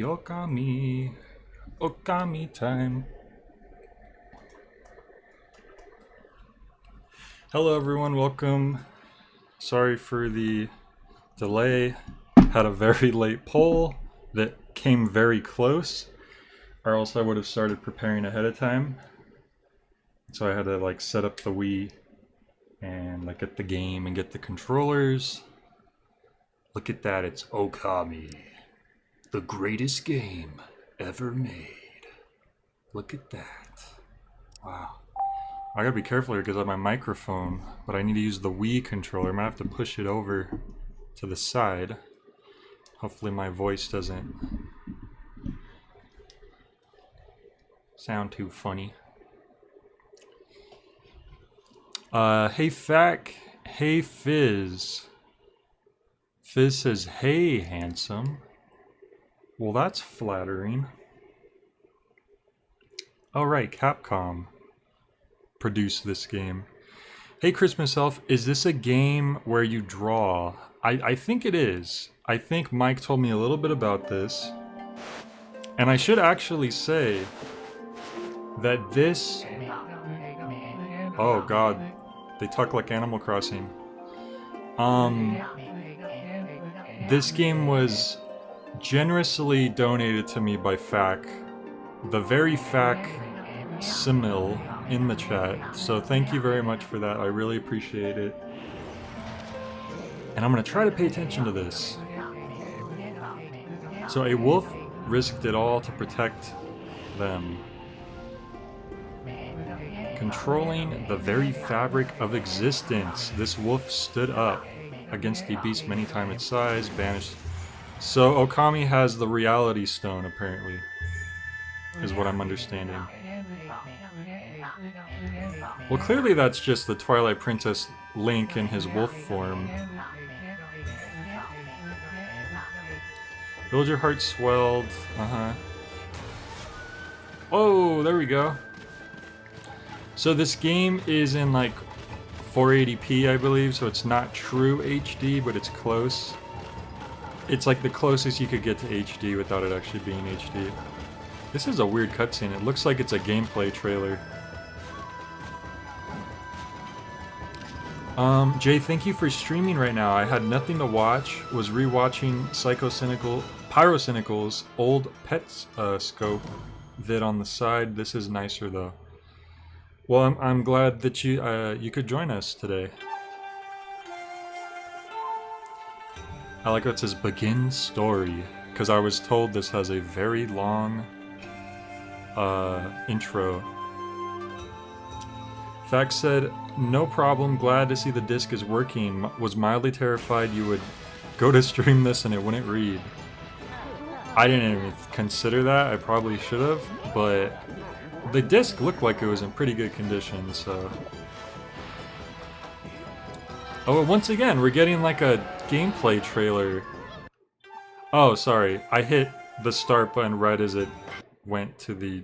Okami. Okami time. Hello everyone, welcome. Sorry for the delay. Had a very late poll that came very close, or else I would have started preparing ahead of time. So I had to set up the Wii and get the game and get the controllers. Look at that, it's Okami. The greatest game ever made. Look at that. Wow. I gotta be careful here because I have my microphone, but I need to use the Wii controller. I might have to push it over to the side. Hopefully my voice doesn't sound too funny. Hey Fac, hey Fizz. Fizz says, hey handsome. Well, that's flattering. Oh right, Capcom produced this game. Hey Christmas Elf, is this a game where you draw? I think it is. I think Mike told me a little bit about this. And I should actually say that this... Oh god, they talk like Animal Crossing. This game was generously donated to me by Fac. The very Fac Simil in the chat, so thank you very much for that. I really appreciate it. And I'm gonna try to pay attention to this. So a wolf risked it all to protect them. Controlling the very fabric of existence, this wolf stood up against the beast many times its size, banished. So Okami has the reality stone, apparently, is what I'm understanding. Well, clearly that's just the Twilight Princess Link in his wolf form. Build your heart swelled. Oh, there we go. So this game is in 480p, I believe, so it's not true HD, but it's close. It's like the closest you could get to HD without it actually being HD. This is a weird cutscene. It looks like it's a gameplay trailer. Jay, thank you for streaming right now. I had nothing to watch. Was rewatching Pyrocynical's old Pets scope vid on the side. This is nicer though. Well, I'm glad that you could join us today. I like how it says begin story, because I was told this has a very long intro. Fact said, no problem, glad to see the disc is working. Was mildly terrified you would go to stream this and it wouldn't read. I didn't even consider that, I probably should have, but the disc looked like it was in pretty good condition, so... Oh, once again, we're getting a gameplay trailer. Oh, sorry, I hit the start button right as it went to the...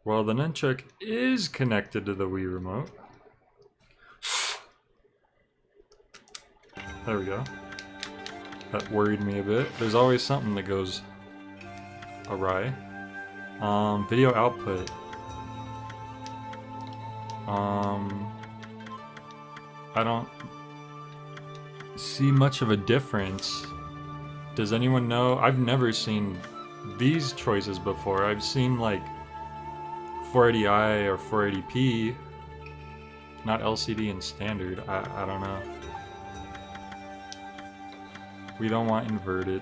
Well, the nunchuck is connected to the Wii remote. There we go. That worried me a bit. There's always something that goes awry. Video output. I don't see much of a difference. Does anyone know? I've never seen these choices before. I've seen 480i or 480p, not LCD and standard. I don't know. We don't want inverted.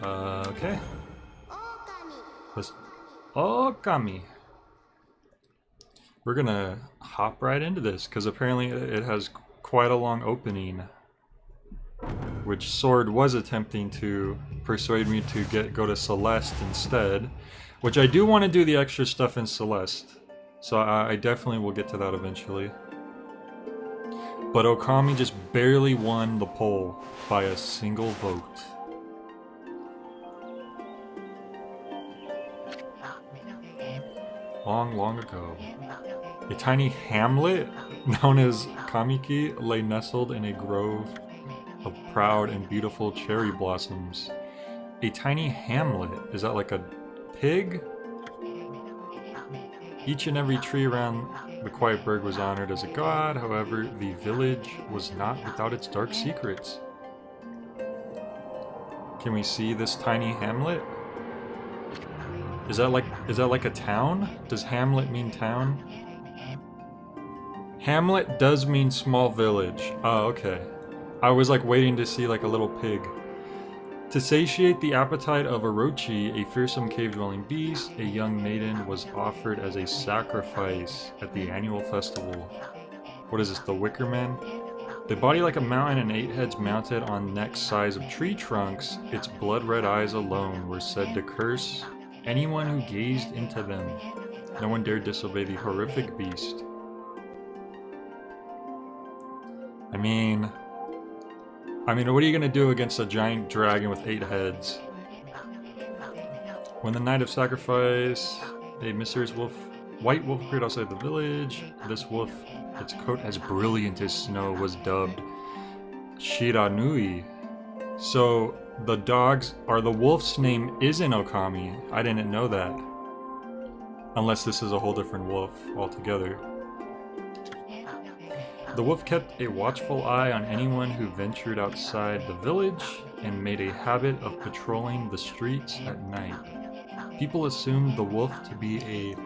Okay. Okami. We're gonna hop right into this, because apparently it has quite a long opening, which Sword was attempting to persuade me to go to Celeste instead, which I do want to do the extra stuff in Celeste, so I definitely will get to that eventually. But Okami just barely won the poll by a single vote. Long, long ago, a tiny hamlet known as Kamiki lay nestled in a grove of proud and beautiful cherry blossoms. A tiny hamlet. Is that like a pig? Each and every tree around the quiet burg was honored as a god. However, the village was not without its dark secrets. Can we see this tiny hamlet? Is that like a town? Does hamlet mean town? Hamlet does mean small village. Oh, okay. I was like waiting to see like a little pig. To satiate the appetite of Orochi, a fearsome cave-dwelling beast, a young maiden was offered as a sacrifice at the annual festival. What is this, the Wicker Man? The body like a mountain and 8 heads mounted on necks size of tree trunks, its blood-red eyes alone were said to curse anyone who gazed into them. No one dared disobey the horrific beast. I mean, what are you gonna do against a giant dragon with 8 heads? When the night of sacrifice, a mysterious white wolf appeared outside the village. This wolf, its coat as brilliant as snow, was dubbed Shiranui. So the wolf's name isn't Okami. I didn't know that. Unless this is a whole different wolf altogether. The wolf kept a watchful eye on anyone who ventured outside the village and made a habit of patrolling the streets at night. People assumed the wolf to be a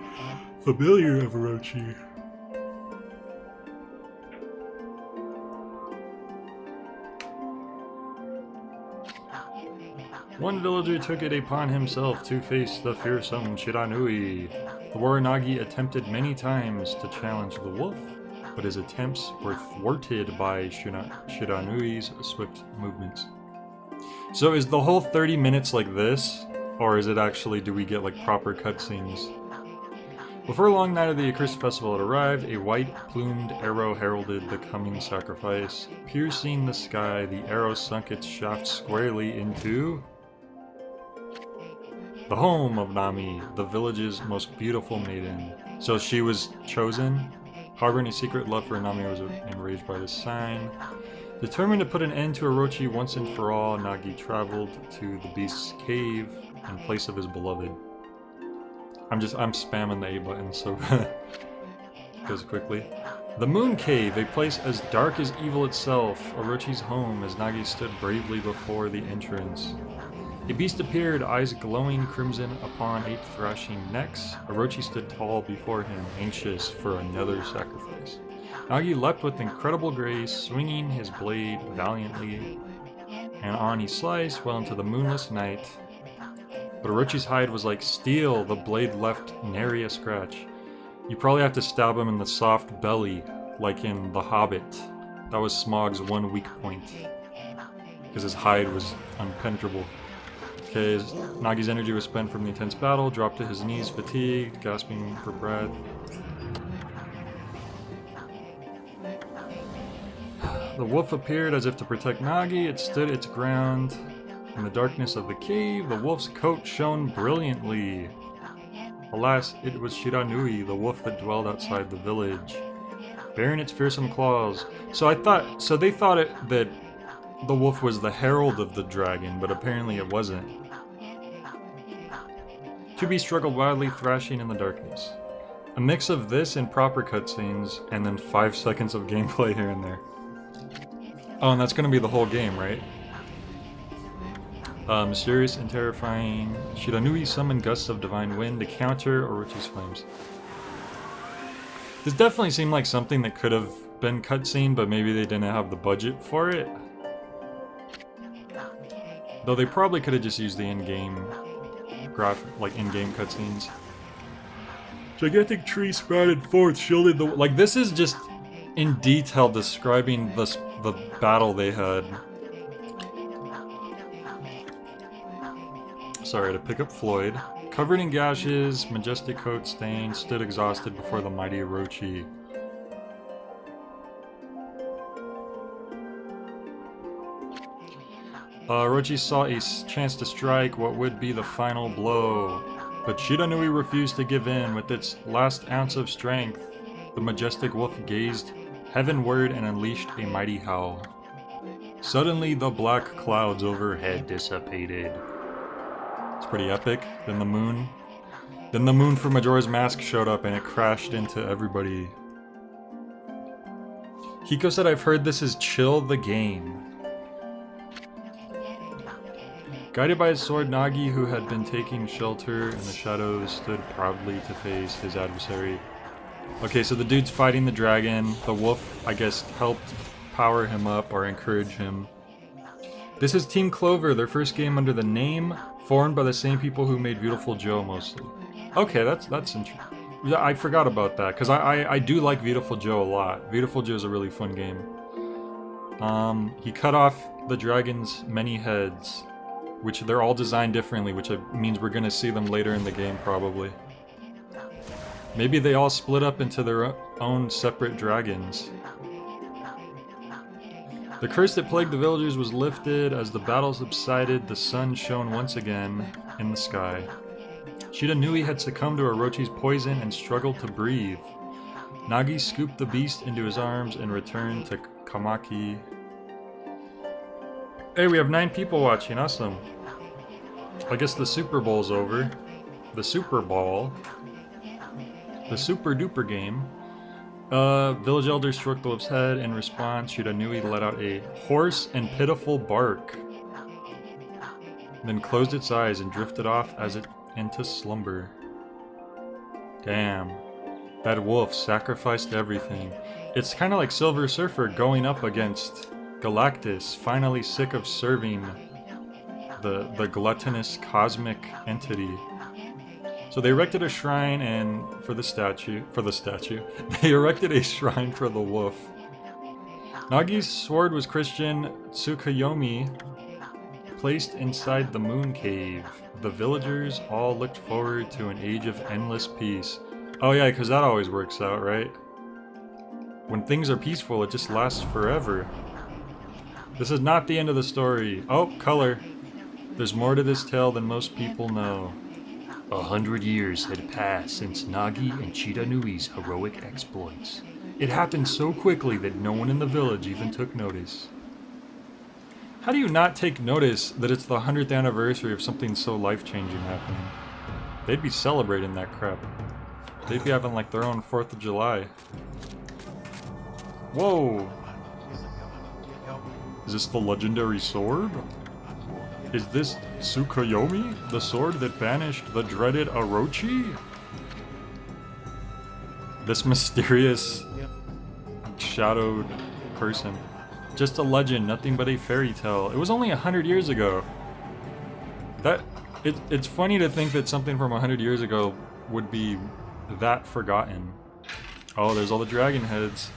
familiar of Orochi. One villager took it upon himself to face the fearsome Shiranui. The Waranagi attempted many times to challenge the wolf, but his attempts were thwarted by Shiranui's swift movements. So is the whole 30 minutes like this, or is it actually, do we get like proper cutscenes? Before a long night of the accursed festival had arrived, a white-plumed arrow heralded the coming sacrifice. Piercing the sky, the arrow sunk its shaft squarely into the home of Nami, the village's most beautiful maiden. So she was chosen. Harboring a secret love for Nami was enraged by this sign. Determined to put an end to Orochi once and for all, Nagi traveled to the beast's cave in place of his beloved. I'm spamming the A button so it goes quickly. The Moon Cave, a place as dark as evil itself, Orochi's home, as Nagi stood bravely before the entrance. A beast appeared, eyes glowing crimson upon 8 thrashing necks. Orochi stood tall before him, anxious for another sacrifice. Nagi leapt with incredible grace, swinging his blade valiantly, and on he sliced well into the moonless night. But Orochi's hide was like steel, the blade left nary a scratch. You probably have to stab him in the soft belly, like in The Hobbit. That was Smaug's one weak point, because his hide was impenetrable. Okay, Nagi's energy was spent from the intense battle, dropped to his knees, fatigued, gasping for breath. The wolf appeared as if to protect Nagi. It stood its ground. In the darkness of the cave, the wolf's coat shone brilliantly. Alas, it was Shiranui, the wolf that dwelled outside the village, bearing its fearsome claws. So they thought that the wolf was the herald of the dragon, but apparently it wasn't. Two beasts struggled wildly, thrashing in the darkness. A mix of this and proper cutscenes, and then 5 seconds of gameplay here and there. Oh, and that's gonna be the whole game, right? Mysterious and terrifying. Shiranui summoned gusts of divine wind to counter Orochi's flames. This definitely seemed like something that could have been cutscene, but maybe they didn't have the budget for it. Though they probably could have just used the in-game in-game cutscenes. Gigantic tree sprouted forth, shielded the... Like, this is just in detail describing the battle they had. Sorry, to pick up Floyd. Covered in gashes, majestic coat stained, stood exhausted before the mighty Orochi. Orochi saw a chance to strike what would be the final blow, but Shiranui refused to give in. With its last ounce of strength, the majestic wolf gazed heavenward and unleashed a mighty howl. Suddenly, the black clouds overhead dissipated. It's pretty epic. Then the moon from Majora's Mask showed up and it crashed into everybody. Hiko said, I've heard this is Chill the Game. Guided by his sword, Nagi, who had been taking shelter in the shadows, stood proudly to face his adversary. Okay, so the dude's fighting the dragon. The wolf, I guess, helped power him up or encourage him. This is Team Clover, their first game under the name, formed by the same people who made Beautiful Joe mostly. Okay, that's interesting. I forgot about that, because I do like Beautiful Joe a lot. Beautiful Joe is a really fun game. He cut off the dragon's many heads, which they're all designed differently, which means we're going to see them later in the game, probably. Maybe they all split up into their own separate dragons. The curse that plagued the villagers was lifted. As the battle subsided, the sun shone once again in the sky. Shiranui had succumbed to Orochi's poison and struggled to breathe. Nagi scooped the beast into his arms and returned to Kamaki. Hey, we have 9 people watching, awesome. I guess the Super Bowl's over. The Super Bowl. The Super Duper game. Village Elder stroked the wolf's head. In response, Shiranui let out a hoarse and pitiful bark. Then closed its eyes and drifted off as it into slumber. Damn. That wolf sacrificed everything. It's kind of like Silver Surfer going up against Galactus, finally sick of serving the gluttonous cosmic entity. So they erected a shrine and for the statue, they erected a shrine for the wolf. Nagi's sword was Christian Tsukuyomi, placed inside the moon cave. The villagers all looked forward to an age of endless peace. Oh yeah, because that always works out, right? When things are peaceful, it just lasts forever. This is not the end of the story. Oh, color. There's more to this tale than most people know. 100 years had passed since Nagi and Chiranui's heroic exploits. It happened so quickly that no one in the village even took notice. How do you not take notice that it's the 100th anniversary of something so life-changing happening? They'd be celebrating that crap. They'd be having like their own 4th of July. Whoa! Is this the legendary sword? Is this Tsukuyomi, the sword that banished the dreaded Orochi? This mysterious, shadowed person. Just a legend, nothing but a fairy tale. It was only 100 years ago. It's funny to think that something from 100 years ago would be that forgotten. Oh, there's all the dragon heads.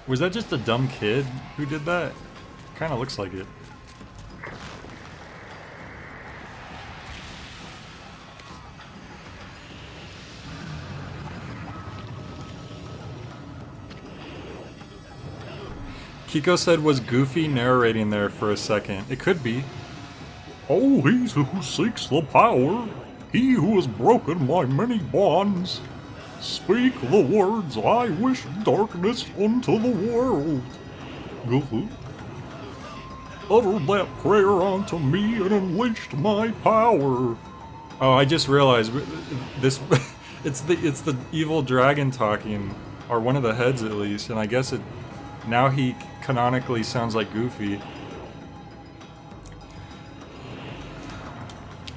Was that just a dumb kid who did that? Kinda looks like it. Kiko said, was Goofy narrating there for a second? It could be. Oh, he who seeks the power, he who has broken my many bonds. Speak the words I wish darkness unto the world. Uttered that prayer unto me and unleashed my power. Oh, I just realized this. it's the evil dragon talking, or one of the heads at least, and I guess it. Now he canonically sounds like Goofy.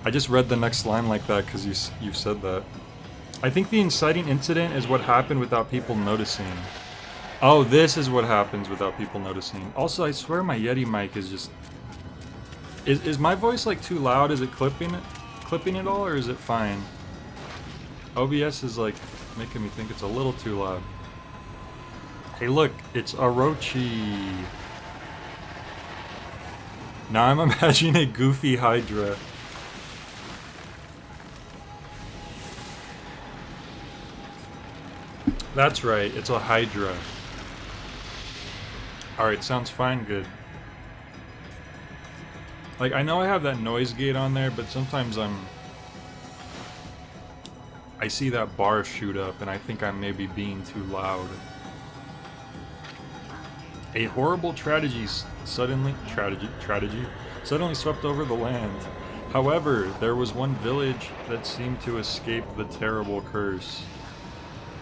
I just read the next line like that because you said that. I think the inciting incident is what happened without people noticing. Oh, this is what happens without people noticing. Also, I swear my Yeti mic is just... Is my voice like too loud? Is it clipping it all, or is it fine? OBS is like making me think it's a little too loud. Hey look, it's Orochi. Now I'm imagining a Goofy Hydra. That's right, it's a Hydra. Alright, sounds fine, good. Like, I know I have that noise gate on there, but sometimes I see that bar shoot up, and I think I'm maybe being too loud. A horrible tragedy suddenly swept over the land. However, there was one village that seemed to escape the terrible curse.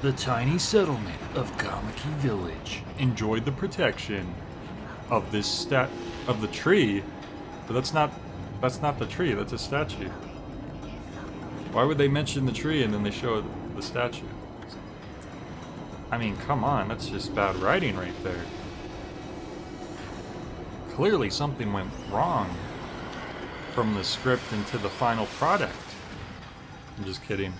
The tiny settlement of Kamiki Village enjoyed the protection of the tree, but that's not the tree. That's a statue. Why would they mention the tree and then they show the statue? I mean, come on, that's just bad writing right there. Clearly something went wrong from the script into the final product. I'm just kidding.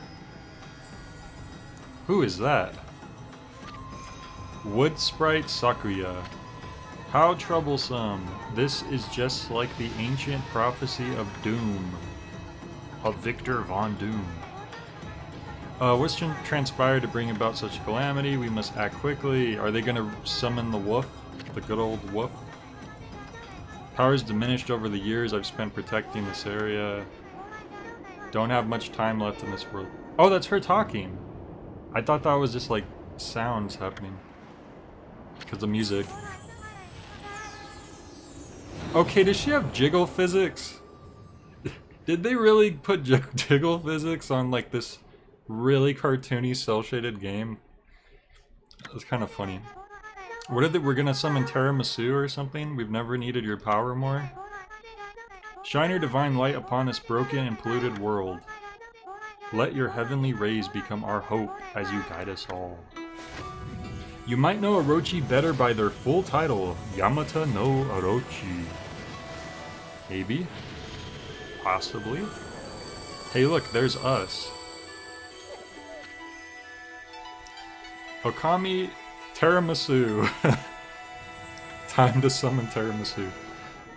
Who is that? Wood Sprite Sakuya. How troublesome. This is just like the ancient prophecy of Doom. Of Victor Von Doom. What's transpired to bring about such calamity? We must act quickly. Are they gonna summon the wolf? The good old wolf? Powers diminished over the years I've spent protecting this area. Don't have much time left in this world. Oh, that's her talking. I thought that was just like sounds happening. Because of music. Okay, does she have jiggle physics? Did they really put jiggle physics on like this really cartoony cel-shaded game? That's kind of funny. What are they? We're gonna summon tiramisu or something? We've never needed your power more? Shine your divine light upon this broken and polluted world. Let your heavenly rays become our hope as you guide us all. You might know Orochi better by their full title, Yamata no Orochi. Maybe? Possibly? Hey look, there's us. Okami Tiramisu. Time to summon tiramisu.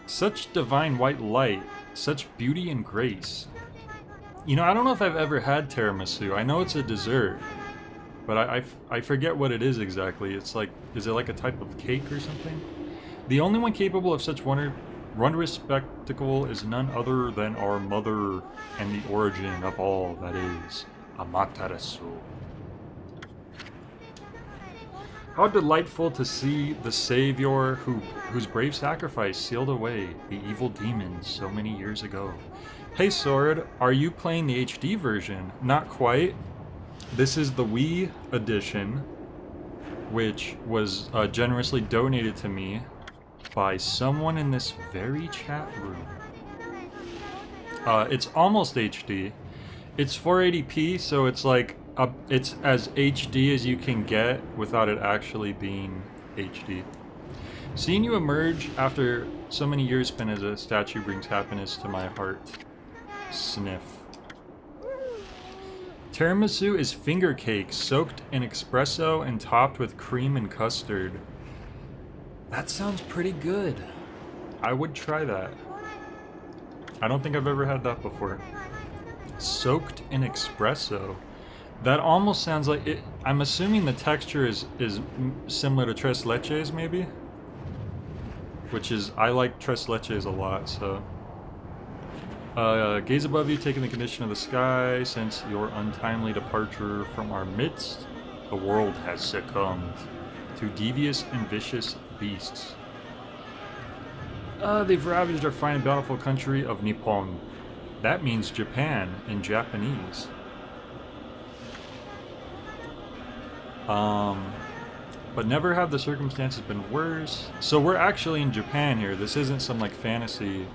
Such divine white light, such beauty and grace. You know, I don't know if I've ever had tiramisu. I know it's a dessert, but I forget what it is exactly. It's like, is it like a type of cake or something? The only one capable of such wondrous spectacle is none other than our mother and the origin of all that is, Amaterasu. How delightful to see the savior whose brave sacrifice sealed away the evil demons so many years ago. Hey Sword, are you playing the HD version? Not quite. This is the Wii edition, which was generously donated to me by someone in this very chat room. It's almost HD. It's 480p, so it's like it's as HD as you can get without it actually being HD. Seeing you emerge after so many years spent as a statue brings happiness to my heart. Sniff. Tiramisu is finger cake soaked in espresso and topped with cream and custard. That sounds pretty good. I would try that. I don't think I've ever had that before. Soaked in espresso. That almost sounds like it. I'm assuming the texture is similar to tres leches, maybe? Which is, I like tres leches a lot, so. Gaze above you, taking the condition of the sky. Since your untimely departure from our midst, the world has succumbed to devious and vicious beasts. They've ravaged our fine and bountiful country of Nippon. That means Japan in Japanese. But never have the circumstances been worse. So we're actually in Japan here. This isn't some like fantasy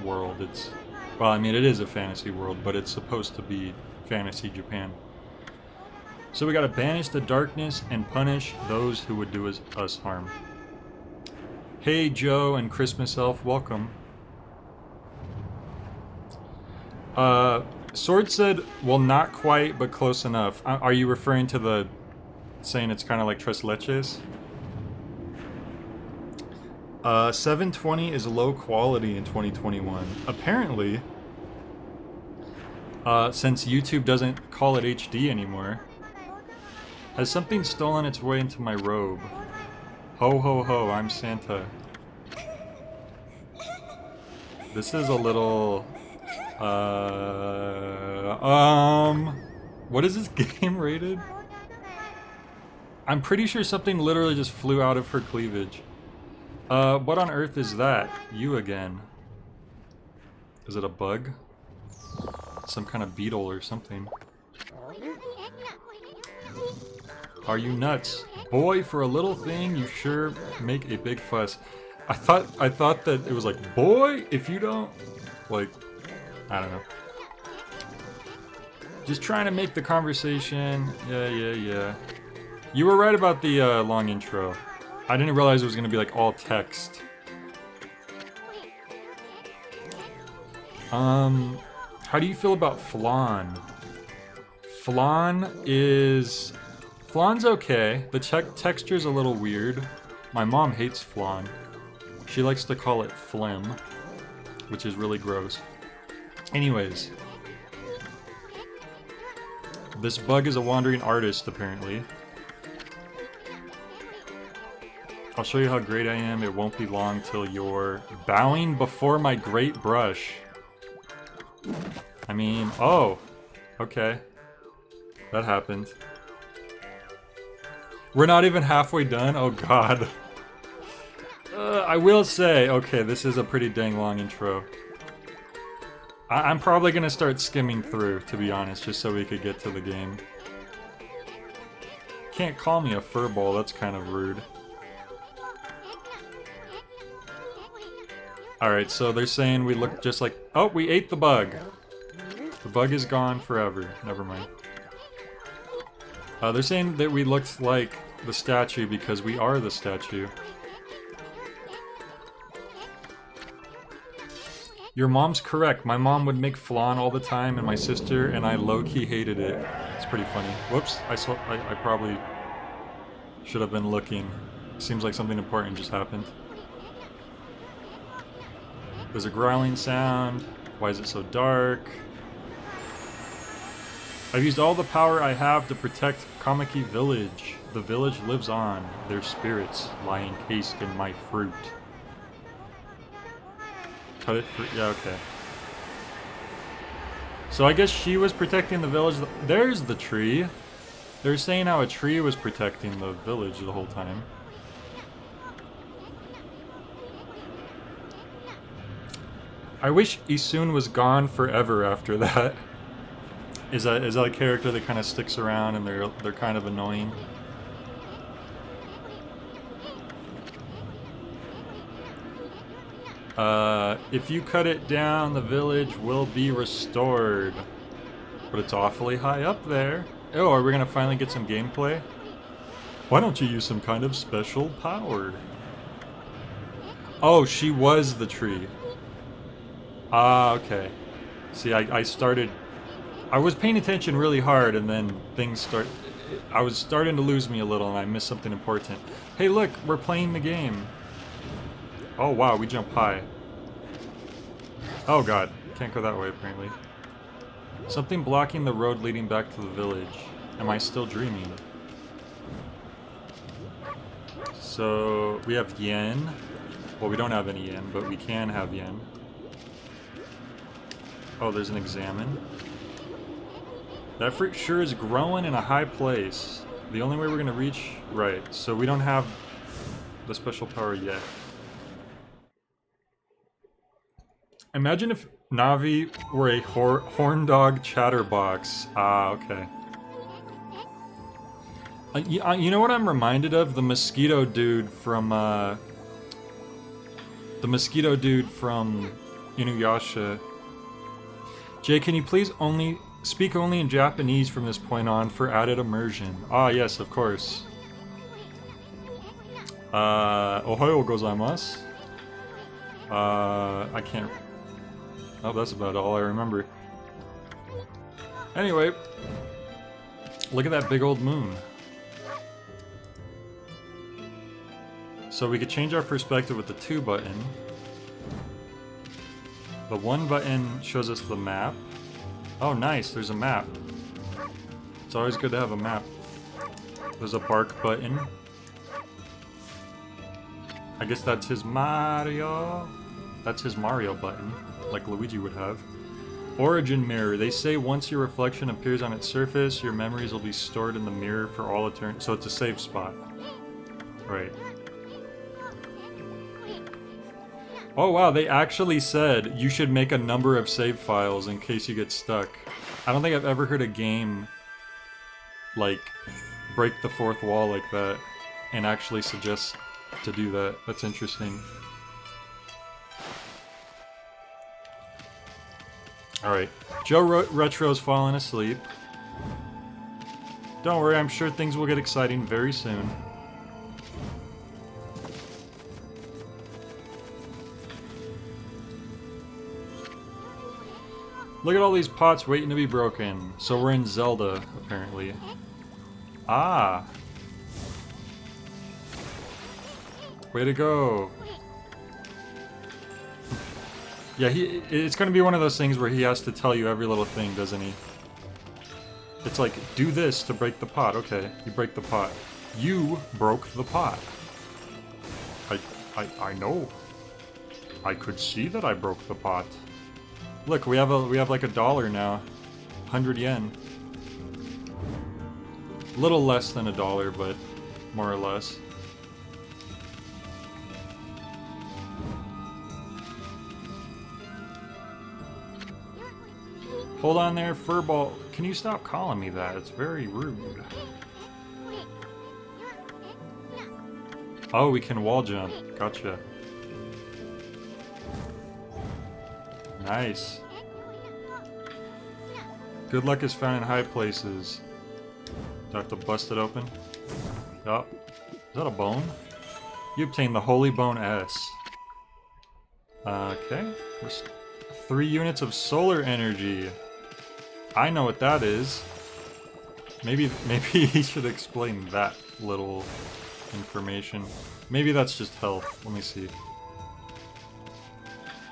world. It's, well, I mean it is a fantasy world, but it's supposed to be fantasy Japan. So we gotta banish the darkness and punish those who would do us harm. Hey Joe and Christmas Elf, welcome. Sword said, well, not quite, but close enough. Are you referring to the saying it's kind of like tres leches? 720 is low quality in 2021. Apparently, since YouTube doesn't call it HD anymore, has something stolen its way into my robe. Ho ho ho, I'm Santa. This is a little... what is this game rated? I'm pretty sure something literally just flew out of her cleavage. What on earth is that? You again. Is it a bug? Some kind of beetle or something. Are you nuts? Boy, for a little thing, you sure make a big fuss. I thought that it was like, boy, if you don't... Like, I don't know. Just trying to make the conversation. Yeah. You were right about the long intro. I didn't realize it was going to be like all text. How do you feel about flan? Flan's okay. The texture's a little weird. My mom hates flan. She likes to call it phlegm, which is really gross. Anyways. This bug is a wandering artist, apparently. I'll show you how great I am. It won't be long till you're bowing before my great brush. I mean, oh, okay. That happened. We're not even halfway done? Oh god. I will say, okay, this is a pretty dang long intro. I'm probably gonna start skimming through, to be honest, just so we could get to the game. Can't call me a furball, that's kind of rude. Alright, so they're saying we look just like... Oh, we ate the bug! The bug is gone forever. Never mind. They're saying that we looked like the statue because we are the statue. Your mom's correct. My mom would make flan all the time, and my sister and I low-key hated it. It's pretty funny. Whoops, I probably should have been looking. Seems like something important just happened. There's a growling sound. Why is it so dark? I've used all the power I have to protect Kamiki Village. The village lives on. Their spirits lie encased in my fruit. Cut it for... Yeah, okay. So I guess she was protecting the village. There's the tree. They're saying how a tree was protecting the village the whole time. I wish Isun was gone forever after that. Is that a character that kind of sticks around and they're kind of annoying? If you cut it down, the village will be restored. But it's awfully high up there. Oh, are we gonna finally get some gameplay? Why don't you use some kind of special power? Oh, she was the tree. Ah, okay. See, I was paying attention really hard and then I was starting to lose me a little and I missed something important. Hey look, we're playing the game. Oh wow, we jump high. Oh god, can't go that way apparently. Something blocking the road leading back to the village. Am I still dreaming? So, we have yen. Well, we don't have any yen, but we can have yen. Oh, there's an examine. That fruit sure is growing in a high place. The only way we're gonna reach... Right, so we don't have the special power yet. Imagine if Navi were a horn dog chatterbox. Ah, okay. You know what I'm reminded of? The mosquito dude from... The mosquito dude from Inuyasha. Jay, can you please speak only in Japanese from this point on for added immersion? Ah, yes, of course. Ohayo gozaimasu. I can't... Oh, that's about all I remember. Anyway. Look at that big old moon. So we could change our perspective with the 2 button. The 1 button shows us the map. Oh, nice, there's a map. It's always good to have a map. There's a bark button. I guess that's his Mario. That's his Mario button, like Luigi would have. Origin mirror. They say once your reflection appears on its surface, your memories will be stored in the mirror for all eternity. So it's a save spot. Right. Oh wow, they actually said you should make a number of save files in case you get stuck. I don't think I've ever heard a game like break the fourth wall like that and actually suggest to do that. That's interesting. Alright, Joe Retro's falling asleep. Don't worry, I'm sure things will get exciting very soon. Look at all these pots waiting to be broken. So we're in Zelda, apparently. Ah! Way to go! Yeah, it's gonna be one of those things where he has to tell you every little thing, doesn't he? It's like, do this to break the pot. Okay, you break the pot. You broke the pot. I know. I could see that I broke the pot. Look, we have like $1 now. 100 yen. A little less than $1, but more or less. Hold on there, Furball. Can you stop calling me that? It's very rude. Oh, we can wall jump. Gotcha. Nice. Good luck is found in high places. Do I have to bust it open? Oh. Is that a bone? You obtained the Holy Bone S. Okay. 3 units of solar energy. I know what that is. Maybe he should explain that little information. Maybe that's just health. Let me see.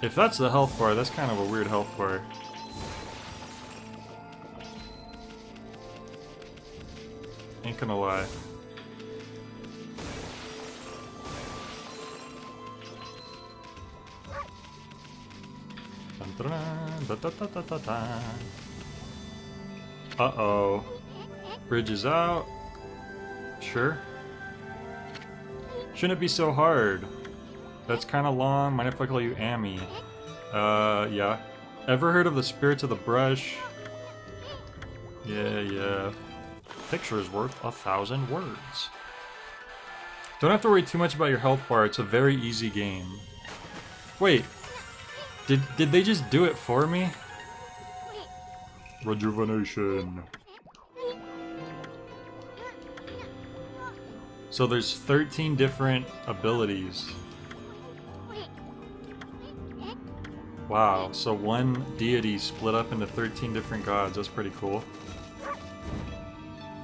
If that's the health bar, that's kind of a weird health bar. Ain't gonna lie. Uh-oh. Bridge is out. Sure. Shouldn't it be so hard? That's kind of long. Mind if I call you Amy? Yeah. Ever heard of the spirits of the brush? Yeah. Picture is worth 1,000 words. Don't have to worry too much about your health bar. It's a very easy game. Wait. Did they just do it for me? Rejuvenation. So there's 13 different abilities. Wow, so one deity split up into 13 different gods. That's pretty cool.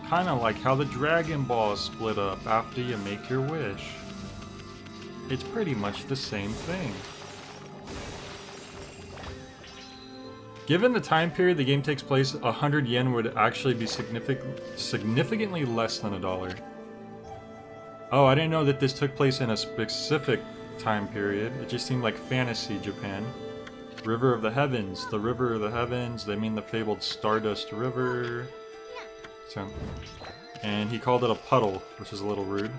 Kinda like how the Dragon Ball split up after you make your wish. It's pretty much the same thing. Given the time period the game takes place, 100 yen would actually be significantly less than $1. Oh, I didn't know that this took place in a specific time period. It just seemed like fantasy Japan. River of the Heavens. The River of the Heavens, they mean the fabled Stardust River. So, and he called it a puddle, which is a little rude.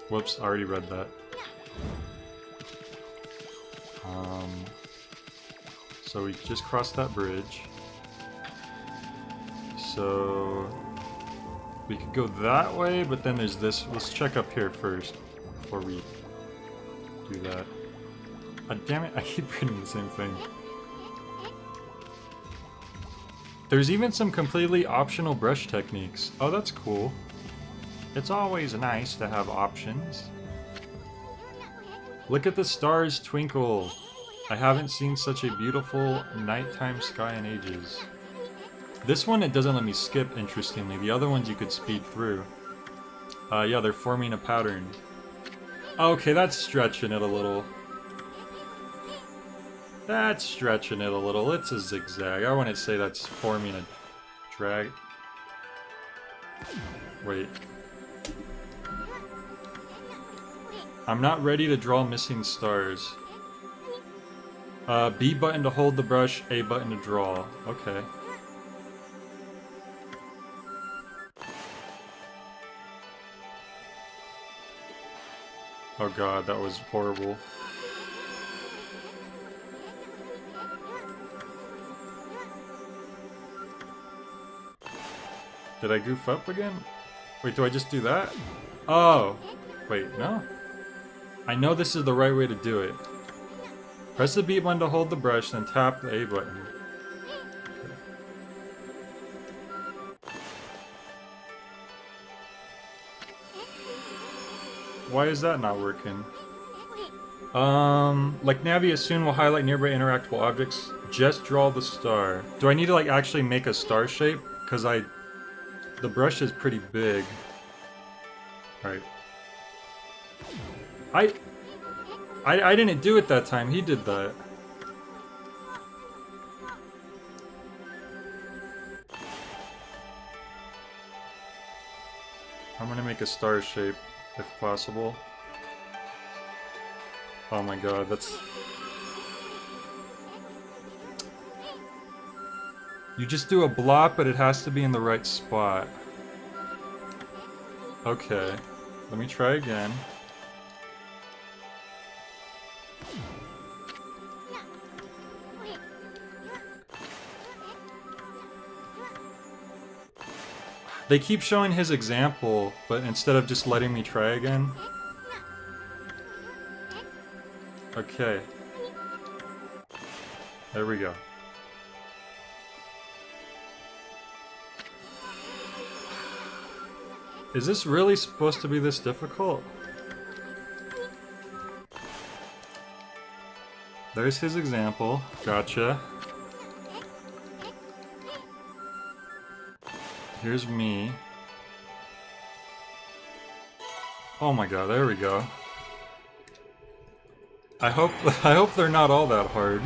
Whoops, I already read that. So we just crossed that bridge. So we could go that way, but then there's this. Let's check up here first before we do that. Damn it, I keep reading the same thing. There's even some completely optional brush techniques. Oh, that's cool. It's always nice to have options. Look at the stars twinkle. I haven't seen such a beautiful nighttime sky in ages. This one, it doesn't let me skip, interestingly. The other ones you could speed through. Yeah, they're forming a pattern. Okay, that's stretching it a little. That's stretching it a little. It's a zigzag. I wouldn't say that's forming a drag. Wait. I'm not ready to draw missing stars. B button to hold the brush, A button to draw. Okay. Oh god, that was horrible. Did I goof up again? Wait, do I just do that? Oh! Wait, no? I know this is the right way to do it. Press the B button to hold the brush, then tap the A button. Why is that not working? Like Navius soon will highlight nearby interactable objects. Just draw the star. Do I need to like actually make a star shape? Because the brush is pretty big. Alright. I didn't do it that time, he did that. I'm gonna make a star shape, if possible. Oh my god, that's... You just do a block, but it has to be in the right spot. Okay. Let me try again. They keep showing his example, but instead of just letting me try again. Okay. There we go. Is this really supposed to be this difficult? There's his example. Gotcha. Here's me. Oh my god, there we go. I hope they're not all that hard.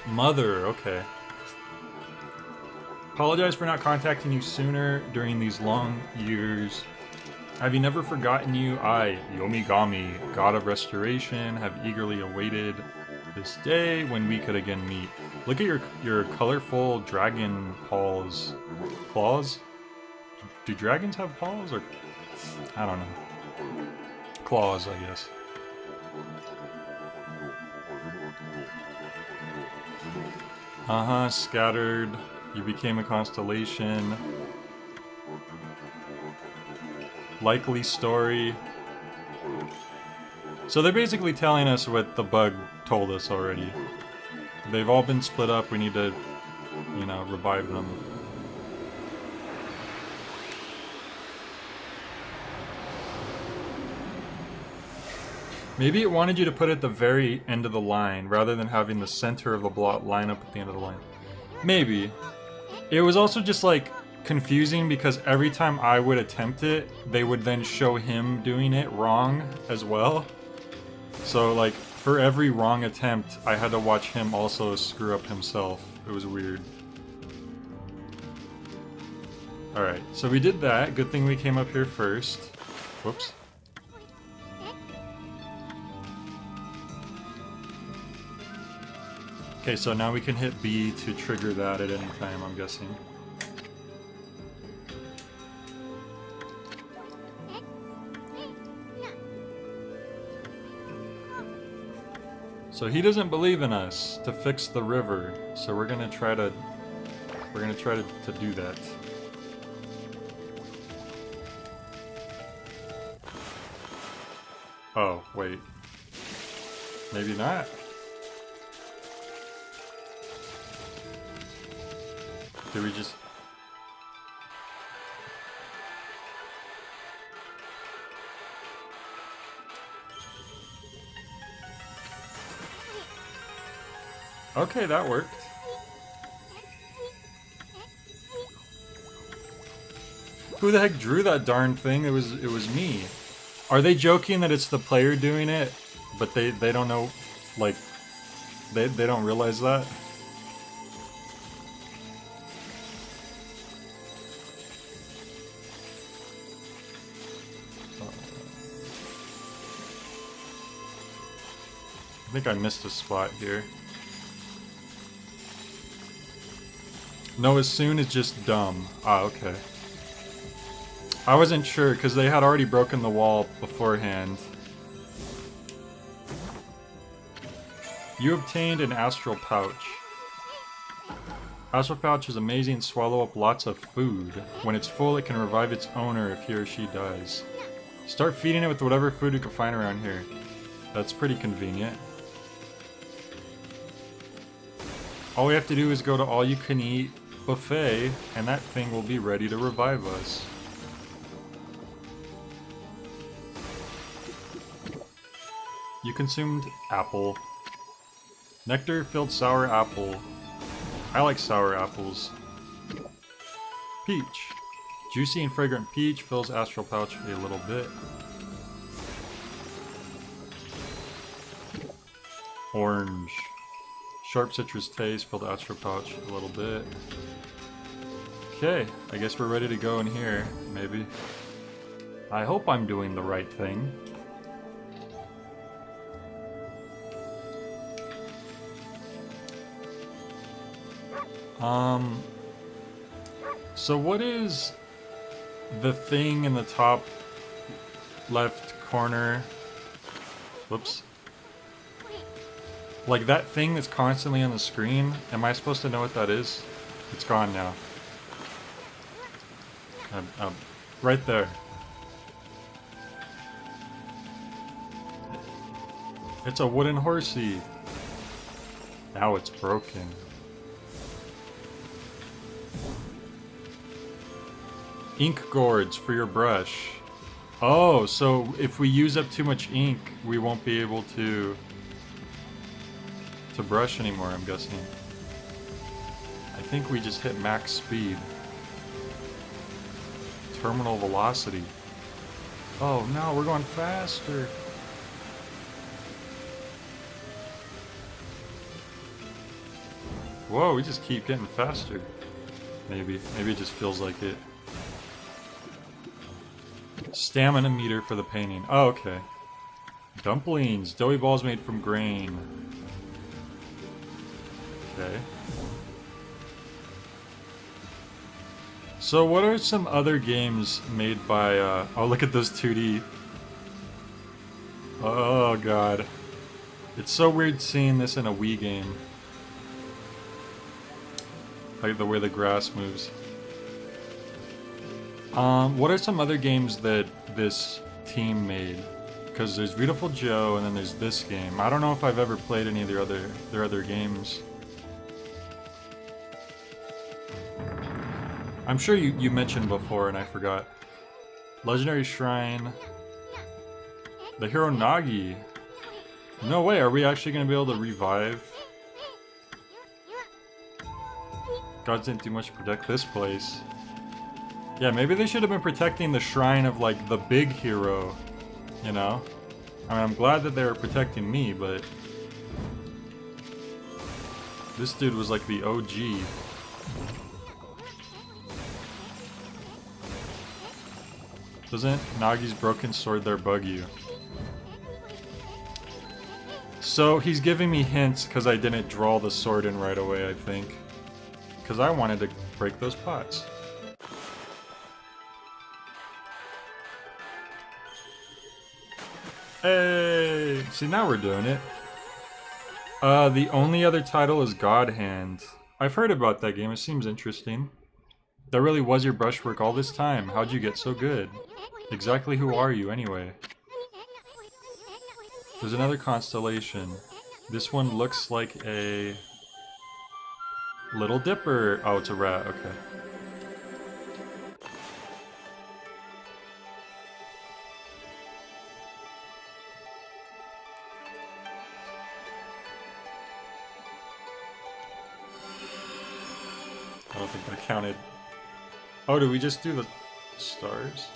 Mother, okay. Apologize for not contacting you sooner during these long years. Have you never forgotten you? I, Yomigami, god of restoration, have eagerly awaited this day when we could again meet. Look at your colorful dragon paws. Claws? Do dragons have paws or... I don't know. Claws, I guess. Uh-huh, scattered. You became a constellation. Likely story. So they're basically telling us what the bug told us already. They've all been split up, we need to, you know, revive them. Maybe it wanted you to put it at the very end of the line, rather than having the center of the blot line up at the end of the line. Maybe. It was also just like confusing because every time I would attempt it, they would then show him doing it wrong as well. So like, for every wrong attempt, I had to watch him also screw up himself. It was weird. Alright, so we did that. Good thing we came up here first. Whoops. Okay, so now we can hit B to trigger that at any time, I'm guessing. So he doesn't believe in us to fix the river, so we're gonna try to do that. Oh, wait. Maybe not. Do we just... Okay, that worked. Who the heck drew that darn thing? It was me. Are they joking that it's the player doing it, but they don't know, like, they don't realize that? I think I missed a spot here. No, as soon is just dumb. Ah, okay. I wasn't sure because they had already broken the wall beforehand. You obtained an astral pouch. Astral pouch is amazing. Swallow up lots of food. When it's full, it can revive its owner if he or she dies. Start feeding it with whatever food you can find around here. That's pretty convenient. All we have to do is go to all-you-can-eat buffet, and that thing will be ready to revive us. You consumed apple. Nectar-filled sour apple. I like sour apples. Peach. Juicy and fragrant peach fills astral pouch a little bit. Orange. Sharp citrus taste filled astral pouch a little bit. Okay, I guess we're ready to go in here, maybe. I hope I'm doing the right thing. So what is the thing in the top left corner? Whoops. Like that thing that's constantly on the screen, am I supposed to know what that is? It's gone now. Right there. It's a wooden horsey. Now it's broken. Ink gourds for your brush. Oh, so if we use up too much ink, we won't be able to brush anymore, I'm guessing. I think we just hit max speed. Terminal velocity. Oh no, we're going faster. Whoa, we just keep getting faster. Maybe it just feels like it. Stamina meter for the painting. Oh, okay. Dumplings. Doughy balls made from grain. Okay. So what are some other games made by, oh, look at those 2D. Oh, God. It's so weird seeing this in a Wii game. Like the way the grass moves. What are some other games that this team made? Because there's Beautiful Joe, and then there's this game. I don't know if I've ever played any of their other games. I'm sure you mentioned before, and I forgot. Legendary Shrine. The Hero Nagi. No way, are we actually going to be able to revive? Gods didn't do much to protect this place. Yeah, maybe they should have been protecting the shrine of, like, the big hero, you know? I mean, I'm glad that they were protecting me, but... this dude was, like, the OG. Doesn't Nagi's broken sword there bug you? So, he's giving me hints because I didn't draw the sword in right away, I think. Because I wanted to break those pots. Hey! See, now we're doing it. The only other title is God Hand. I've heard about that game, it seems interesting. That really was your brushwork all this time. How'd you get so good? Exactly who are you, anyway? There's another constellation. This one looks like a... Little Dipper. Oh, it's a rat, okay. I don't think that counted. Oh, did we just do the stars?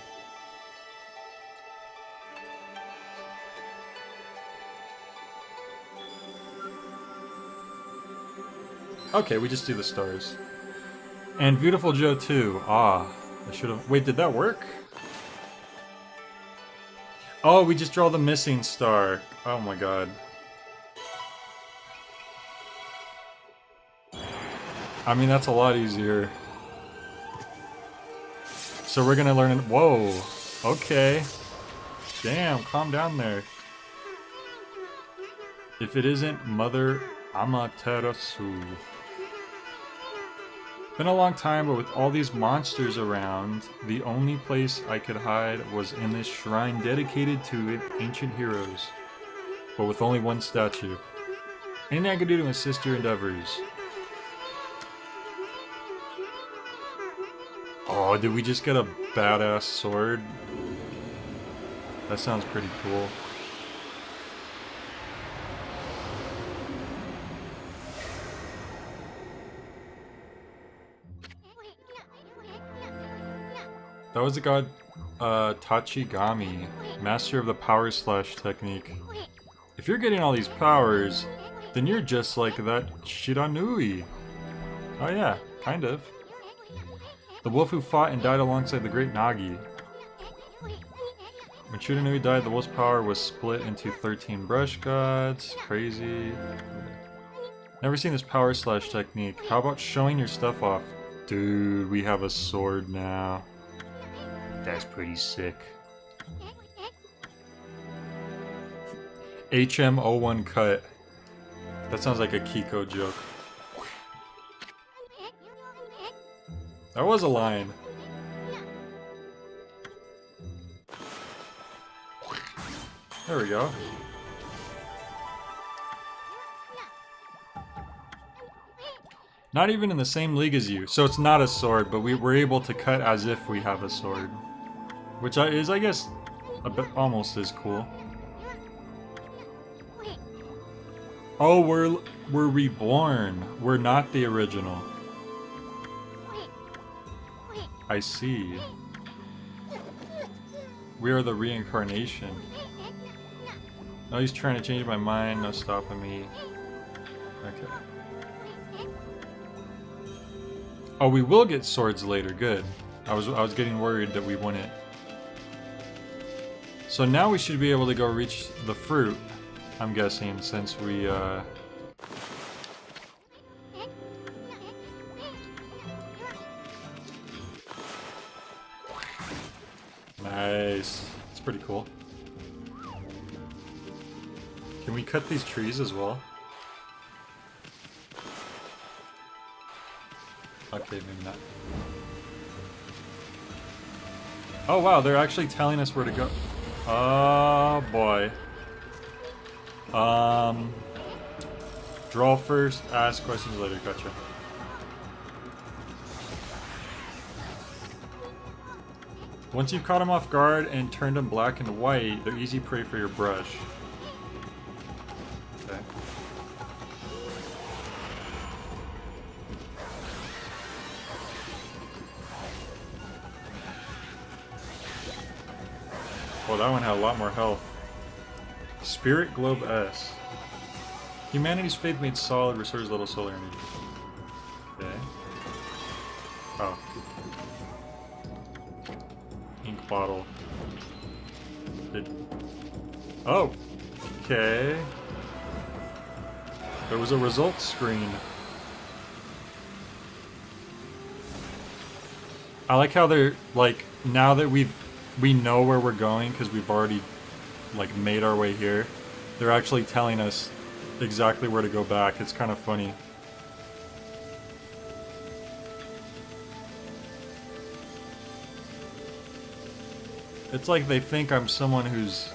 Okay, we just do the stars. And Beautiful Joe too. Ah, I should have... Wait, did that work? Oh, we just draw the missing star. Oh my god. I mean, that's a lot easier. So we're gonna learn it. Whoa. Okay. Damn, calm down there. If it isn't Mother Amaterasu. Been a long time, but with all these monsters around, the only place I could hide was in this shrine dedicated to ancient heroes. But with only one statue. Anything I could do to assist your endeavors. Oh, did we just get a badass sword? That sounds pretty cool. That was the god Tachigami, master of the power slash technique. If you're getting all these powers, then you're just like that Shiranui. Oh yeah, kind of. The wolf who fought and died alongside the great Nagi. When Shiranui died, the wolf's power was split into 13 brush gods. Crazy. Never seen this power slash technique. How about showing your stuff off? Dude, we have a sword now. That's pretty sick. HM01 cut. That sounds like a Kiko joke. That was a line. There we go. Not even in the same league as you, so it's not a sword, but we were able to cut as if we have a sword. Which is, I guess, a bit almost as cool. Oh, we're reborn. We're not the original. I see. We are the reincarnation. No, he's trying to change my mind. No stopping me. Okay. Oh, we will get swords later. Good. I was getting worried that we wouldn't. So now we should be able to go reach the fruit, I'm guessing, since we, Nice. It's pretty cool. Can we cut these trees as well? Okay, maybe not. Oh wow, they're actually telling us where to go. Oh boy. Draw first, ask questions later. Gotcha. Once you've caught them off guard and turned them black and white, they're easy prey for your brush. Okay. Oh, that one had a lot more health. Spirit Globe S. Humanity's faith made solid restores little solar energy. Okay. Oh. Ink bottle. Oh! Okay. There was a results screen. I like how they're, like, now that we know where we're going because we've already, like, made our way here, they're actually telling us exactly where to go back. It's kind of funny. It's like they think I'm someone who's,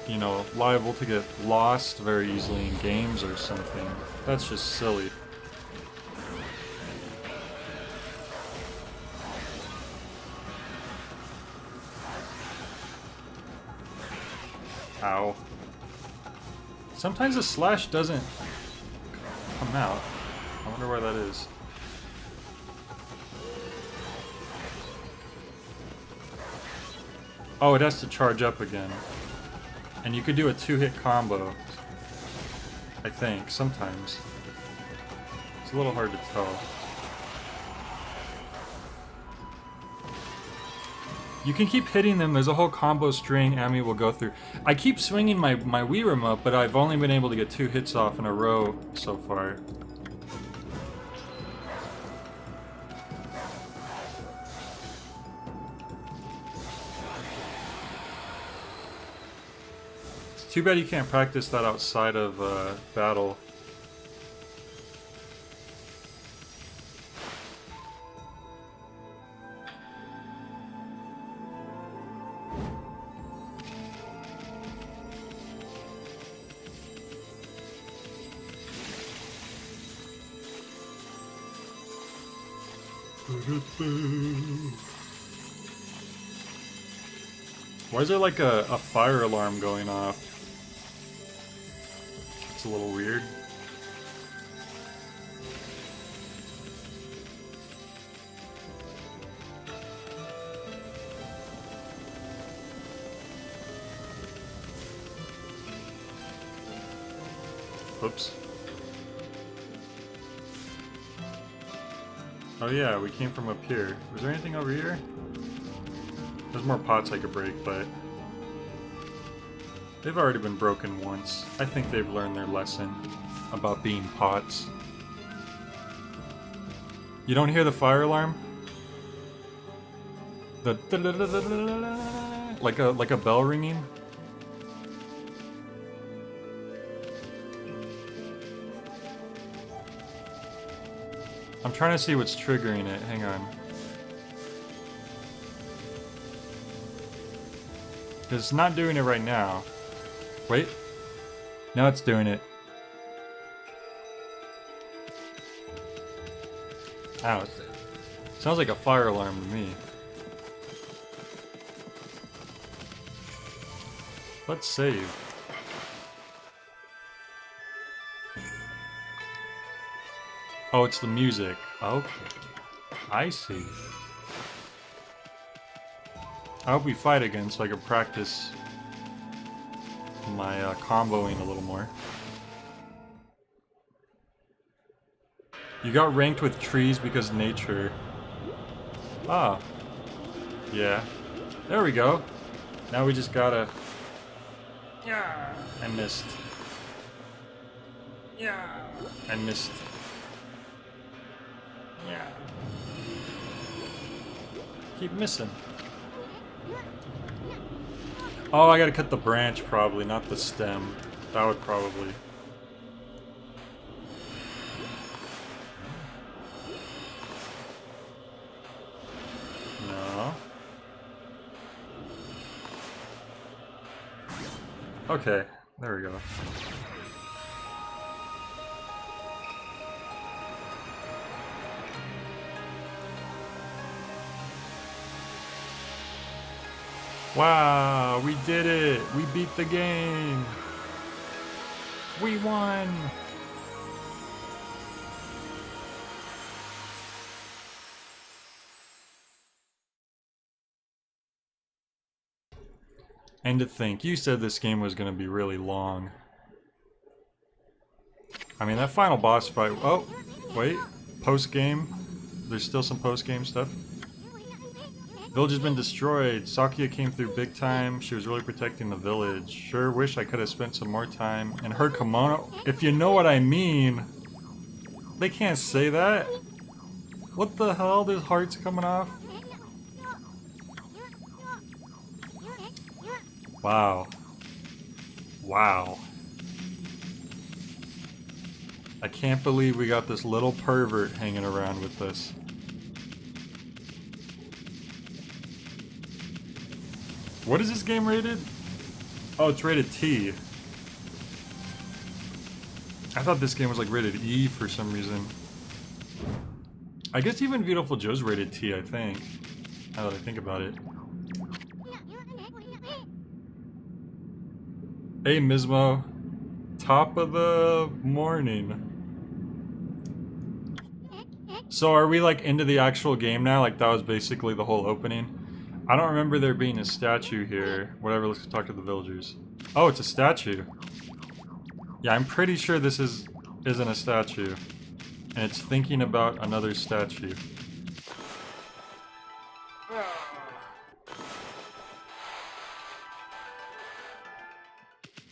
you know, liable to get lost very easily in games or something. That's just silly. Ow. Sometimes the slash doesn't come out. I wonder why that is. Oh, it has to charge up again. And you could do a 2-hit combo. I think, sometimes. It's a little hard to tell. You can keep hitting them. There's a whole combo string Amy will go through. I keep swinging my Wii remote, but I've only been able to get 2 hits off in a row so far. Too bad you can't practice that outside of battle. Why is there like a fire alarm going off? It's a little weird. Oops. Oh yeah, we came from up here. Was there anything over here? There's more pots I could break, but they've already been broken once. I think they've learned their lesson about being pots. You don't hear the fire alarm? The like a bell ringing? I'm trying to see what's triggering it. Hang on. It's not doing it right now. Wait. Now it's doing it. Ow. Sounds like a fire alarm to me. Let's save. Oh, it's the music. Okay. I see. I hope we fight again so I can practice my comboing a little more. You got ranked with trees because nature. Ah. Yeah. There we go. Now we just gotta... Yeah. I missed. Yeah. I missed. Yeah. Keep missing. Oh, I gotta cut the branch probably, not the stem. That would probably... No. Okay, there we go. Wow, we did it! We beat the game! We won! And to think, you said this game was gonna be really long. I mean, that final boss fight... Oh, wait. Post-game. There's still some post-game stuff. Village has been destroyed. Sakuya came through big time. She was really protecting the village. Sure wish I could have spent some more time in her kimono. If you know what I mean. They can't say that. What the hell? There's hearts coming off. Wow. Wow. I can't believe we got this little pervert hanging around with us. What is this game rated? Oh, it's rated T. I thought this game was like rated E for some reason. I guess even Beautiful Joe's rated T, I think. Now that I think about it. Hey, Mismo. Top of the morning. So are we like into the actual game now? Like that was basically the whole opening? I don't remember there being a statue here. Whatever, let's talk to the villagers. Oh, it's a statue. Yeah, I'm pretty sure this isn't a statue. And it's thinking about another statue.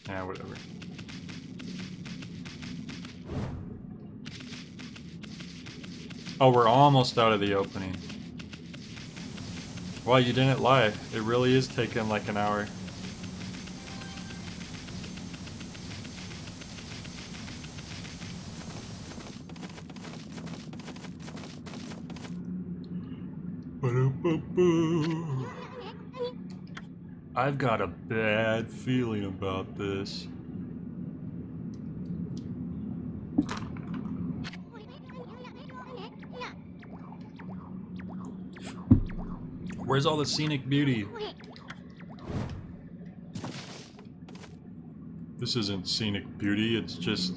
Yeah, whatever. Oh, we're almost out of the opening. Well, you didn't lie. It really is taking like an hour. I've got a bad feeling about this. Where's all the scenic beauty? This isn't scenic beauty, it's just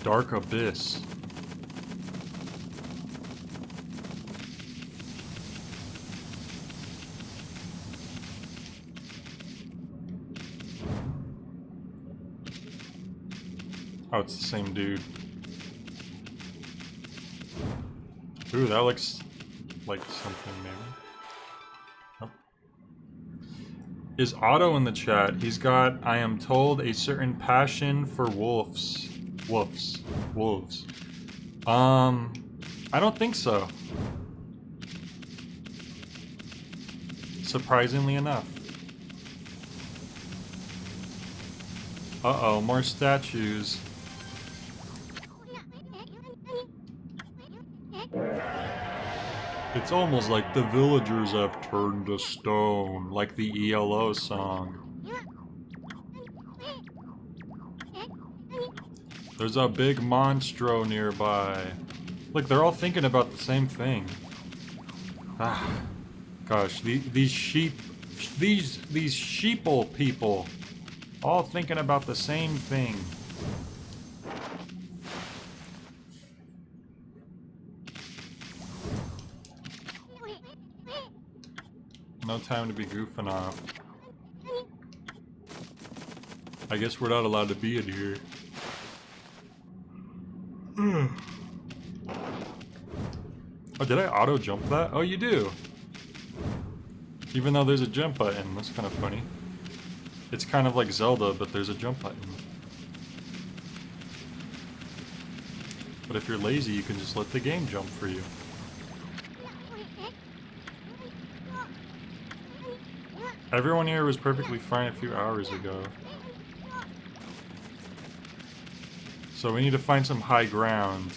dark abyss. Oh, it's the same dude. Ooh, that looks like something maybe. Nope. Is Otto in the chat? He's got, I am told, a certain passion for wolves. Wolves. I don't think so. Surprisingly enough. Uh-oh, more statues. It's almost like the villagers have turned to stone, like the ELO song. There's a big monstro nearby. Look, they're all thinking about the same thing. Ah, gosh, these sheeple people, all thinking about the same thing. No time to be goofing off. I guess we're not allowed to be in here. Oh, did I auto jump that? Oh, you do. Even though there's a jump button, that's kind of funny. It's kind of like Zelda, but there's a jump button. But if you're lazy, you can just let the game jump for you. Everyone here was perfectly fine a few hours ago. So we need to find some high ground.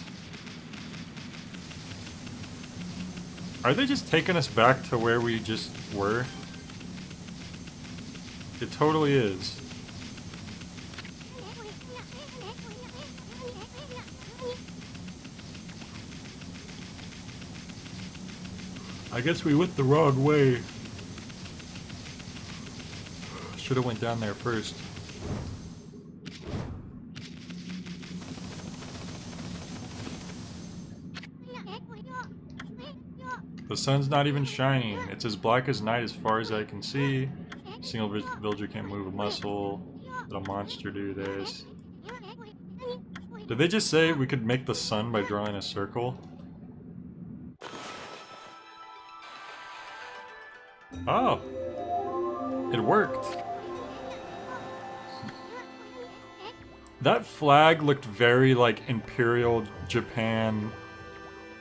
Are they just taking us back to where we just were? It totally is. I guess we went the wrong way. Should have went down there first. The sun's not even shining. It's as black as night as far as I can see. Single villager can't move a muscle. Did a monster do this? Did they just say we could make the sun by drawing a circle? Oh! It worked! That flag looked very, like, Imperial Japan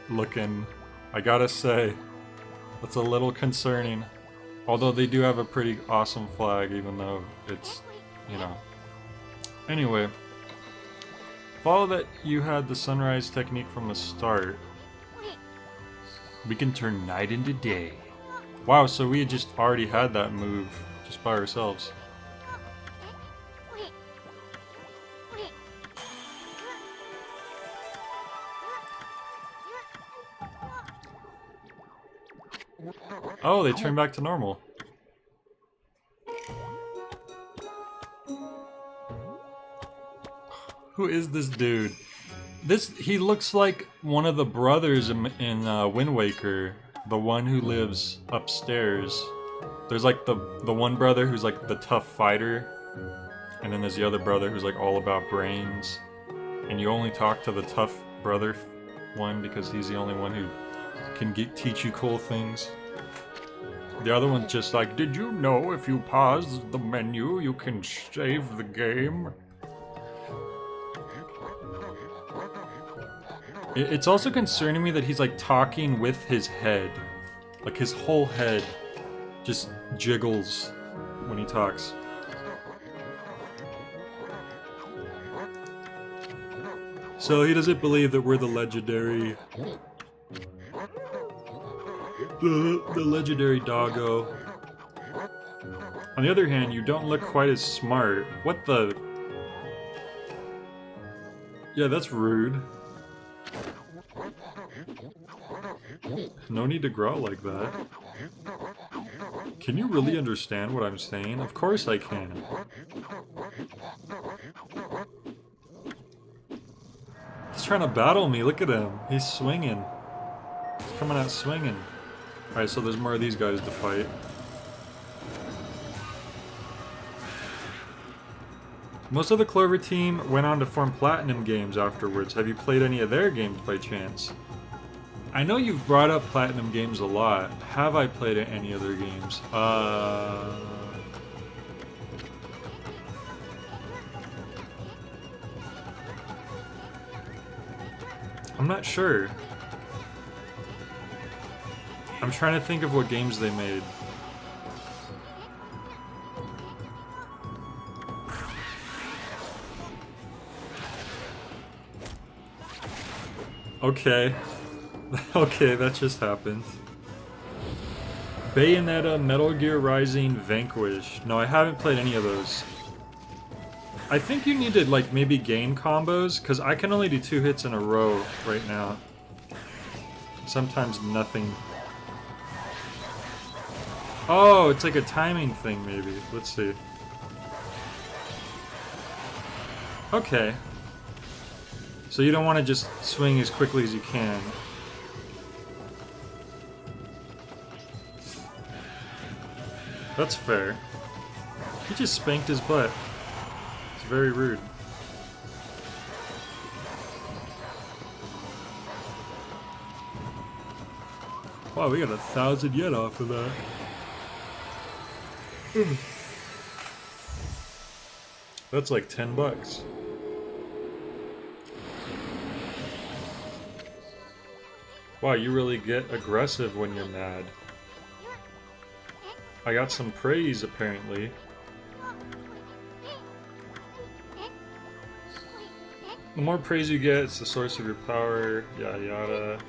looking. I gotta say, that's a little concerning. Although they do have a pretty awesome flag, even though it's, you know. Anyway, follow that you had the sunrise technique from the start. We can turn night into day. Wow, so we had just already had that move just by ourselves. Oh, they turned back to normal. Who is this dude? He looks like one of the brothers in Wind Waker, the one who lives upstairs. There's like the one brother who's like the tough fighter, and then there's the other brother who's like all about brains. And you only talk to the tough brother one because he's the only one who can teach you cool things. The other one's just like, did you know if you pause the menu, you can save the game? It's also concerning me that he's like talking with his head. Like his whole head just jiggles when he talks. So he doesn't believe that we're the legendary The legendary doggo. On the other hand, you don't look quite as smart. What the? Yeah, that's rude. No need to growl like that. Can you really understand what I'm saying? Of course I can. He's trying to battle me, look at him. He's swinging. He's coming out swinging. Alright, so there's more of these guys to fight. Most of the Clover team went on to form Platinum Games afterwards. Have you played any of their games by chance? I know you've brought up Platinum Games a lot. Have I played any other games? I'm not sure. I'm trying to think of what games they made. Okay. Okay, that just happened. Bayonetta, Metal Gear Rising, Vanquish. No, I haven't played any of those. I think you need to, like, maybe gain combos, because I can only do 2 hits in a row right now. Sometimes nothing. Oh, it's like a timing thing, maybe. Let's see. Okay. So you don't want to just swing as quickly as you can. That's fair. He just spanked his butt. It's very rude. Wow, we got 1,000 yen off of that. That's like $10. Wow, you really get aggressive when you're mad. I got some praise, apparently. The more praise you get, it's the source of your power, yada yada.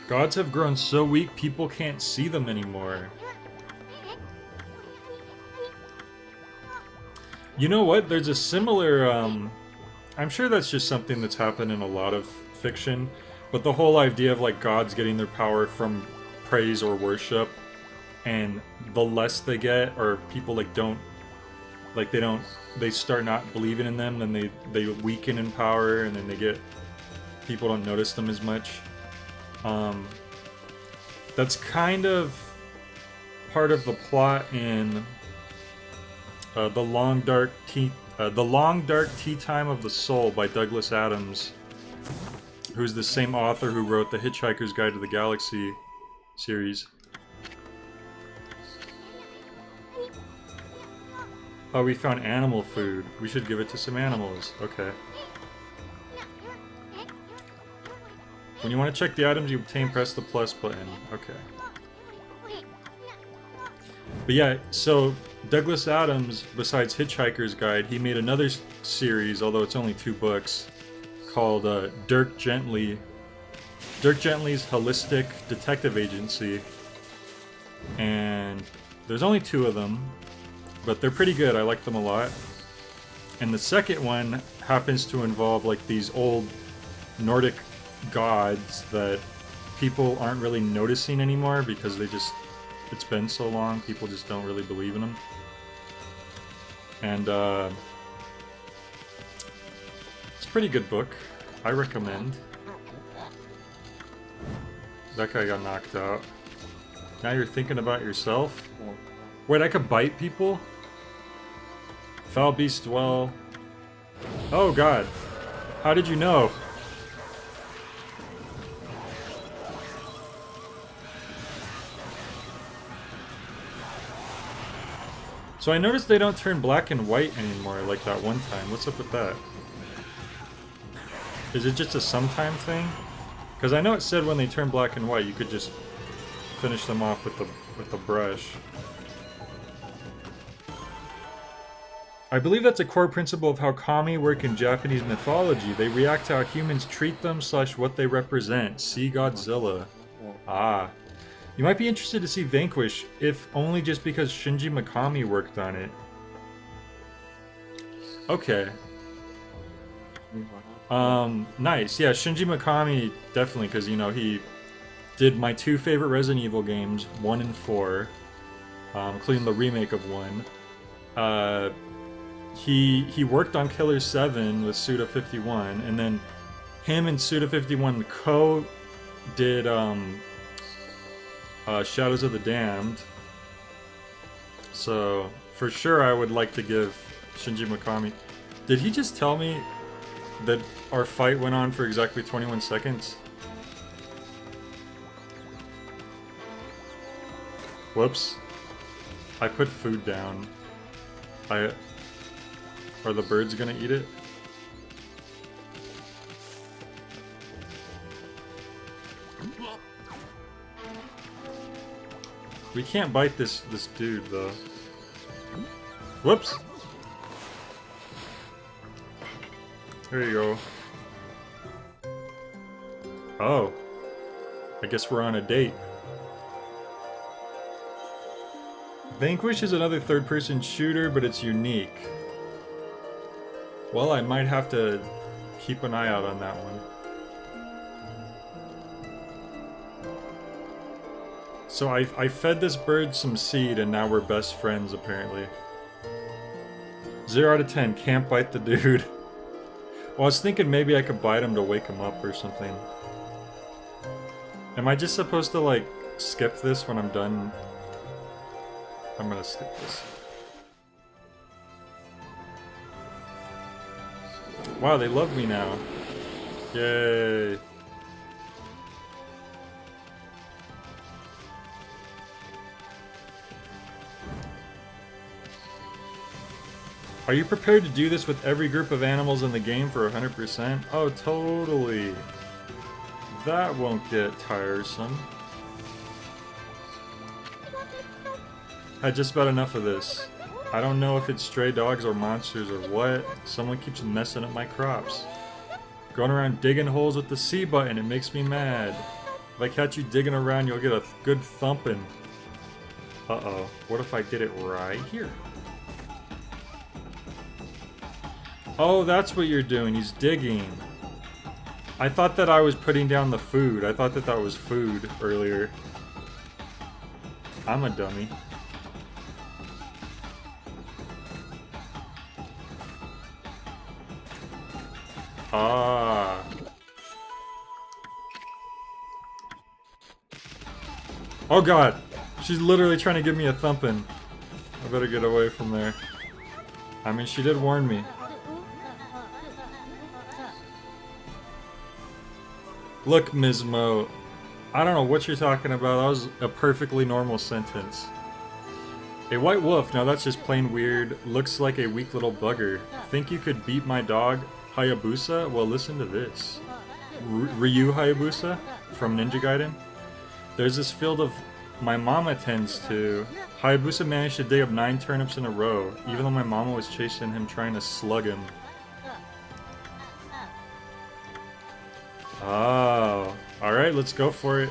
Gods have grown so weak, people can't see them anymore. You know what? There's a similar, I'm sure that's just something that's happened in a lot of fiction, but the whole idea of, like, gods getting their power from praise or worship, and the less they get, or people, like, they start not believing in them, then they weaken in power, and then people don't notice them as much. That's kind of part of the plot in The Long Dark Tea Time of the Soul by Douglas Adams, who's the same author who wrote the Hitchhiker's Guide to the Galaxy series. Oh, we found animal food. We should give it to some animals. Okay. When you want to check the items you obtain, press the plus button. Okay. But yeah, so Douglas Adams, besides Hitchhiker's Guide, he made another series, although it's only 2 books, called Dirk Gently's Holistic Detective Agency. And there's only 2 of them, but they're pretty good. I like them a lot. And the second one happens to involve, like, these old Nordic gods that people aren't really noticing anymore because it's been so long, people just don't really believe in them. And it's a pretty good book. I recommend. That guy got knocked out. Now you're thinking about yourself? Wait, I could bite people? Foul beasts dwell. Oh god. How did you know? So I noticed they don't turn black and white anymore like that one time. What's up with that? Is it just a sometime thing? Because I know it said when they turn black and white you could just finish them off with the brush. I believe that's a core principle of how kami work in Japanese mythology. They react to how humans treat them / what they represent. See Godzilla. Ah. You might be interested to see Vanquish, if only just because Shinji Mikami worked on it. Okay. Nice. Yeah, Shinji Mikami, definitely, because, you know, he did my 2 favorite Resident Evil games, 1 and 4, including the remake of 1. He worked on Killer 7 with Suda51, and then him and Suda51 co-did, Shadows of the Damned. So, for sure I would like to give Shinji Mikami... Did he just tell me that our fight went on for exactly 21 seconds? Whoops. I put food down. Are the birds gonna eat it? We can't bite this dude though. Whoops. There you go. Oh. I guess we're on a date. Vanquish is another third-person shooter, but it's unique. Well, I might have to keep an eye out on that one. So I fed this bird some seed, and now we're best friends, apparently. 0 out of 10, can't bite the dude. Well, I was thinking maybe I could bite him to wake him up or something. Am I just supposed to, like, skip this when I'm done? I'm gonna skip this. Wow, they love me now. Yay. Are you prepared to do this with every group of animals in the game for 100%? Oh, totally. That won't get tiresome. Had just about enough of this. I don't know if it's stray dogs or monsters or what. Someone keeps messing up my crops. Going around digging holes with the C button, it makes me mad. If I catch you digging around, you'll get a good thumping. Uh-oh. What if I did it right here? Oh, that's what you're doing. He's digging. I thought that I was putting down the food. I thought that that was food earlier. I'm a dummy. Ah. Oh god. She's literally trying to give me a thumping. I better get away from there. I mean, she did warn me. Look, Ms. Mo, I don't know what you're talking about. That was a perfectly normal sentence. A white wolf, now that's just plain weird. Looks like a weak little bugger. Think you could beat my dog, Hayabusa? Well, listen to this. Ryu Hayabusa from Ninja Gaiden. There's this field of my mama tends to. Hayabusa managed to dig up 9 turnips in a row, even though my mama was chasing him trying to slug him. Oh, alright, let's go for it.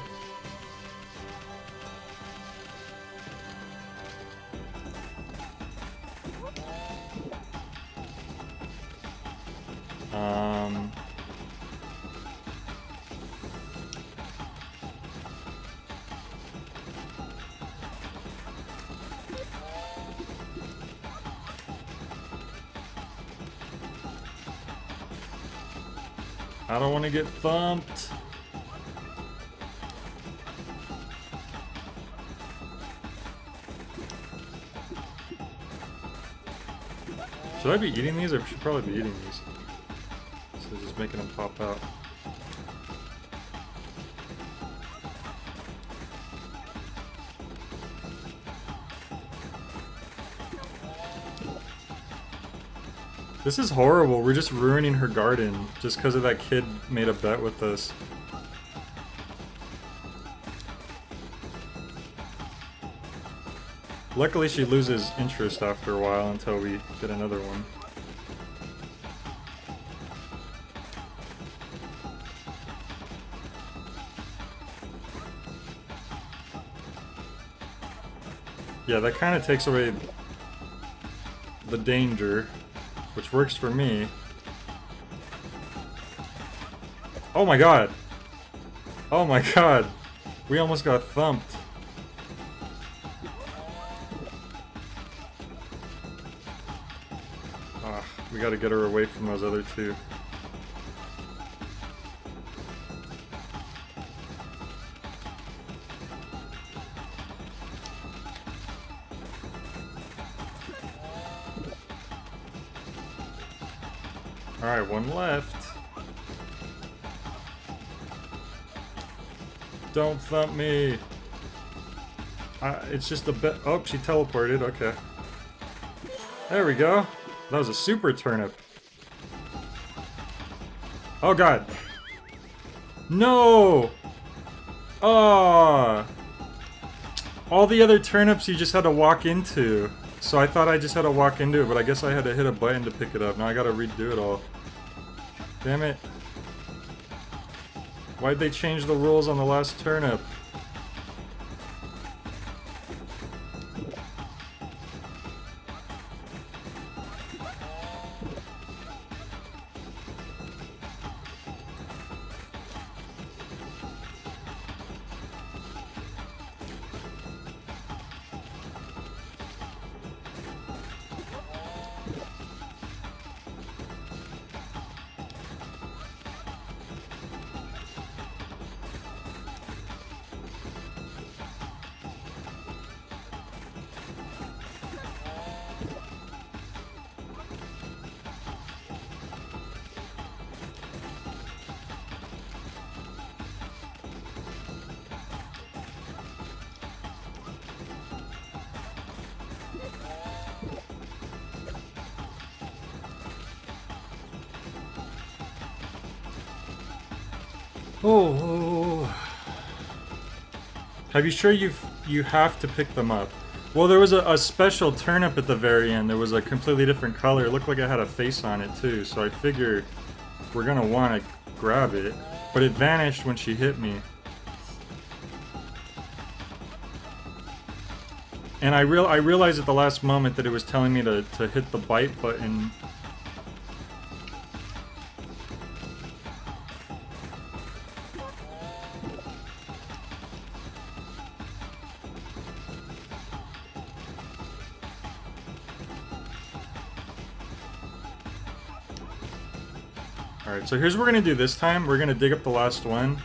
I don't want to get thumped. Should I be eating these? I should probably be eating these. So just making them pop out. This is horrible. We're just ruining her garden just because of that kid made a bet with us. Luckily she loses interest after a while until we get another one. Yeah, that kind of takes away the danger, which works for me. Oh my god! Oh my god! We almost got thumped. Ah, we gotta get her away from those other two. Alright, one left. Don't thump me! It's just a bit. Oh, she teleported, okay. There we go. That was a super turnip. Oh god. No! Oh! All the other turnips you just had to walk into. So I thought I just had to walk into it, but I guess I had to hit a button to pick it up. Now I gotta redo it all. Damn it. Why'd they change the rules on the last turnip? Oh. Have you sure you have to pick them up? Well, there was a special turnip at the very end. There was a completely different color. It looked like it had a face on it too, so I figure we're gonna want to grab it. But it vanished when she hit me. And I realized at the last moment that it was telling me to hit the bite button. Alright, so here's what we're gonna do this time. We're gonna dig up the last one.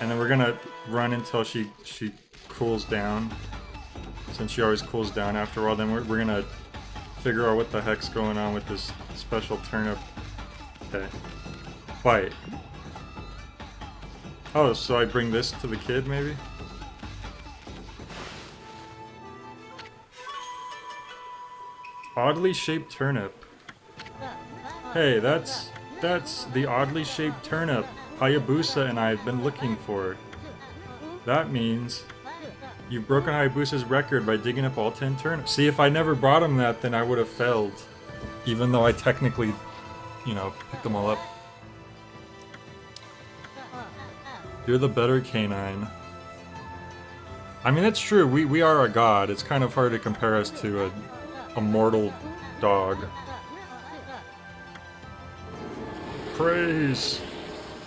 And then we're gonna run until she cools down. Since she always cools down after a while, then we're gonna figure out what the heck's going on with this special turnip. Okay. Bite. Oh, so I bring this to the kid, maybe? Oddly shaped turnip. Hey, that's the oddly shaped turnip Hayabusa and I have been looking for. That means you've broken Hayabusa's record by digging up all 10 turnips. See, if I never brought him that, then I would have failed. Even though I technically, you know, picked them all up. You're the better canine. I mean, that's true. We are a god. It's kind of hard to compare us to a mortal dog. Praise.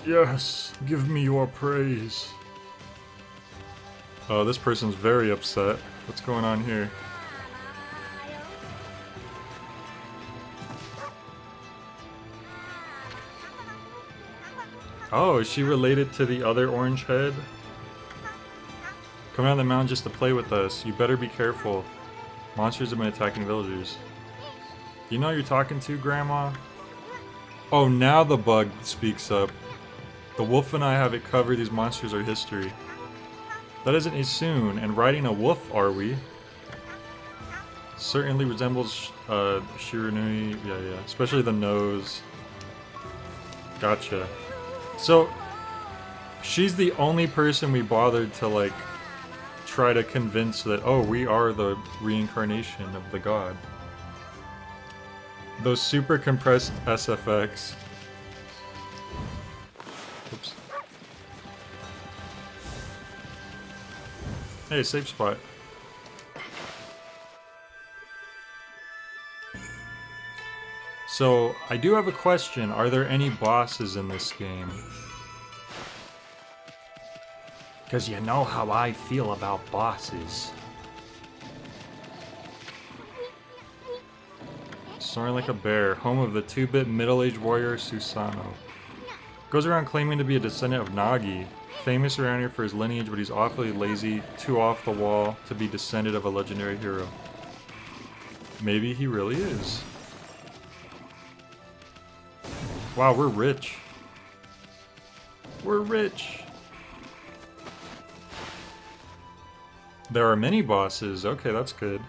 Yes, give me your praise. Oh, this person's very upset. What's going on here? Oh, is she related to the other orange head? Coming out of the mountain just to play with us. You better be careful. Monsters have been attacking villagers. Do you know who you're talking to, Grandma? Oh, now the bug speaks up. The wolf and I have it covered. These monsters are history. That isn't a soon, and riding a wolf, are we? Certainly resembles Shiranui. Yeah, especially the nose. Gotcha. So, she's the only person we bothered to, like, try to convince that, oh, we are the reincarnation of the god. Those super compressed SFX. Oops. Hey, safe spot. So, I do have a question. Are there any bosses in this game? Because you know how I feel about bosses. Soaring like a bear, home of the 2-bit middle-aged warrior Susanoo. Goes around claiming to be a descendant of Nagi. Famous around here for his lineage, but he's awfully lazy, too off the wall to be descendant of a legendary hero. Maybe he really is. Wow, we're rich. We're rich. There are many bosses. Okay, that's good.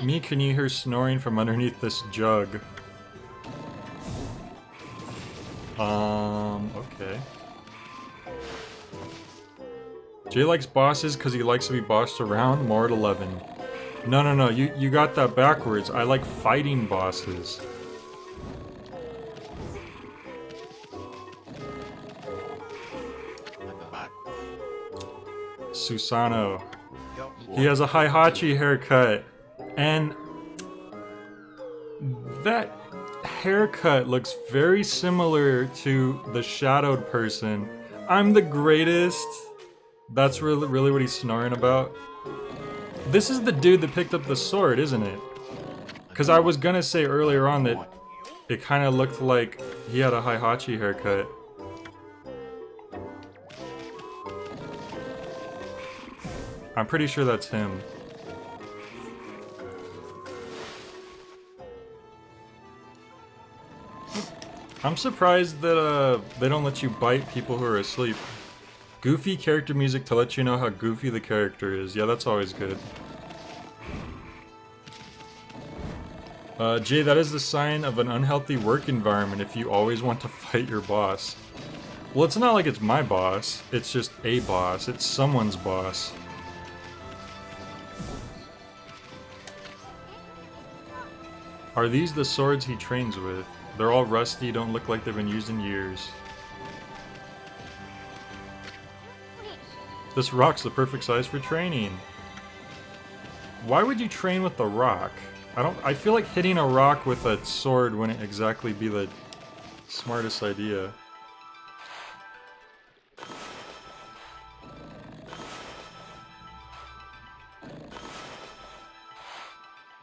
Me, can you hear snoring from underneath this jug? Okay. Jay likes bosses because he likes to be bossed around. More at 11. No, you got that backwards. I like fighting bosses. Susanoo. He has a Heihachi haircut. And that haircut looks very similar to the shadowed person. I'm the greatest. That's really what he's snoring about. This is the dude that picked up the sword, isn't it? Because I was gonna say earlier on that it kind of looked like he had a Heihachi haircut. I'm pretty sure that's him. I'm surprised that they don't let you bite people who are asleep. Goofy character music to let you know how goofy the character is. Yeah, that's always good. Jay, that is the sign of an unhealthy work environment if you always want to fight your boss. Well, it's not like it's my boss. It's just a boss. It's someone's boss. Are these the swords he trains with? They're all rusty, don't look like they've been used in years. This rock's the perfect size for training. Why would you train with the rock? I feel like hitting a rock with a sword wouldn't exactly be the smartest idea.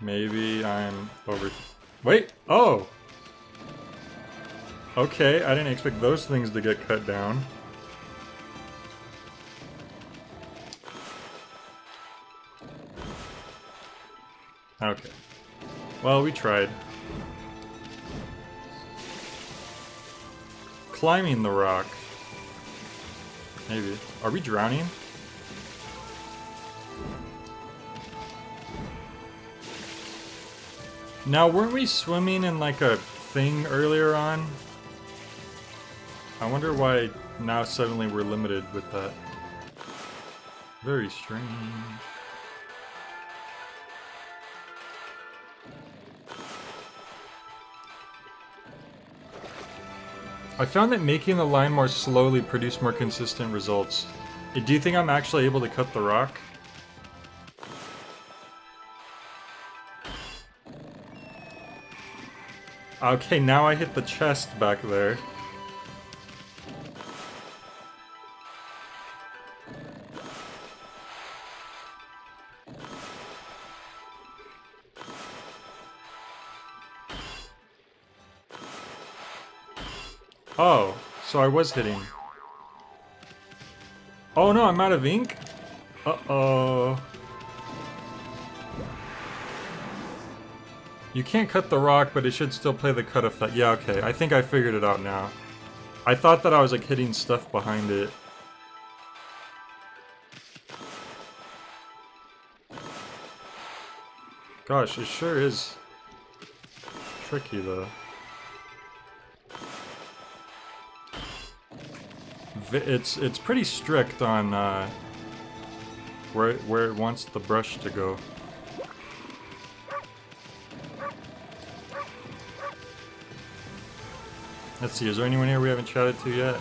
Maybe I'm over... Wait! Oh! Okay, I didn't expect those things to get cut down. Okay. Well, we tried. Climbing the rock. Maybe. Are we drowning? Now, weren't we swimming in like a thing earlier on? I wonder why now suddenly we're limited with that. Very strange. I found that making the line more slowly produced more consistent results. Do you think I'm actually able to cut the rock? Okay, now I hit the chest back there. Oh, so I was hitting. Oh no, I'm out of ink? Uh-oh. You can't cut the rock, but it should still play the cut effect. Yeah, okay. I think I figured it out now. I thought that I was like hitting stuff behind it. Gosh, it sure is tricky though. it's pretty strict on where it wants the brush to go. Let's see, is there anyone here we haven't chatted to yet?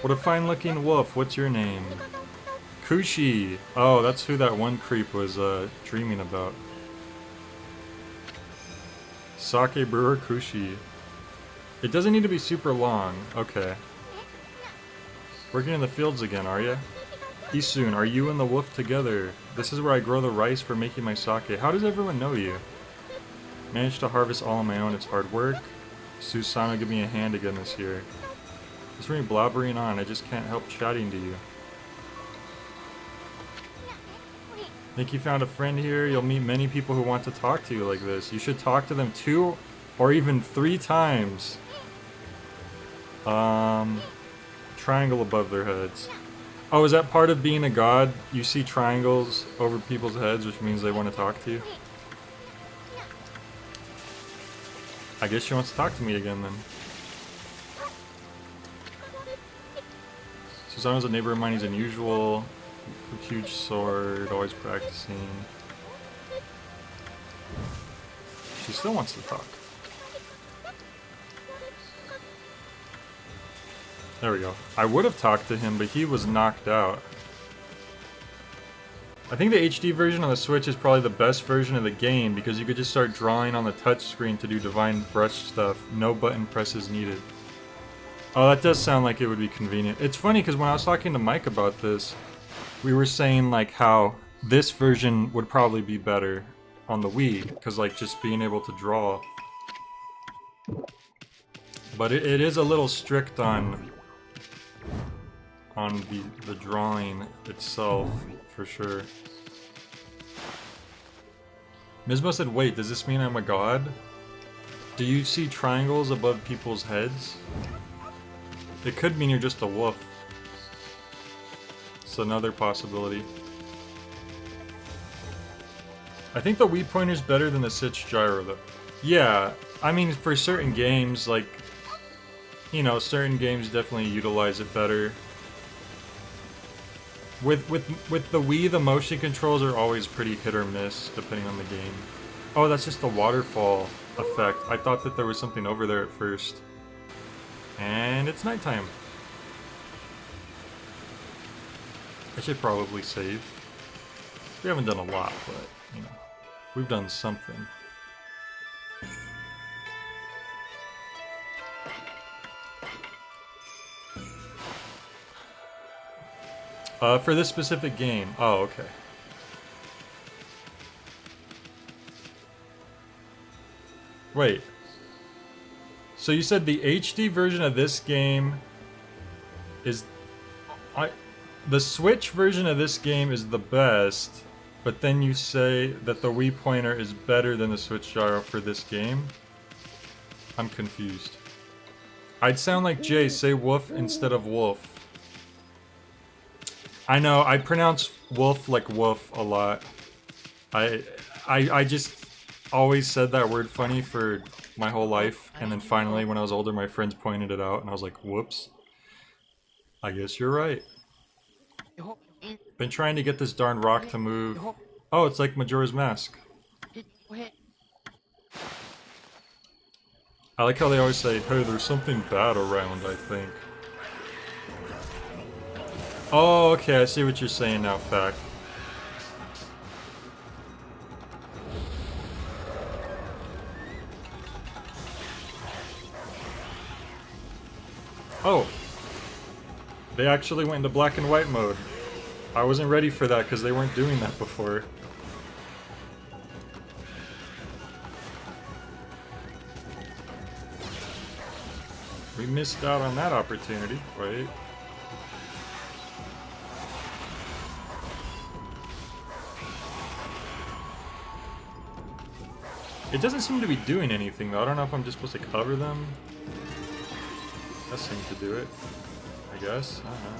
What a fine-looking wolf. What's your name? Kushi. Oh, that's who that one creep was dreaming about. Sake brewer Kushi. It doesn't need to be super long. Okay. Working in the fields again, are ya? Isun, are you and the wolf together? This is where I grow the rice for making my sake. How does everyone know you? Managed to harvest all on my own. It's hard work. Susano, give me a hand again this year. What's really blabbering on? I just can't help chatting to you. Think you found a friend here? You'll meet many people who want to talk to you like this. You should talk to them 2 or even 3 times. Triangle above their heads. Oh, is that part of being a god? You see triangles over people's heads, which means they want to talk to you? I guess she wants to talk to me again then. Susano's a neighbor of mine. He's unusual. Huge sword, always practicing. She still wants to talk. There we go. I would have talked to him, but he was knocked out. I think the HD version on the Switch is probably the best version of the game because you could just start drawing on the touchscreen to do divine brush stuff. No button presses needed. Oh, that does sound like it would be convenient. It's funny because when I was talking to Mike about this, we were saying like how this version would probably be better on the Wii because like just being able to draw. But it is a little strict on the drawing itself for sure. Mizmo said, wait, does this mean I'm a god? Do you see triangles above people's heads? It could mean you're just a wolf. It's another possibility. I think the Wii pointer's better than the Switch gyro though. Yeah, I mean for certain games, like, you know, certain games definitely utilize it better. With the Wii, the motion controls are always pretty hit or miss, depending on the game. Oh, that's just the waterfall effect. I thought that there was something over there at first. And it's nighttime. I should probably save. We haven't done a lot, but, you know, we've done something. For this specific game. Oh, okay. Wait. So you said the HD version of this game is... the Switch version of this game is the best, but then you say that the Wii pointer is better than the Switch gyro for this game? I'm confused. I'd sound like Jay, say wolf instead of wolf. I know, I pronounce wolf like woof a lot. I just always said that word funny for my whole life, and then finally when I was older my friends pointed it out and I was like, whoops. I guess you're right. Been trying to get this darn rock to move. Oh, it's like Majora's Mask. I like how they always say, hey, there's something bad around, I think. Oh, okay, I see what you're saying now, Fact. Oh! They actually went into black and white mode. I wasn't ready for that because they weren't doing that before. We missed out on that opportunity, right? It doesn't seem to be doing anything though. I don't know if I'm just supposed to cover them. That seems to do it, I guess. I don't know.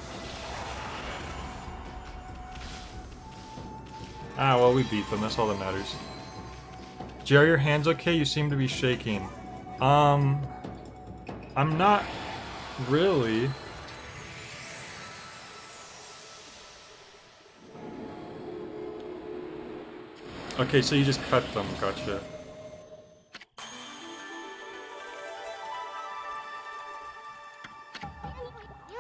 Ah, well, we beat them. That's all that matters. Are your hands okay? You seem to be shaking. I'm not really. Okay, so you just cut them, gotcha.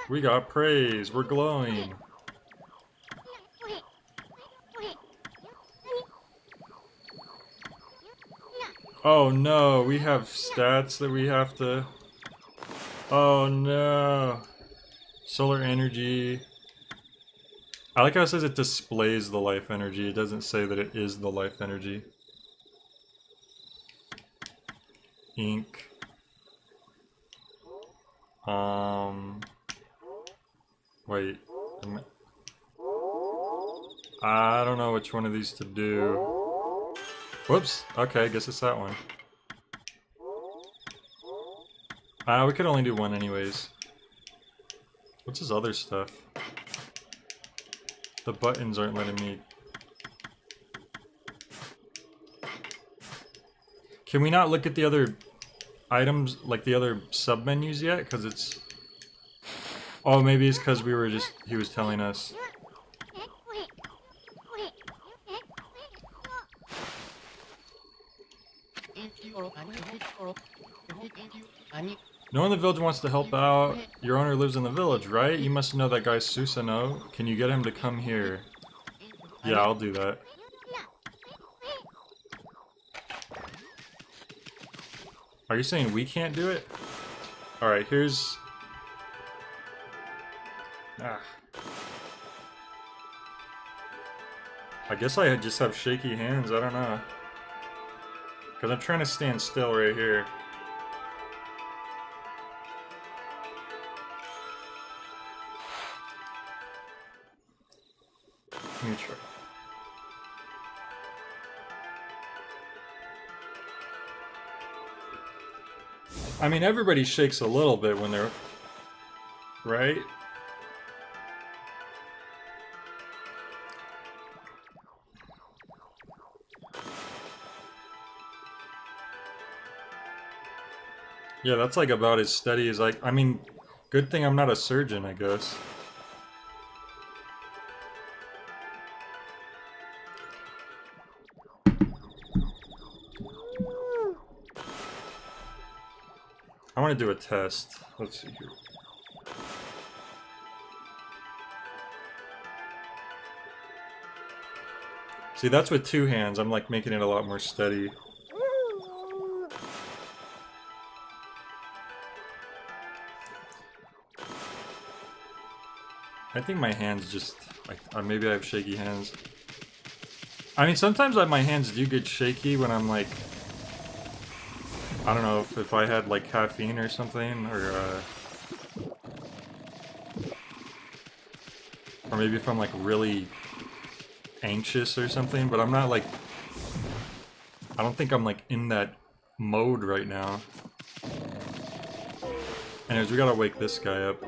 We got praise, we're glowing. Oh no, we have stats that we have to... Oh no. Solar energy. I like how it says it displays the life energy. It doesn't say that it is the life energy. Ink. Wait. I don't know which one of these to do. Whoops. Okay, I guess it's that one. We could only do one anyways. What's his other stuff? The buttons aren't letting me... Can we not look at the other items, like the other sub-menus yet? Because it's... Oh, maybe it's because we were just... He was telling us. No one in the village wants to help out. Your owner lives in the village, right? You must know that guy Susano. Can you get him to come here? Yeah, I'll do that. Are you saying we can't do it? Alright, here's... I guess I just have shaky hands, I don't know. Because I'm trying to stand still right here. Let me try. I mean, everybody shakes a little bit when they're... Right? Yeah, that's like about as steady as I mean, good thing I'm not a surgeon, I guess. I want to do a test. Let's see here. See, that's with two hands. I'm like making it a lot more steady. I think my hands just, like, maybe I have shaky hands. I mean, sometimes my hands do get shaky when I'm like, I don't know, if I had like caffeine or something, or maybe if I'm like really anxious or something, but I'm not like, I don't think I'm like in that mode right now. Anyways, we gotta wake this guy up.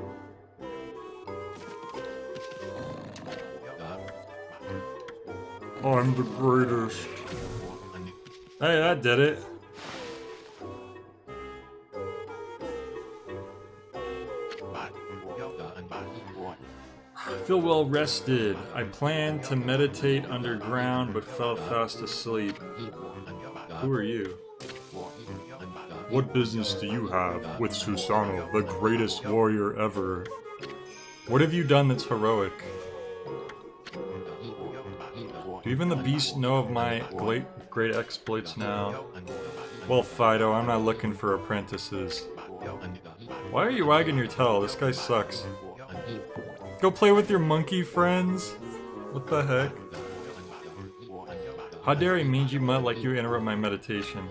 I'm the greatest. Hey, that did it. I feel well rested. I planned to meditate underground, but fell fast asleep. Who are you? What business do you have with Susano, the greatest warrior ever? What have you done that's heroic? Do even the beasts know of my great exploits now? Well, Fido, I'm not looking for apprentices. Why are you wagging your tail? This guy sucks. Go play with your monkey friends? What the heck? How dare I mangy mutt like you interrupt my meditation?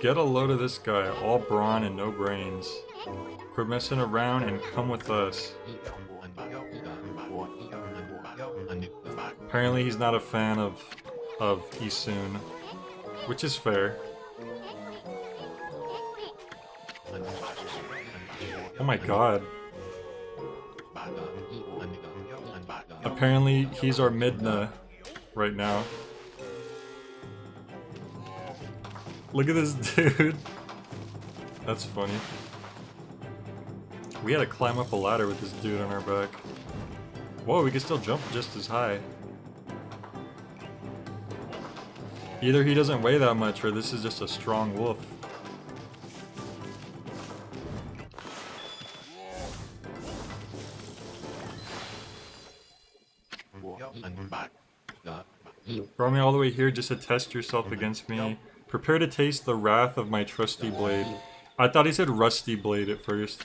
Get a load of this guy, all brawn and no brains. Quit messing around and come with us. Apparently he's not a fan of Isun, which is fair. Oh my god. Apparently he's our Midna right now. Look at this dude. That's funny. We had to climb up a ladder with this dude on our back. Whoa, we can still jump just as high. Either he doesn't weigh that much or this is just a strong wolf. Brought me all the way here just to test yourself against me. Prepare to taste the wrath of my trusty blade. I thought he said rusty blade at first.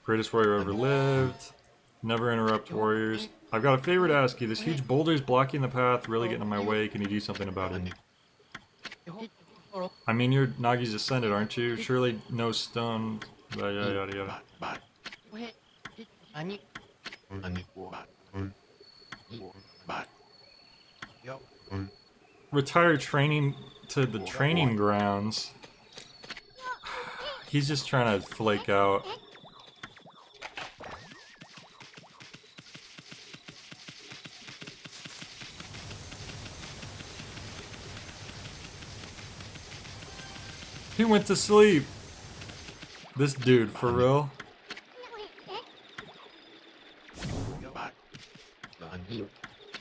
Greatest warrior ever lived. Never interrupt warriors. I've got a favor to ask you. This huge boulder is blocking the path, really getting in my way. Can you do something about it? I mean, you're Nagi's descendant, aren't you? Surely no stone. Yada yada yada. Retire training to the training grounds. He's just trying to flake out. He went to sleep. This dude, for real?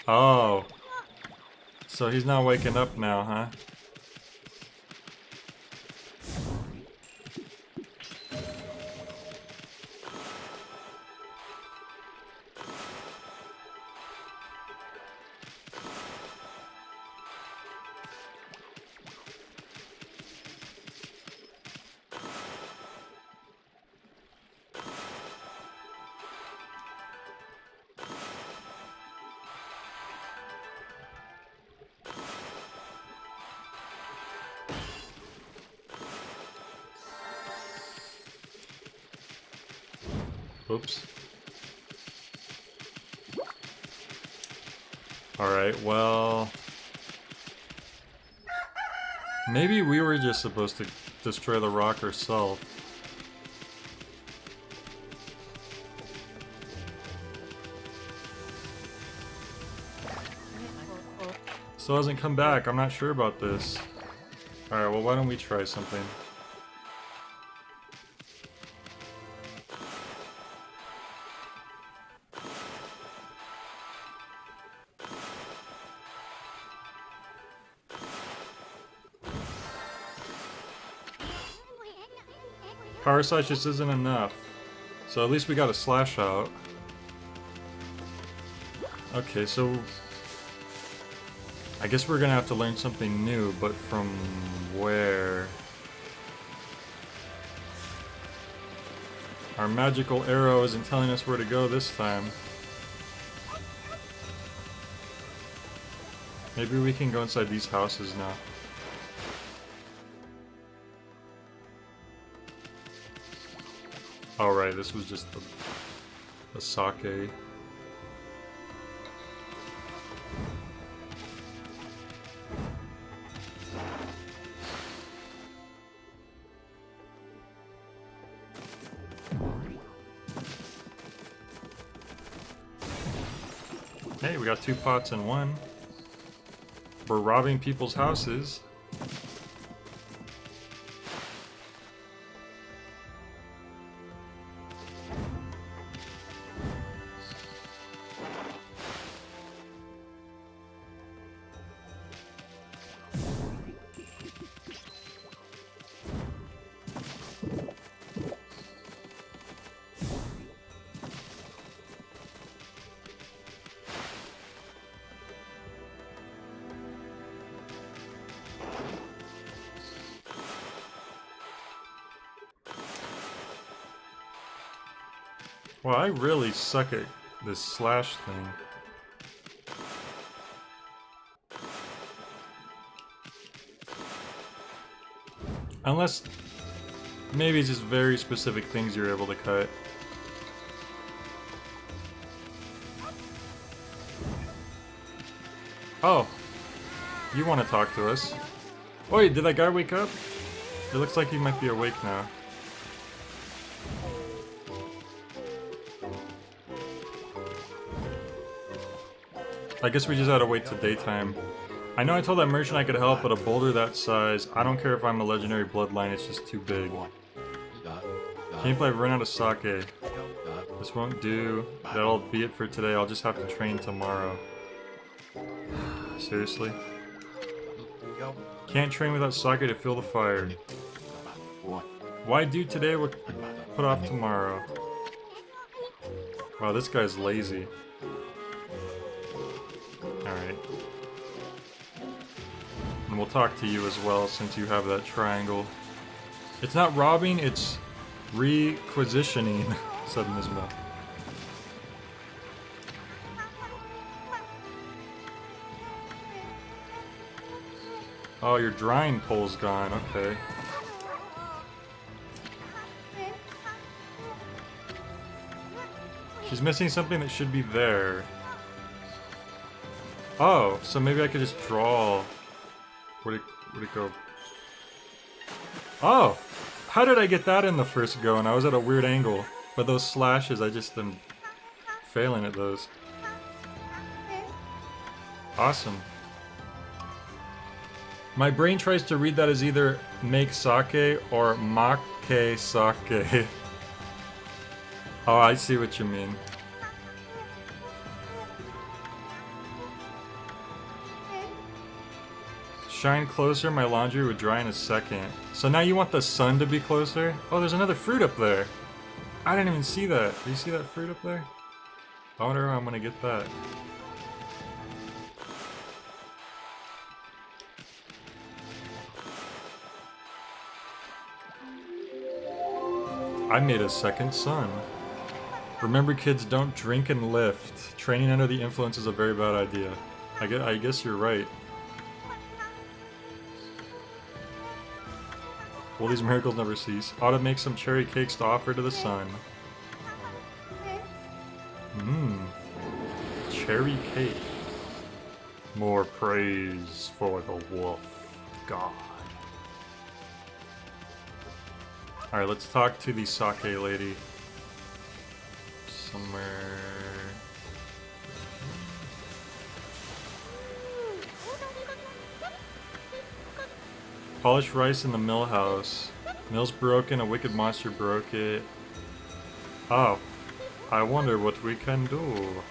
Oh. So he's not waking up now, huh? Oops. Alright, well... maybe we were just supposed to destroy the rock ourselves. Still hasn't come back. I'm not sure about this. Alright, well why don't we try something? Power slash just isn't enough. So at least we got a slash out. Okay, so... I guess we're gonna have to learn something new, but from where? Our magical arrow isn't telling us where to go this time. Maybe we can go inside these houses now. Alright, this was just the sake. Hey, we got 2 pots in 1. We're robbing people's houses. Well, I really suck at this slash thing. Unless, maybe it's just very specific things you're able to cut. Oh, you want to talk to us. Wait, did that guy wake up? It looks like he might be awake now. I guess we just had to wait till daytime. I know I told that merchant I could help, but a boulder that size, I don't care if I'm a legendary bloodline, it's just too big. Gameplay, I've run out of sake. This won't do. That'll be it for today. I'll just have to train tomorrow. Seriously? Can't train without sake to feel the fire. Why do today what put off tomorrow? Wow, this guy's lazy. Alright. And we'll talk to you as well since you have that triangle. It's not robbing, it's requisitioning, said Mizma. Oh, your drying pole's gone, okay. She's missing something that should be there. Oh, so maybe I could just draw. Where'd it go? Oh! How did I get that in the first go and I was at a weird angle? But those slashes, I just am failing at those. Awesome. My brain tries to read that as either make sake or make sake. Oh, I see what you mean. Shine closer, my laundry would dry in a second. So now you want the sun to be closer? Oh, there's another fruit up there. I didn't even see that. Do you see that fruit up there? I wonder how I'm gonna get that. I made a second sun. Remember kids, don't drink and lift. Training under the influence is a very bad idea. I guess you're right. Will these miracles never cease? Ought to make some cherry cakes to offer to the sun. Mmm. Cherry cake. More praise for the wolf god. Alright, let's talk to the sake lady. Somewhere... Polished rice in the mill house. Mill's broken, a wicked monster broke it. Oh. I wonder what we can do.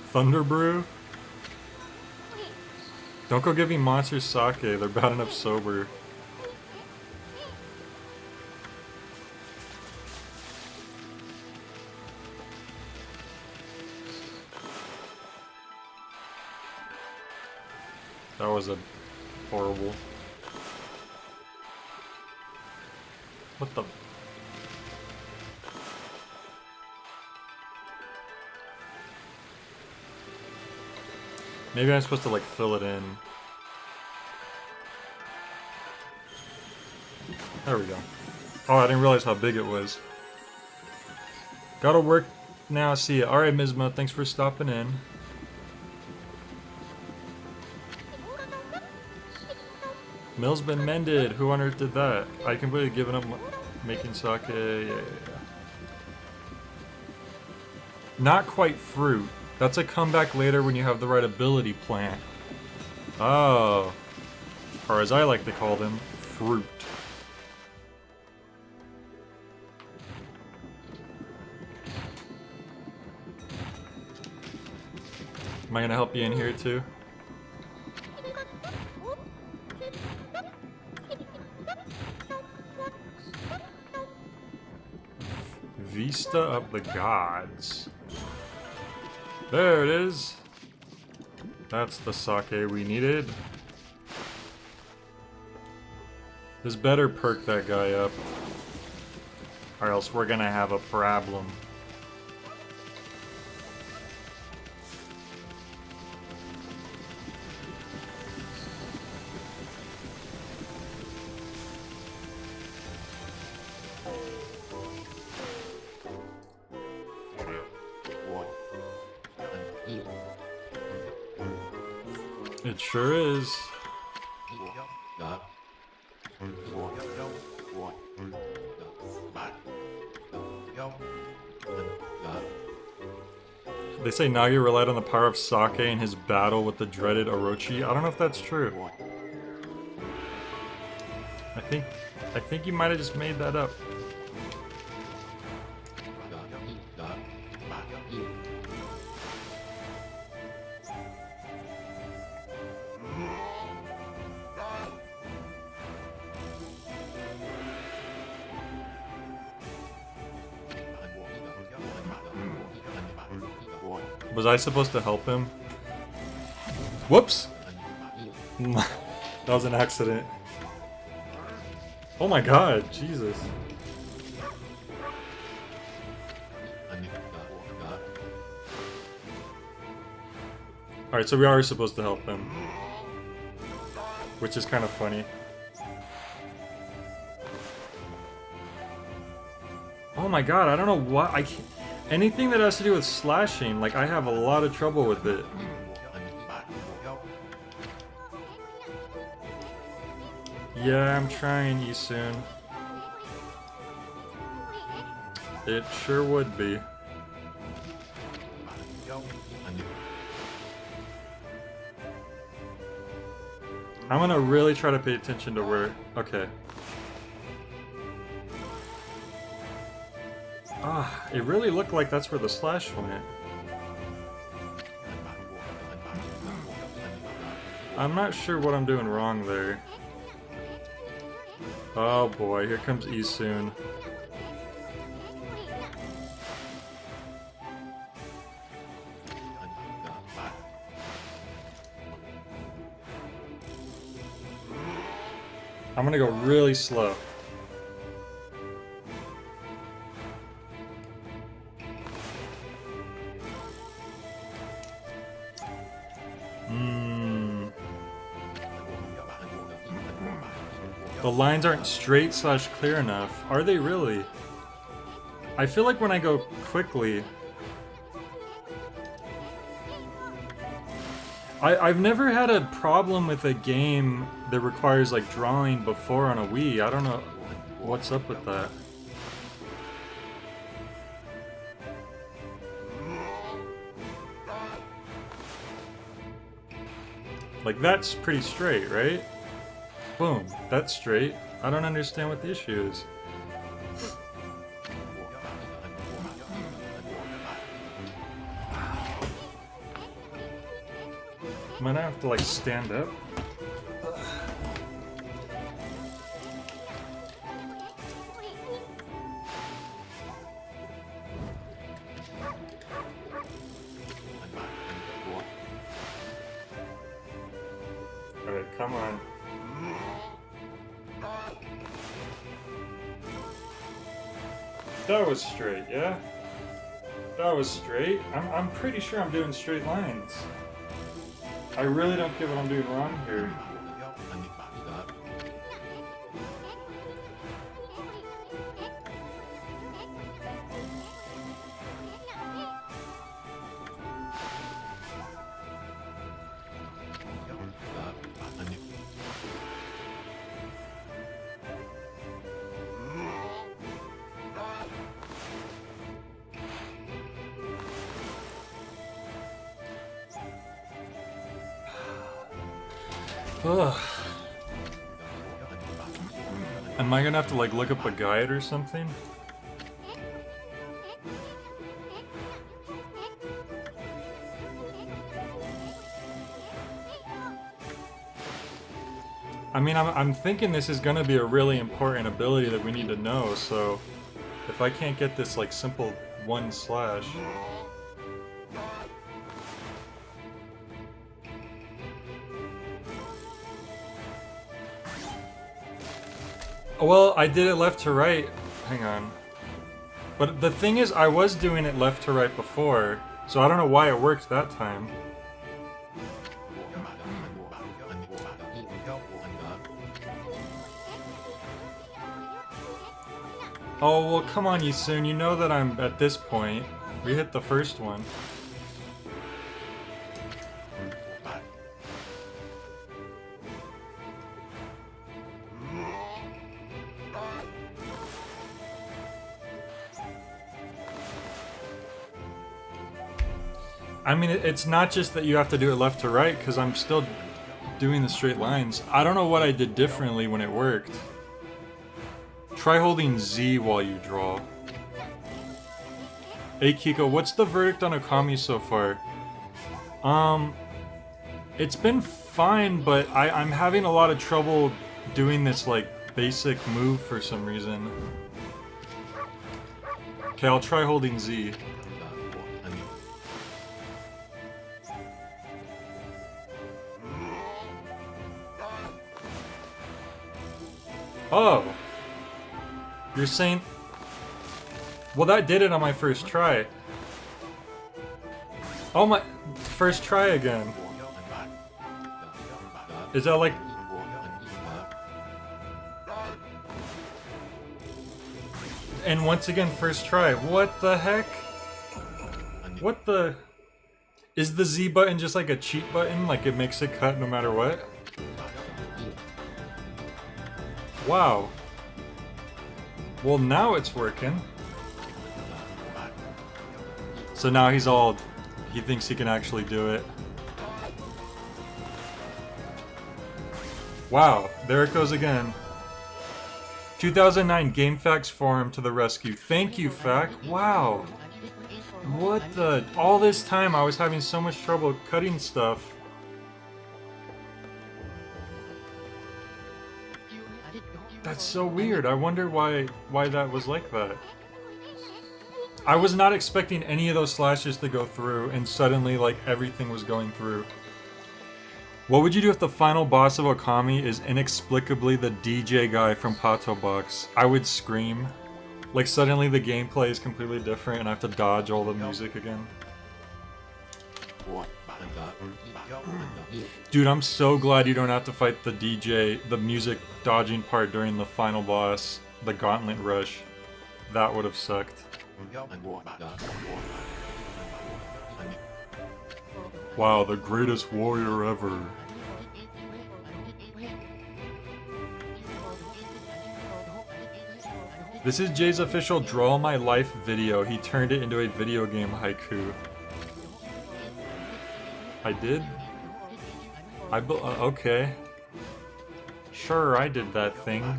Thunder brew? Don't go giving monsters sake, they're bad enough sober. That was a horrible. What the? Maybe I'm supposed to like fill it in. There we go. Oh, I didn't realize how big it was. Gotta work now, see ya. Alright, Mizma, thanks for stopping in. Mill's been mended. Who on earth did that? I completely given up making sake. Yeah. Not quite fruit. That's a comeback later when you have the right ability plant. Oh. Or as I like to call them, fruit. Am I gonna help you in here too? Vista of the Gods. There it is. That's the sake we needed. This better perk that guy up, or else we're gonna have a problem. It sure is. They say Nagi relied on the power of sake in his battle with the dreaded Orochi. I don't know if that's true. I think you might have just made that up. Was I supposed to help him? Whoops! That was an accident. Oh my god, Jesus. Alright, so we are supposed to help him. Which is kind of funny. Oh my god, I don't know what I can't... Anything that has to do with slashing, like, I have a lot of trouble with it. Yeah, I'm trying, Isun. It sure would be. I'm gonna really try to pay attention to where... Okay. Ah, it really looked like that's where the slash went. I'm not sure what I'm doing wrong there. Oh boy, here comes Isun. I'm gonna go really slow. The lines aren't straight slash clear enough. Are they really? I feel like when I go quickly... I've never had a problem with a game that requires like drawing before on a Wii. I don't know what's up with that. Like that's pretty straight, right? Boom, that's straight. I don't understand what the issue is. I'm gonna have to like stand up. Alright, come on. That was straight, yeah? That was straight. I'm pretty sure I'm doing straight lines. I really don't get what I'm doing wrong here. Ugh. Am I gonna have to like look up a guide or something? I mean, I'm thinking this is gonna be a really important ability that we need to know, so if I can't get this like simple one slash... Well, I did it left to right. Hang on. But the thing is, I was doing it left to right before, so I don't know why it worked that time. Oh, well, come on, Isun. You know that I'm at this point. We hit the first one. I mean, it's not just that you have to do it left to right, because I'm still doing the straight lines. I don't know what I did differently when it worked. Try holding Z while you draw. Hey Kiko, what's the verdict on Okami so far? It's been fine, but I'm having a lot of trouble doing this, like, basic move for some reason. Okay, I'll try holding Z. Oh! You're saying... Well, that did it on my first try. Oh my... First try again. Is that like... And once again, first try. What the heck? What the... Is the Z button just like a cheat button? Like it makes it cut no matter what? Wow. Well, now it's working. So now he's all... He thinks he can actually do it. Wow, there it goes again. 2009 GameFAQs forum to the rescue. Thank you, FAQ. Wow. What the... All this time I was having so much trouble cutting stuff. That's so weird. I wonder why that was like that. I was not expecting any of those slashes to go through, and suddenly, like, everything was going through. What would you do if the final boss of Okami is inexplicably the DJ guy from Pato Box? I would scream. Like, suddenly the gameplay is completely different and I have to dodge all the music again. Dude, I'm so glad you don't have to fight the DJ, the music dodging part during the final boss, the Gauntlet Rush. That would have sucked. Wow, the greatest warrior ever. This is Jay's official Draw My Life video. He turned it into a video game haiku. I did? Okay. Sure, I did that thing.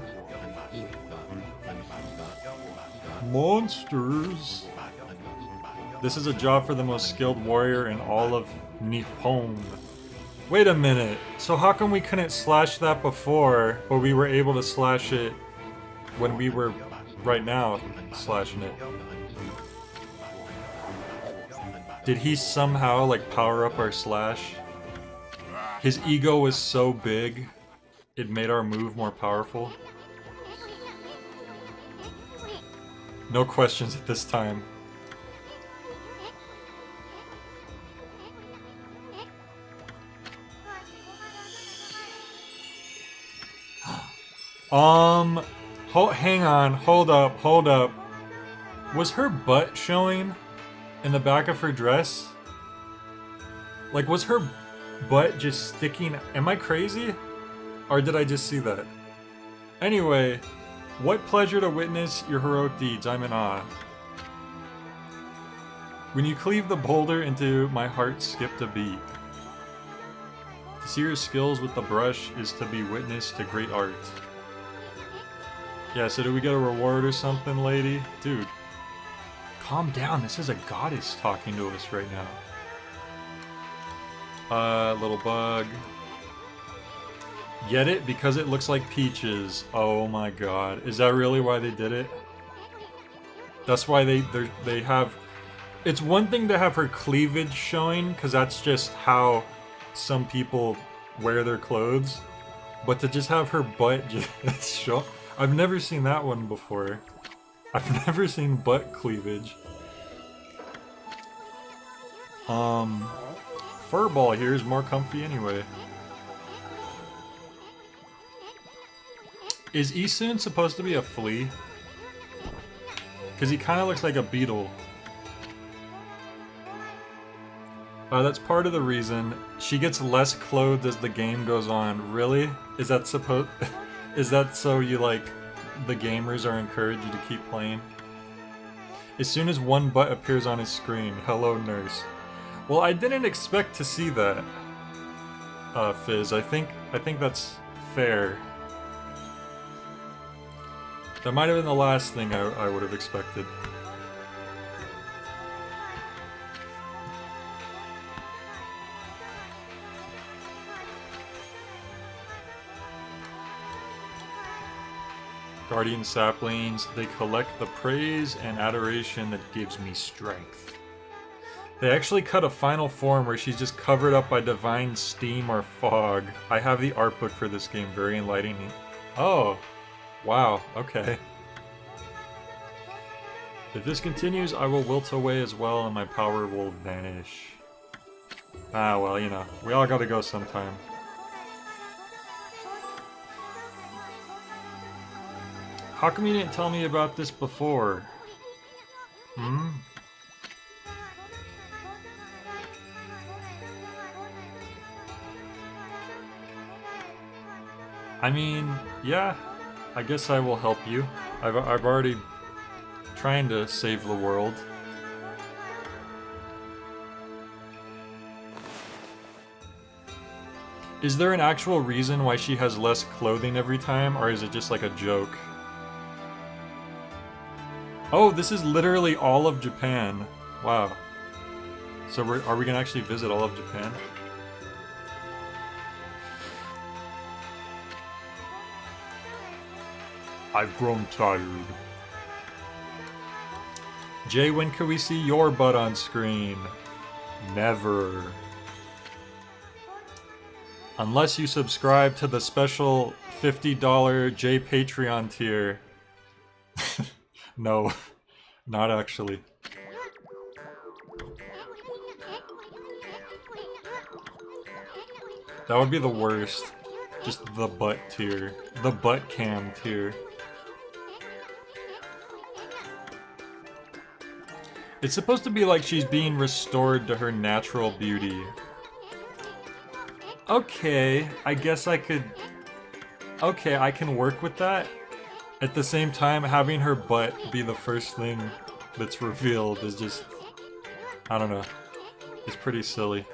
Monsters! This is a job for the most skilled warrior in all of Nippon. Wait a minute, so how come we couldn't slash that before, but we were able to slash it when we were, right now, slashing it? Did he somehow, like, power up our slash? His ego was so big, it made our move more powerful? No questions at this time. Hang on, hold up. Was her butt showing in the back of her dress? Like, was her butt just sticking? Am I crazy? Or did I just see that? Anyway, what pleasure to witness your heroic deeds. I'm in awe. When you cleave the boulder into my heart skipped a beat. To see your skills with the brush is to be witness to great art. Yeah, so do we get a reward or something, lady? Dude, calm down. This is a goddess talking to us right now. Little bug. Get it? Because it looks like peaches. Oh my god. Is that really why they did it? That's why they have... It's one thing to have her cleavage showing, because that's just how some people wear their clothes. But to just have her butt just show... I've never seen that one before. I've never seen butt cleavage. Furball here is more comfy anyway. Is Isun supposed to be a flea? Because he kind of looks like a beetle. That's part of the reason. She gets less clothed as the game goes on. Really? Is that supposed... Is that so you, like, the gamers are encouraged you to keep playing? As soon as one butt appears on his screen, hello nurse. Well, I didn't expect to see that, Fizz. I think that's fair. That might have been the last thing I would have expected. Guardian saplings, they collect the praise and adoration that gives me strength. They actually cut a final form where she's just covered up by divine steam or fog. I have the art book for this game, very enlightening. Oh, wow, okay. If this continues, I will wilt away as well and my power will vanish. Ah, well, you know, we all gotta go sometime. How come you didn't tell me about this before? Hmm? I mean, yeah, I guess I will help you. I've already trying to save the world. Is there an actual reason why she has less clothing every time, or is it just like a joke? Oh, this is literally all of Japan. Wow. So are we gonna actually visit all of Japan? I've grown tired. Jay, when can we see your butt on screen? Never. Unless you subscribe to the special $50 J Patreon tier. No, not actually. That would be the worst. Just the butt tier. The butt cam tier. It's supposed to be like she's being restored to her natural beauty. Okay, I guess I could... Okay, I can work with that. At the same time, having her butt be the first thing that's revealed is just... I don't know. It's pretty silly.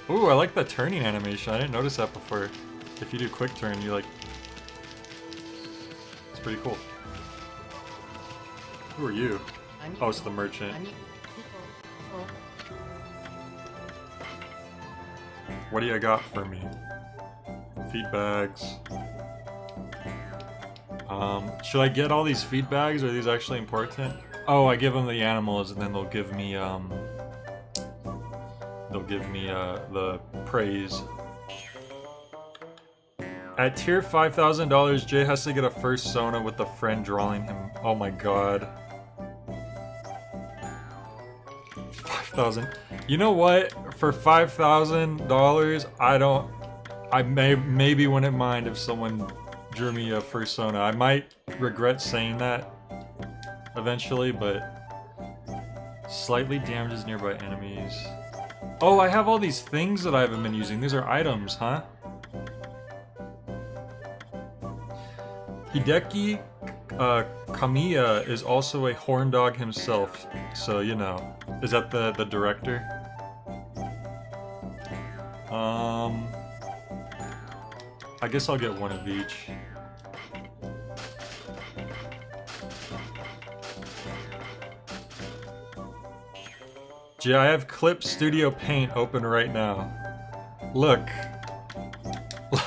Ooh, I like the turning animation. I didn't notice that before. If you do quick turn, you like... It's pretty cool. Who are you? Oh, it's the merchant. What do you got for me? Feed bags. Should I get all these feed bags? Are these actually important? Oh, I give them the animals and then they'll give me, the praise. At tier $5,000, Jay has to get a first Sona with a friend drawing him. Oh my god. 5,000. You know what? For $5,000, I maybe wouldn't mind if someone drew me a first Sona. I might regret saying that eventually, but slightly damages nearby enemies. Oh, I have all these things that I haven't been using. These are items, huh? Hideki Kamiya is also a horn dog himself, so you know. Is that the director? I guess I'll get one of each. Gee, I have Clip Studio Paint open right now. Look.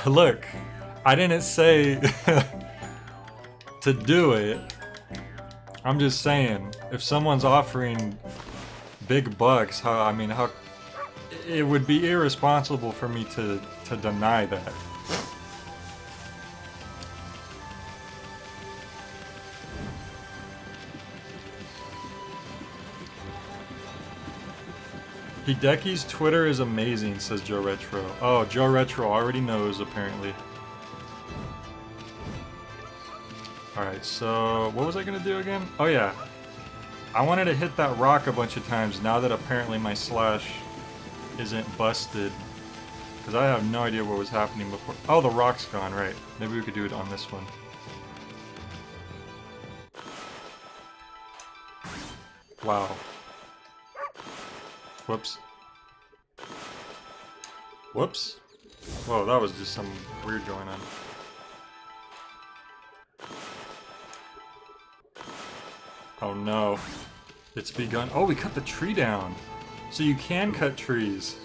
Look. I didn't say to do it. I'm just saying, if someone's offering big bucks, how it would be irresponsible for me to deny that. Hideki's Twitter is amazing, says Joe Retro. Oh, Joe Retro already knows, apparently. Alright, so what was I gonna do again? Oh yeah. I wanted to hit that rock a bunch of times now that apparently my slash isn't busted. Because I have no idea what was happening before. Oh, the rock's gone, right. Maybe we could do it on this one. Wow. Whoops. Whoops. Whoa, that was just some weird going on. Oh no. It's begun. Oh, we cut the tree down. So you can cut trees.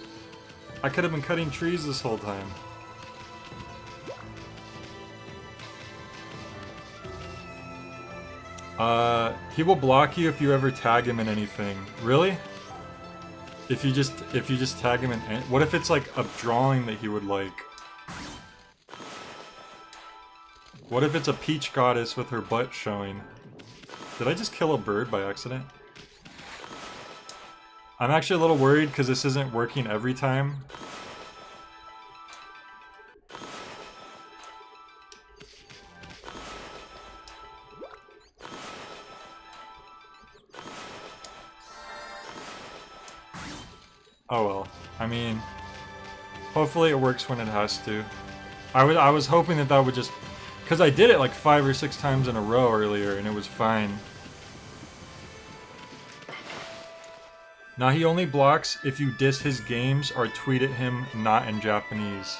I could have been cutting trees this whole time. He will block you if you ever tag him in anything. Really? If you just tag him in, what if it's like a drawing that he would like? What if it's a peach goddess with her butt showing? Did I just kill a bird by accident? I'm actually a little worried because this isn't working every time. Oh well. I mean, hopefully it works when it has to. I was hoping that that would just... Because I did it like 5 or 6 times in a row earlier and it was fine. Now he only blocks if you diss his games or tweet at him not in Japanese.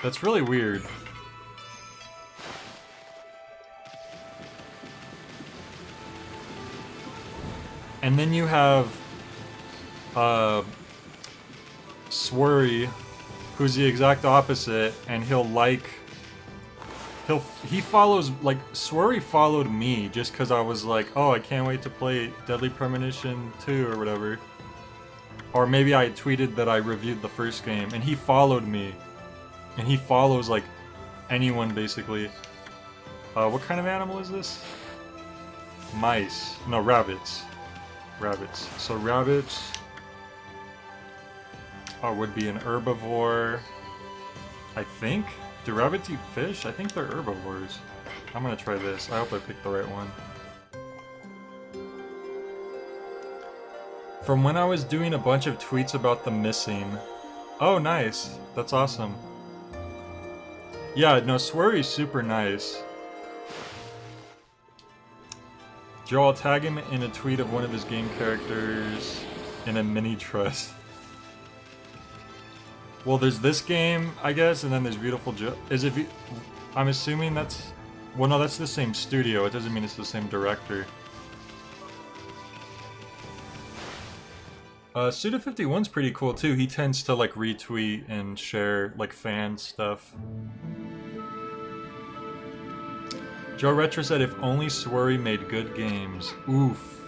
That's really weird. And then you have Swery, who's the exact opposite, and he follows, like, Swery followed me just because I was like, oh, I can't wait to play Deadly Premonition 2 or whatever. Or maybe I tweeted that I reviewed the first game, and he followed me. And he follows, like, anyone, basically. What kind of animal is this? Mice. No, rabbits. Rabbits. So rabbits would be an herbivore, I think. Do rabbits eat fish? I think they're herbivores. I'm gonna try this. I hope I picked the right one. From when I was doing a bunch of tweets about the missing. Oh, nice. That's awesome. Yeah, no, Swery's super nice. Joe, I'll tag him in a tweet of one of his game characters in a mini trust. Well, there's this game, I guess, and then there's Beautiful Joe. Is it? I'm assuming that's. Well, no, that's the same studio. It doesn't mean it's the same director. Suda51's pretty cool too. He tends to like retweet and share like fan stuff. Joe Retro said, if only Swery made good games. Oof.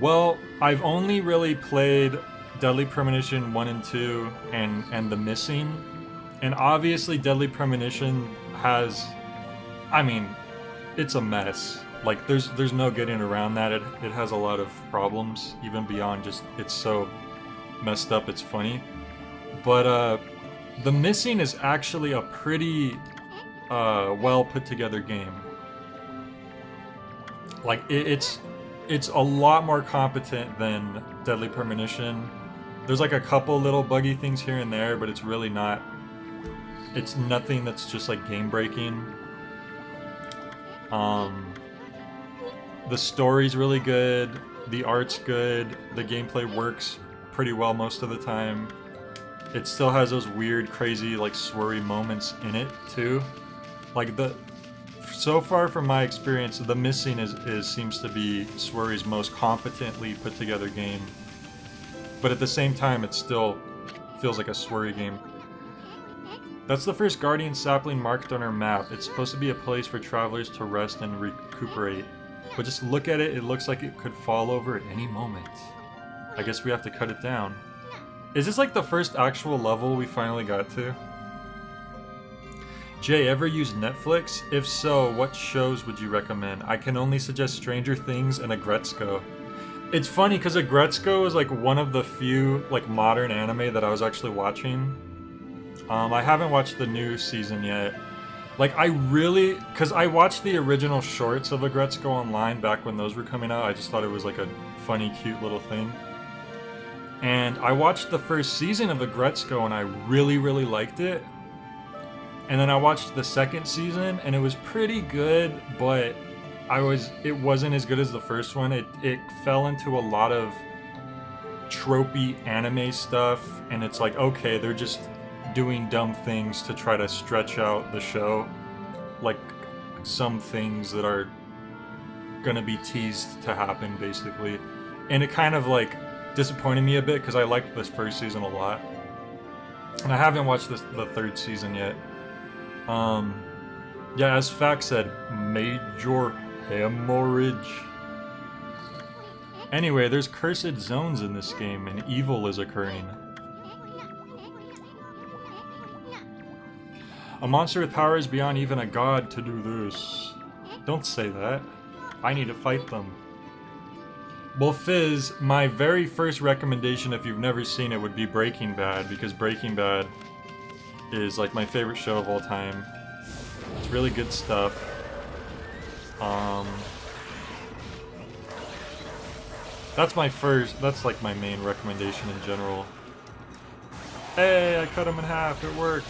Well, I've only really played Deadly Premonition 1 and 2 and The Missing. And obviously Deadly Premonition has... I mean, it's a mess. Like, there's no getting around that. It has a lot of problems, even beyond just it's so messed up it's funny. But The Missing is actually a pretty well put together game. Like, it's a lot more competent than Deadly Premonition. There's like a couple little buggy things here and there, but it's really not... It's nothing that's just like game breaking. The story's really good, the art's good, the gameplay works pretty well most of the time. It still has those weird, crazy, like, Swery moments in it, too. Like, so far from my experience, The Missing seems to be Swery's most competently put together game. But at the same time, it still feels like a Swery game. That's the first Guardian sapling marked on our map. It's supposed to be a place for travelers to rest and recuperate. But just look at it, it looks like it could fall over at any moment. I guess we have to cut it down. Is this like the first actual level we finally got to? Jay, ever use Netflix? If so, what shows would you recommend? I can only suggest Stranger Things and Agretzko. It's funny because Agretzko is like one of the few like modern anime that I was actually watching. I haven't watched the new season yet. Like, because I watched the original shorts of Agretzko online back when those were coming out. I just thought it was like a funny, cute little thing. And I watched the first season of Agretzko and I really, really liked it. And then I watched the second season and it was pretty good, but It wasn't as good as the first one. It fell into a lot of tropey anime stuff, and it's like, okay, they're just doing dumb things to try to stretch out the show. Like some things that are gonna be teased to happen, basically. And it kind of like disappointed me a bit because I liked this first season a lot. And I haven't watched the third season yet. Yeah, as Fact said, major hemorrhage. Anyway, there's cursed zones in this game and evil is occurring. A monster with powers beyond even a god to do this. Don't say that. I need to fight them. Well, Fizz, my very first recommendation, if you've never seen it, would be Breaking Bad, because Breaking Bad is like my favorite show of all time. It's really good stuff. That's like my main recommendation in general. Hey, I cut him in half, it worked.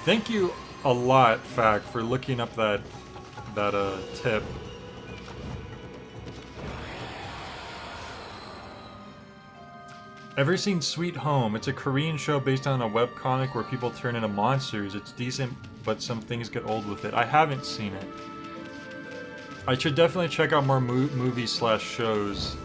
Thank you a lot, Fact, for looking up that tip. Ever seen Sweet Home? It's a Korean show based on a webcomic where people turn into monsters. It's decent, but some things get old with it. I haven't seen it. I should definitely check out more movies/shows.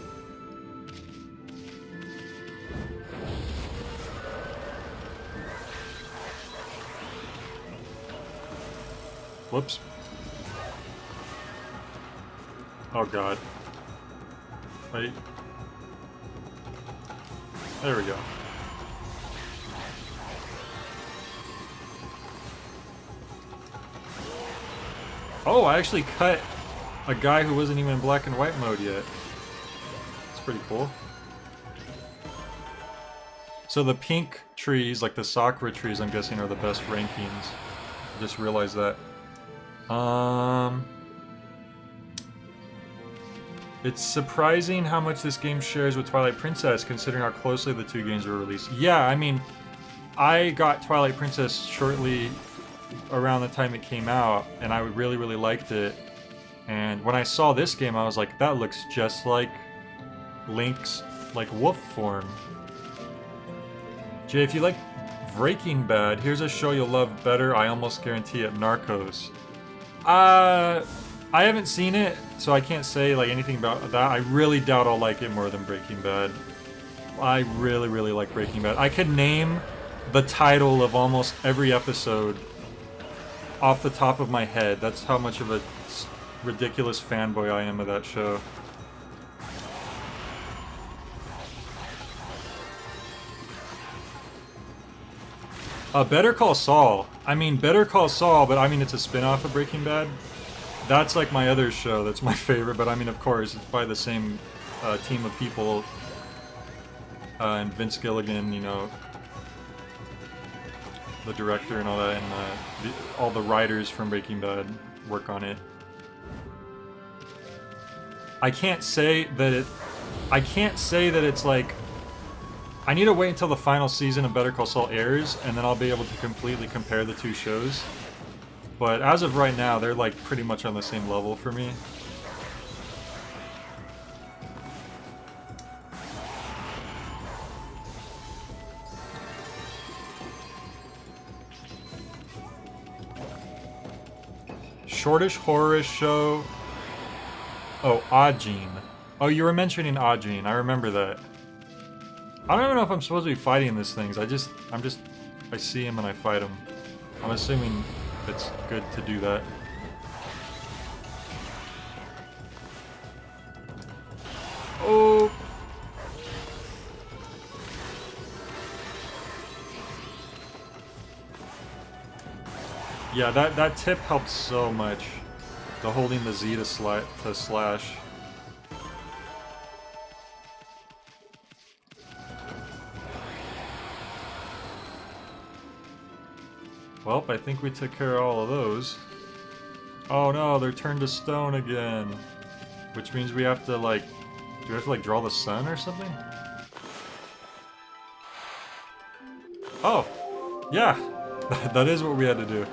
Whoops. Oh god. Wait. There we go. Oh, I actually cut a guy who wasn't even in black and white mode yet. It's pretty cool. So the pink trees, like the Sakura trees, I'm guessing are the best rankings. I just realized that. It's surprising how much this game shares with Twilight Princess, considering how closely the two games were released. Yeah, I mean, I got Twilight Princess shortly around the time it came out, and I really, really liked it. And when I saw this game, I was like, that looks just like Link's, like, wolf form. Jay, if you like Breaking Bad, here's a show you'll love better, I almost guarantee it, Narcos. I haven't seen it, so I can't say like anything about that. I really doubt I'll like it more than Breaking Bad. I really, really like Breaking Bad. I could name the title of almost every episode off the top of my head. That's how much of a ridiculous fanboy I am of that show. Better Call Saul. I mean, Better Call Saul, but I mean it's a spin-off of Breaking Bad. That's like my other show that's my favorite, but I mean, of course, it's by the same team of people. And Vince Gilligan, you know, the director and all that, and all the writers from Breaking Bad work on it. I can't say that it's like... I need to wait until the final season of Better Call Saul airs, and then I'll be able to completely compare the two shows. But as of right now, they're like pretty much on the same level for me. Shortish horror show. Oh, Ajin. Oh, you were mentioning Ajin. I remember that. I don't even know if I'm supposed to be fighting these things. I see him and I fight him. I'm assuming it's good to do that. Oh! Yeah, that tip helped so much. The holding the Z to slash. Well, I think we took care of all of those. Oh no, they're turned to stone again. Which means we have to like... Do we have to like draw the sun or something? Oh! Yeah! That is what we had to do.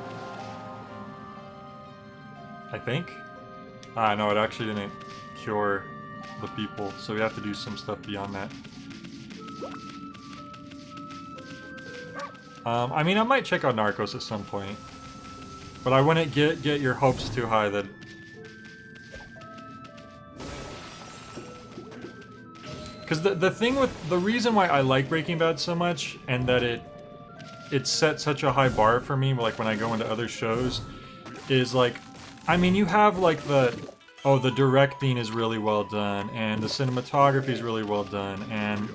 I think. Ah, no, it actually didn't cure the people, so we have to do some stuff beyond that. I mean, I might check out Narcos at some point, but I wouldn't get your hopes too high that. Because the thing with the reason why I like Breaking Bad so much, and that it set such a high bar for me, like when I go into other shows, is like, I mean, you have like the directing is really well done, and the cinematography is really well done, and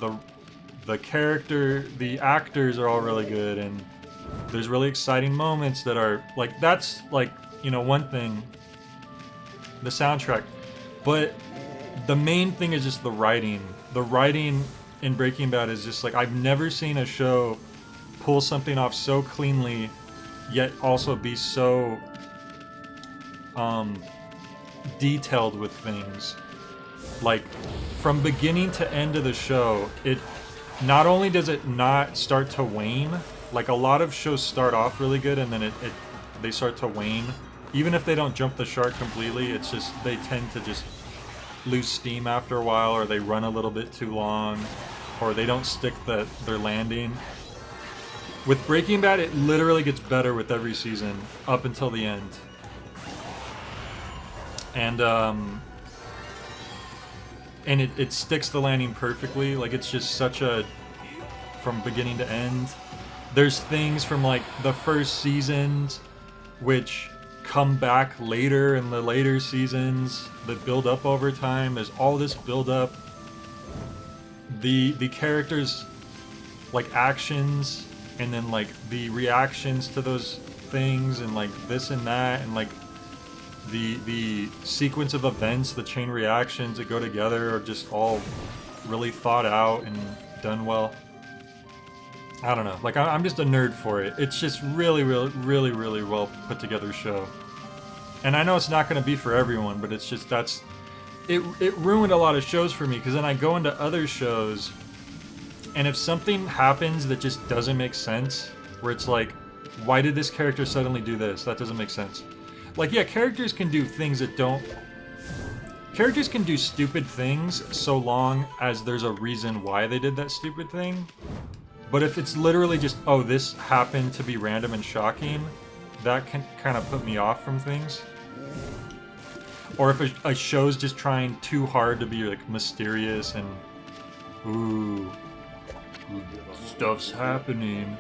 the actors are all really good, and there's really exciting moments that are like, that's like, you know, one thing, the soundtrack, but the main thing is just the writing. The writing in Breaking Bad is just like, I've never seen a show pull something off so cleanly, yet also be so detailed with things. Like, from beginning to end of the show, it not only does it not start to wane, like a lot of shows start off really good and then they start to wane. Even if they don't jump the shark completely, it's just, they tend to just lose steam after a while, or they run a little bit too long, or they don't stick their landing. With Breaking Bad, it literally gets better with every season, up until the end. And it sticks the landing perfectly. Like, it's just such a, from beginning to end. There's things from like the first seasons which come back later in the later seasons that build up over time. There's all this build up. The characters, like, actions, and then like the reactions to those things, and like this and that, and like the sequence of events, the chain reactions that go together are just all really thought out and done well. I don't know, like, I'm just a nerd for it. It's just really well put together show. And I know it's not going to be for everyone, but it's just, it ruined a lot of shows for me, because then I go into other shows, and if something happens that just doesn't make sense, where it's like, why did this character suddenly do this? That doesn't make sense. Like, yeah, characters can do things that don't... Characters can do stupid things so long as there's a reason why they did that stupid thing. But if it's literally just, oh, this happened to be random and shocking, that can kind of put me off from things. Or if a show's just trying too hard to be, like, mysterious and... Ooh... stuff's happening.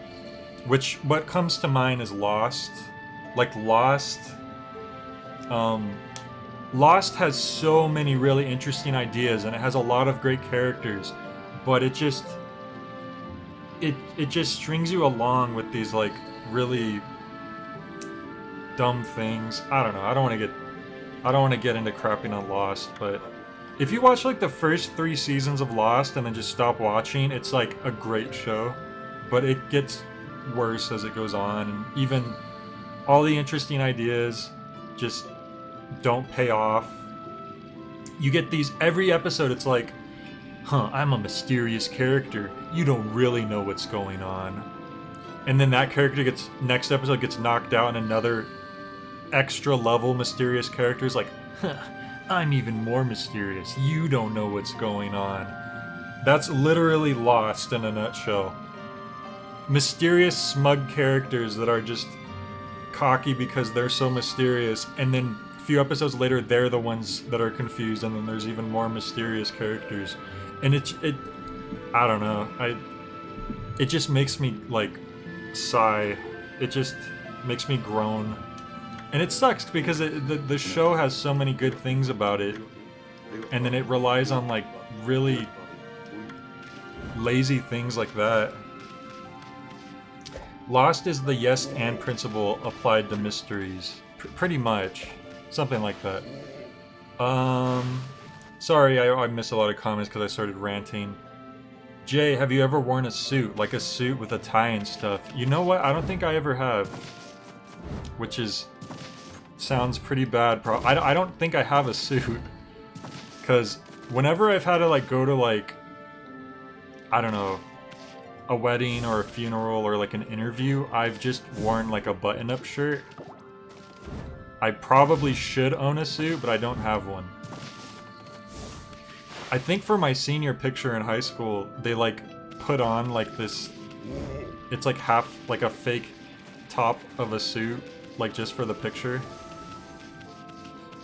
Which, what comes to mind is Lost. Like, Lost... Lost has so many really interesting ideas, and it has a lot of great characters, but it just... It just strings you along with these, like, really dumb things. I don't know, I don't want to get into crapping on Lost, but if you watch, like, the first 3 seasons of Lost and then just stop watching, it's, like, a great show, but it gets worse as it goes on, and even all the interesting ideas just don't pay off. You get these, every episode it's like, huh, I'm a mysterious character. You don't really know what's going on. And then that character gets, next episode gets knocked out, and another extra level mysterious character is like, huh, I'm even more mysterious. You don't know what's going on. That's literally Lost in a nutshell. Mysterious, smug characters that are just cocky because they're so mysterious, and then a few episodes later they're the ones that are confused, and then there's even more mysterious characters. And it I don't know, it just makes me, like, sigh. It just makes me groan. And it sucks because the show has so many good things about it, and then it relies on, like, really lazy things like that. Lost is the yes and principle applied to mysteries. Pretty much. Something like that. Sorry, I missed a lot of comments because I started ranting. Jay, have you ever worn a suit? Like a suit with a tie and stuff? You know what? I don't think I ever have. Which is... sounds pretty bad. I don't think I have a suit. Because whenever I've had to, like, go to, like... I don't know... a wedding or a funeral or, like, an interview, I've just worn, like, a button-up shirt. I probably should own a suit, but I don't have one. I think for my senior picture in high school, they like put on like this, it's like half, like a fake top of a suit, like just for the picture.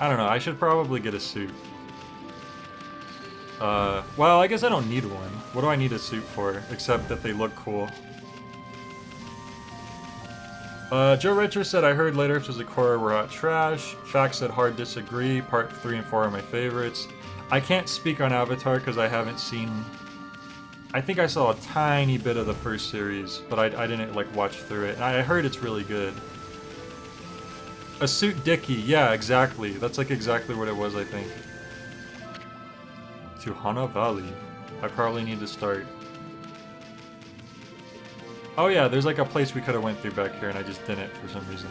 I don't know, I should probably get a suit. Well, I guess I don't need one. What do I need a suit for, except that they look cool? Joe Retro said, I heard later was a Korra were hot trash. Fact said, hard disagree. Part 3 and 4 are my favorites. I can't speak on Avatar because I haven't seen... I think I saw a tiny bit of the first series, but I didn't like watch through it. And I heard it's really good. A suit Dicky, yeah, exactly. That's like exactly what it was, I think. To Hana Valley. I probably need to start. Oh yeah, there's like a place we could have went through back here and I just didn't for some reason.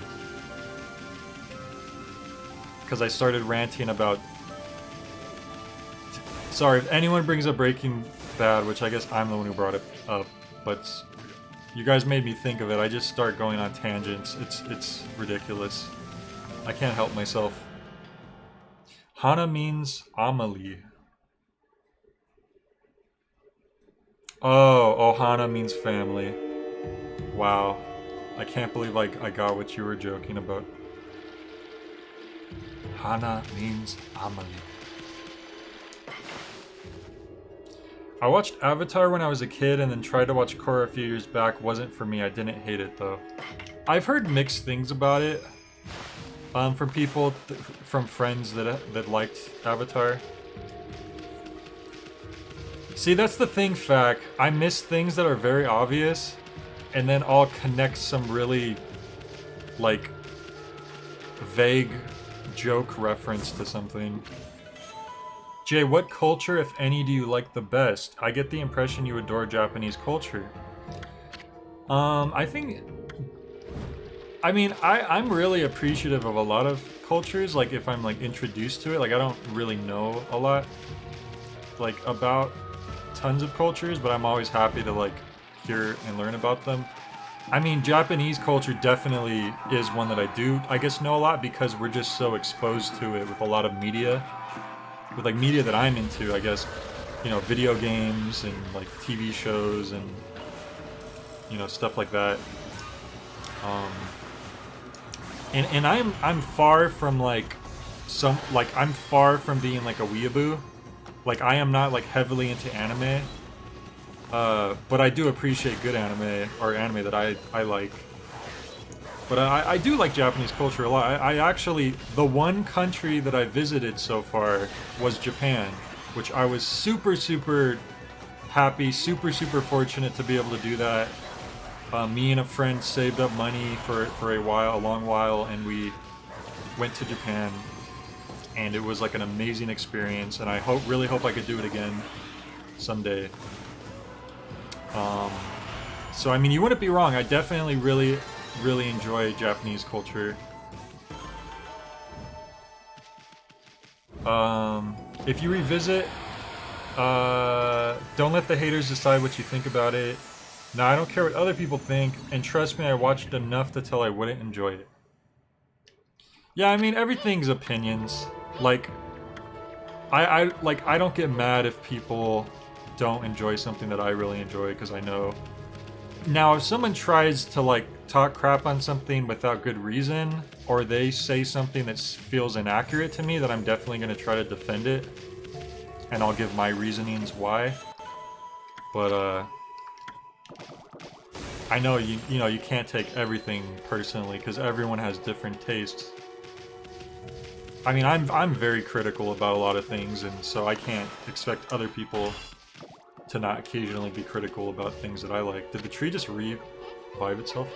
Because I started ranting about... Sorry, if anyone brings up Breaking Bad, which I guess I'm the one who brought it up, but you guys made me think of it. I just start going on tangents. It's ridiculous. I can't help myself. Hana means Amelie. Oh, Ohana means family. Wow. I can't believe I got what you were joking about. Hana means Amelie. I watched Avatar when I was a kid and then tried to watch Korra a few years back. Wasn't for me. I didn't hate it though. I've heard mixed things about it. From people, from friends that liked Avatar. See, that's the thing, Fac. I miss things that are very obvious, and then I'll connect some really, like, vague joke reference to something. Jay, what culture, if any, do you like the best? I get the impression you adore Japanese culture. I think... I mean, I'm really appreciative of a lot of cultures, like, if I'm, like, introduced to it. Like, I don't really know a lot, like, about tons of cultures, but I'm always happy to, like, hear and learn about them. I mean, Japanese culture definitely is one that I do, I guess, know a lot because we're just so exposed to it with a lot of media. With, like, media that I'm into, I guess, you know, video games and, like, TV shows and, you know, stuff like that. And I'm far from, like, I'm far from being, like, a weeaboo. Like, I am not, like, heavily into anime. But I do appreciate good anime, or anime that I like. But I do like Japanese culture a lot. I actually, the one country that I visited so far was Japan, which I was super, super happy, super, super fortunate to be able to do that. Me and a friend saved up money for a long while, and we went to Japan. And it was like an amazing experience, and I really hope I could do it again someday. So I mean, you wouldn't be wrong. I definitely really enjoy Japanese culture. If you revisit, don't let the haters decide what you think about it. No, I don't care what other people think, and trust me, I watched enough to tell I wouldn't enjoy it. Yeah, I mean, everything's opinions. Like, I don't get mad if people don't enjoy something that I really enjoy, because I know. Now, if someone tries to, like, talk crap on something without good reason, or they say something that feels inaccurate to me, then I'm definitely going to try to defend it, and I'll give my reasonings why. But, I know, you know, you can't take everything personally, because everyone has different tastes. I mean, I'm very critical about a lot of things, and so I can't expect other people to not occasionally be critical about things that I like. Did the tree just revive itself?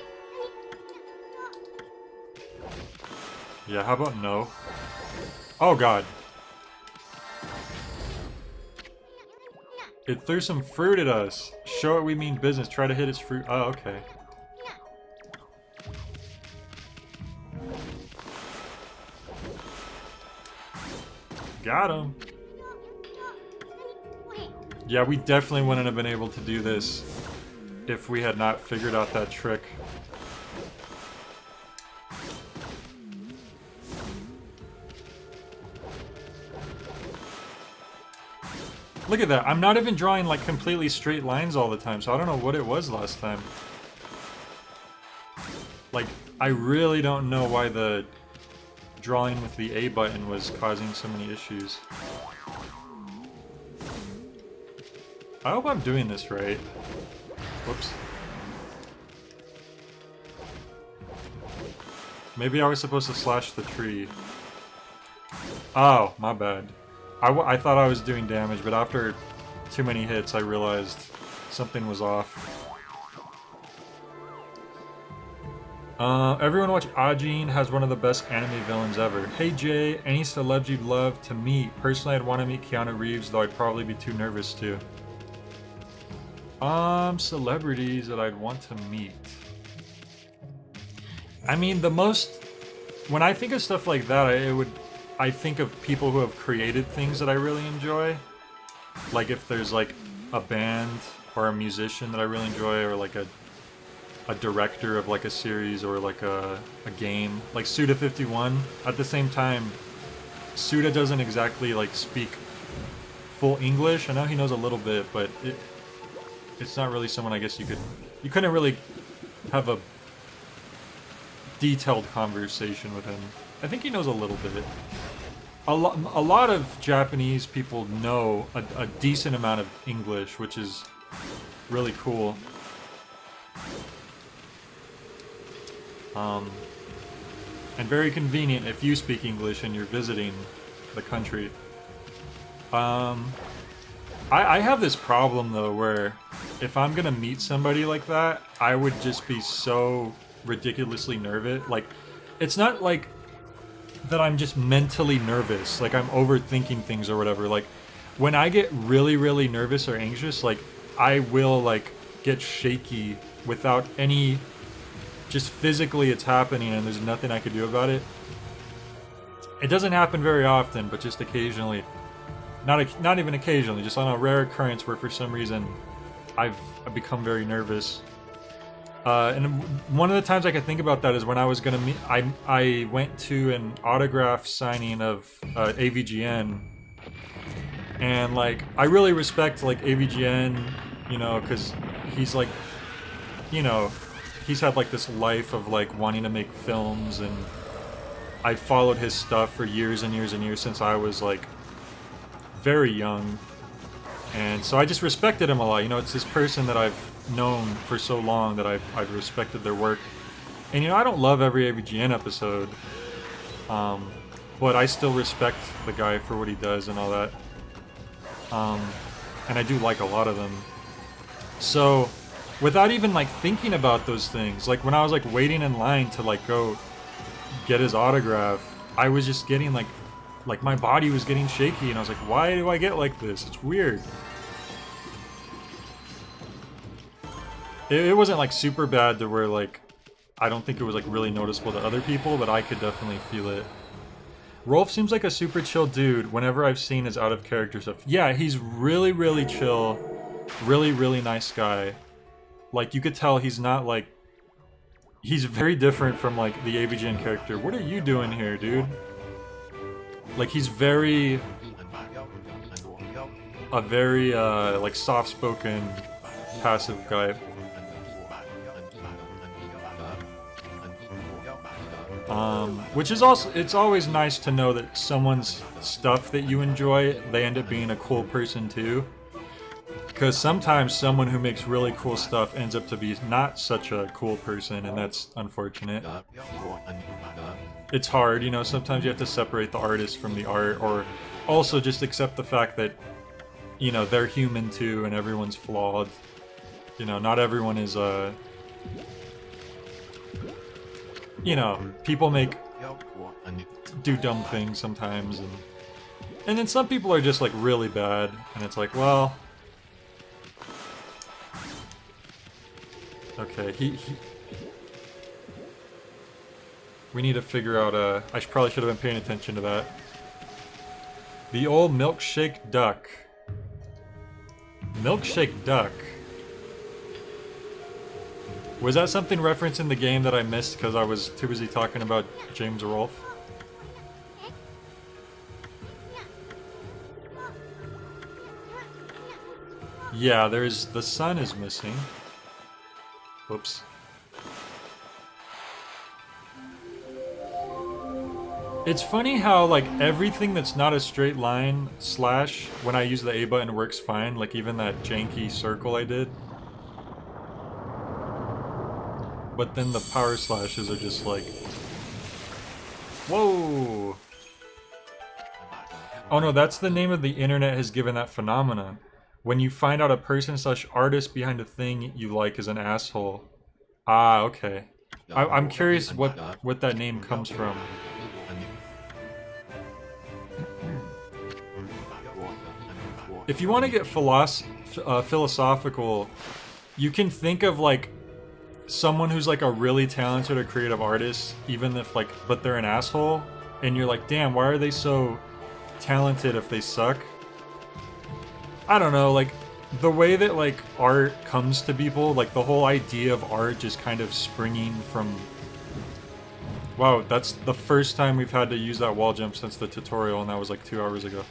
Yeah, how about no? Oh god. It threw some fruit at us. Show it we mean business. Try to hit its fruit. Oh, okay. Got him. Yeah, we definitely wouldn't have been able to do this if we had not figured out that trick. Look at that. I'm not even drawing like completely straight lines all the time, so I don't know what it was last time. Like, I really don't know why the drawing with the A button was causing so many issues. I hope I'm doing this right. Whoops. Maybe I was supposed to slash the tree. Oh, my bad. I thought I was doing damage, but after too many hits, I realized something was off. Everyone watch Ajin, has one of the best anime villains ever. Hey Jay, any celebs you'd love to meet? Personally, I'd want to meet Keanu Reeves, though I'd probably be too nervous to. Celebrities that I'd want to meet. I mean, when I think of stuff like that, I think of people who have created things that I really enjoy. Like if there's like a band or a musician that I really enjoy, or like a director of like a series or like a game, like Suda51. At the same time, Suda doesn't exactly like speak full English. I know he knows a little bit, but it's not really someone I guess you couldn't really have a detailed conversation with him. I think he knows a little bit. A lot of Japanese people know a decent amount of English, which is really cool. And very convenient if you speak English and you're visiting the country. I have this problem though, where if I'm gonna meet somebody like that, I would just be so ridiculously nervous. Like, it's not like that I'm just mentally nervous, like I'm overthinking things or whatever. Like, when I get really, really nervous or anxious, like, I will, like, get shaky without any... Just physically it's happening and there's nothing I could do about it. It doesn't happen very often, but just occasionally. Not even occasionally, just on a rare occurrence where for some reason I've become very nervous. And one of the times I could think about that is when I was gonna meet... I went to an autograph signing of AVGN. And, like, I really respect, like, AVGN, you know, because he's, like, you know... He's had like this life of like wanting to make films, and I followed his stuff for years and years and years since I was like very young, and so I just respected him a lot. You know, it's this person that I've known for so long that I've respected their work, and you know, I don't love every AVGN episode, but I still respect the guy for what he does and all that, and I do like a lot of them. So without even like thinking about those things, like when I was like waiting in line to like go get his autograph, I was just getting like my body was getting shaky, and I was like, why do I get like this? It's weird. It wasn't like super bad to where like I don't think it was like really noticeable to other people, but I could definitely feel it. Rolf seems like a super chill dude whenever I've seen his out of character stuff. Yeah, he's really, really chill, really, really nice guy. Like, you could tell he's not, like... He's very different from, like, the AVGN character. What are you doing here, dude? Like, he's very... A very, like, soft-spoken, passive guy. Which is also... It's always nice to know that someone's stuff that you enjoy, they end up being a cool person, too. Because sometimes someone who makes really cool stuff ends up to be not such a cool person, and that's unfortunate. It's hard, you know, sometimes you have to separate the artist from the art, or also just accept the fact that, you know, they're human too, and everyone's flawed. You know, not everyone is, you know, people do dumb things sometimes, and then some people are just, like, really bad, and it's like, well... Okay, we need to figure out, I probably should have been paying attention to that. The old milkshake duck. Milkshake duck. Was that something referenced in the game that I missed because I was too busy talking about James Rolfe? Yeah, there's the sun is missing. Whoops. It's funny how like everything that's not a straight line slash when I use the A button works fine, like even that janky circle I did. But then the power slashes are just like, whoa! Oh no, that's the name of the internet has given that phenomenon. When you find out a person slash artist behind a thing you like is an asshole. Ah, okay. I'm curious what that name comes from. If you want to get philosophical, you can think of like someone who's like a really talented or creative artist, even if like, but they're an asshole, and you're like, damn, why are they so talented if they suck? I don't know, like the way that like art comes to people, like the whole idea of art just kind of springing from. Wow, that's the first time we've had to use that wall jump since the tutorial, and that was like 2 hours ago.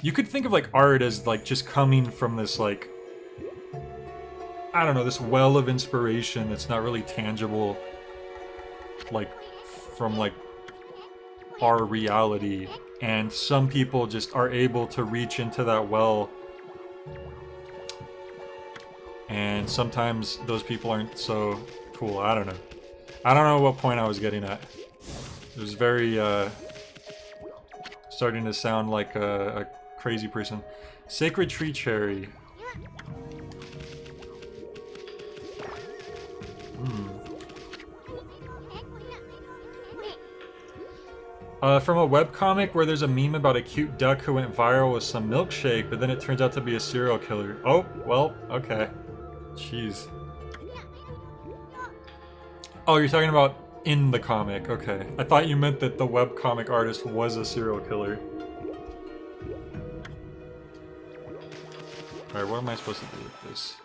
You could think of like art as like just coming from this like, I don't know, this well of inspiration that's not really tangible, like from like our reality, and some people just are able to reach into that well, and sometimes those people aren't so cool. I don't know what point I was getting at. It was very starting to sound like a crazy person. Sacred Tree Cherry. From a webcomic where there's a meme about a cute duck who went viral with some milkshake, but then it turns out to be a serial killer. Oh, well, okay. Jeez. Oh, you're talking about in the comic, okay. I thought you meant that the webcomic artist was a serial killer. Alright, what am I supposed to do with this?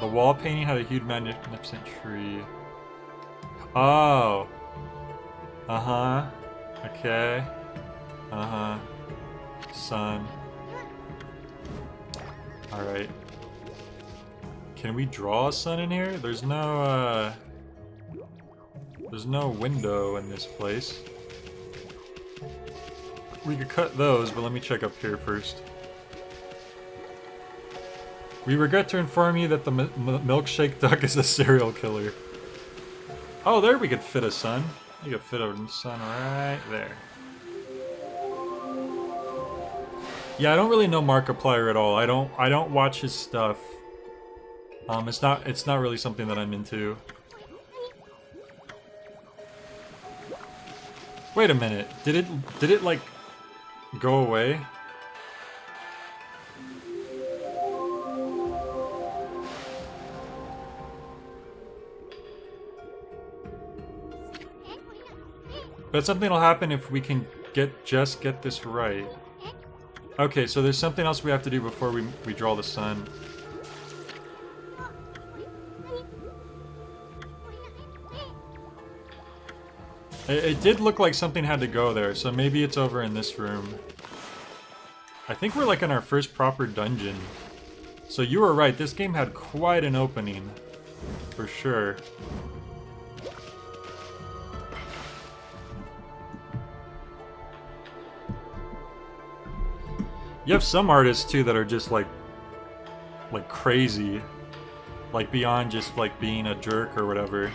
The wall painting had a huge magnificent tree. Oh. Uh-huh. Okay. Uh-huh. Sun. Alright. Can we draw a sun in here? There's no window in this place. We could cut those, but let me check up here first. We regret to inform you that the milkshake duck is a serial killer. Oh, there we could fit a sun. You could fit a sun right there. Yeah, I don't really know Markiplier at all. I don't watch his stuff. It's not really something that I'm into. Wait a minute. Did it like go away? But something will happen if we can just get this right. Okay, so there's something else we have to do before we draw the sun. It did look like something had to go there, so maybe it's over in this room. I think we're like in our first proper dungeon. So you were right, this game had quite an opening. For sure. You have some artists too that are just like crazy, like beyond just like being a jerk or whatever.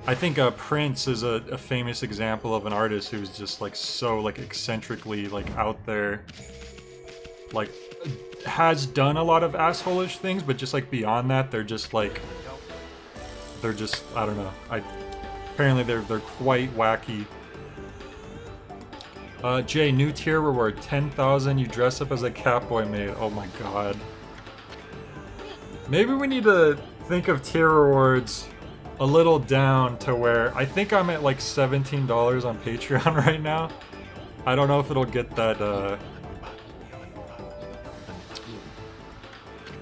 I think Prince is a famous example of an artist who's just like so like eccentrically like out there, like has done a lot of asshole-ish things, but just like beyond that they're just I don't know. Apparently they're quite wacky. Jay, new tier reward, 10,000, you dress up as a Catboy maid. Oh my god. Maybe we need to think of tier rewards a little down to where, I think I'm at like $17 on Patreon right now. I don't know if it'll get that,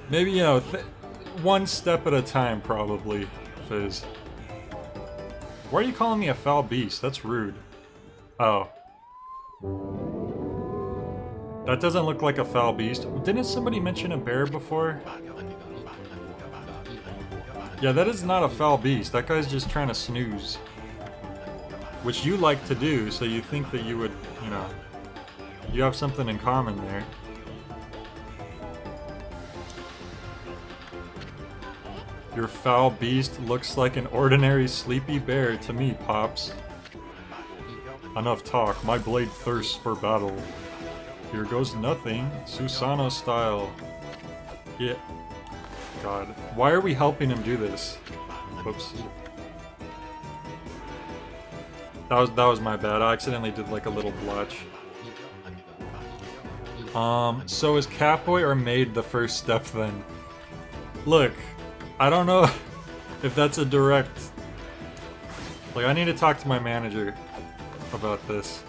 maybe, you know, one step at a time, probably. stuff is. Why are you calling me a foul beast? That's rude. Oh. That doesn't look like a foul beast. Didn't somebody mention a bear before? Yeah, that is not a foul beast. That guy's just trying to snooze. Which you like to do, so you think that you would, you know, you have something in common there. Your foul beast looks like an ordinary sleepy bear to me, Pops. Enough talk, my blade thirsts for battle. Here goes nothing, Susanoo style. Yeah. God. Why are we helping him do this? Whoops. That was my bad. I accidentally did like a little blotch. So is Catboy or Maid the first step then? Look, I don't know if that's a direct... Like, I need to talk to my manager about this.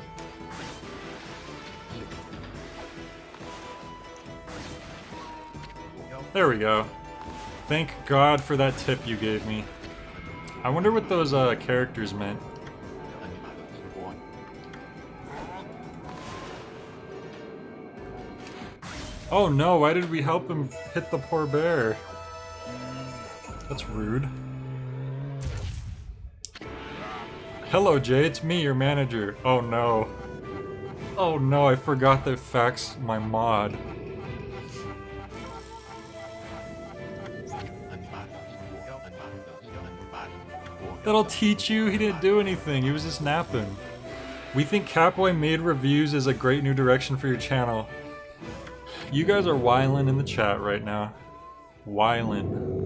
There we go. Thank God for that tip you gave me. I wonder what those characters meant. Oh no, why did we help him hit the poor bear? That's rude. Hello Jay, it's me, your manager. Oh no. Oh no, I forgot to fax my mod. That'll teach you, he didn't do anything, he was just napping. We think Catboy Made Reviews is a great new direction for your channel. You guys are wildin' in the chat right now. Wildin'.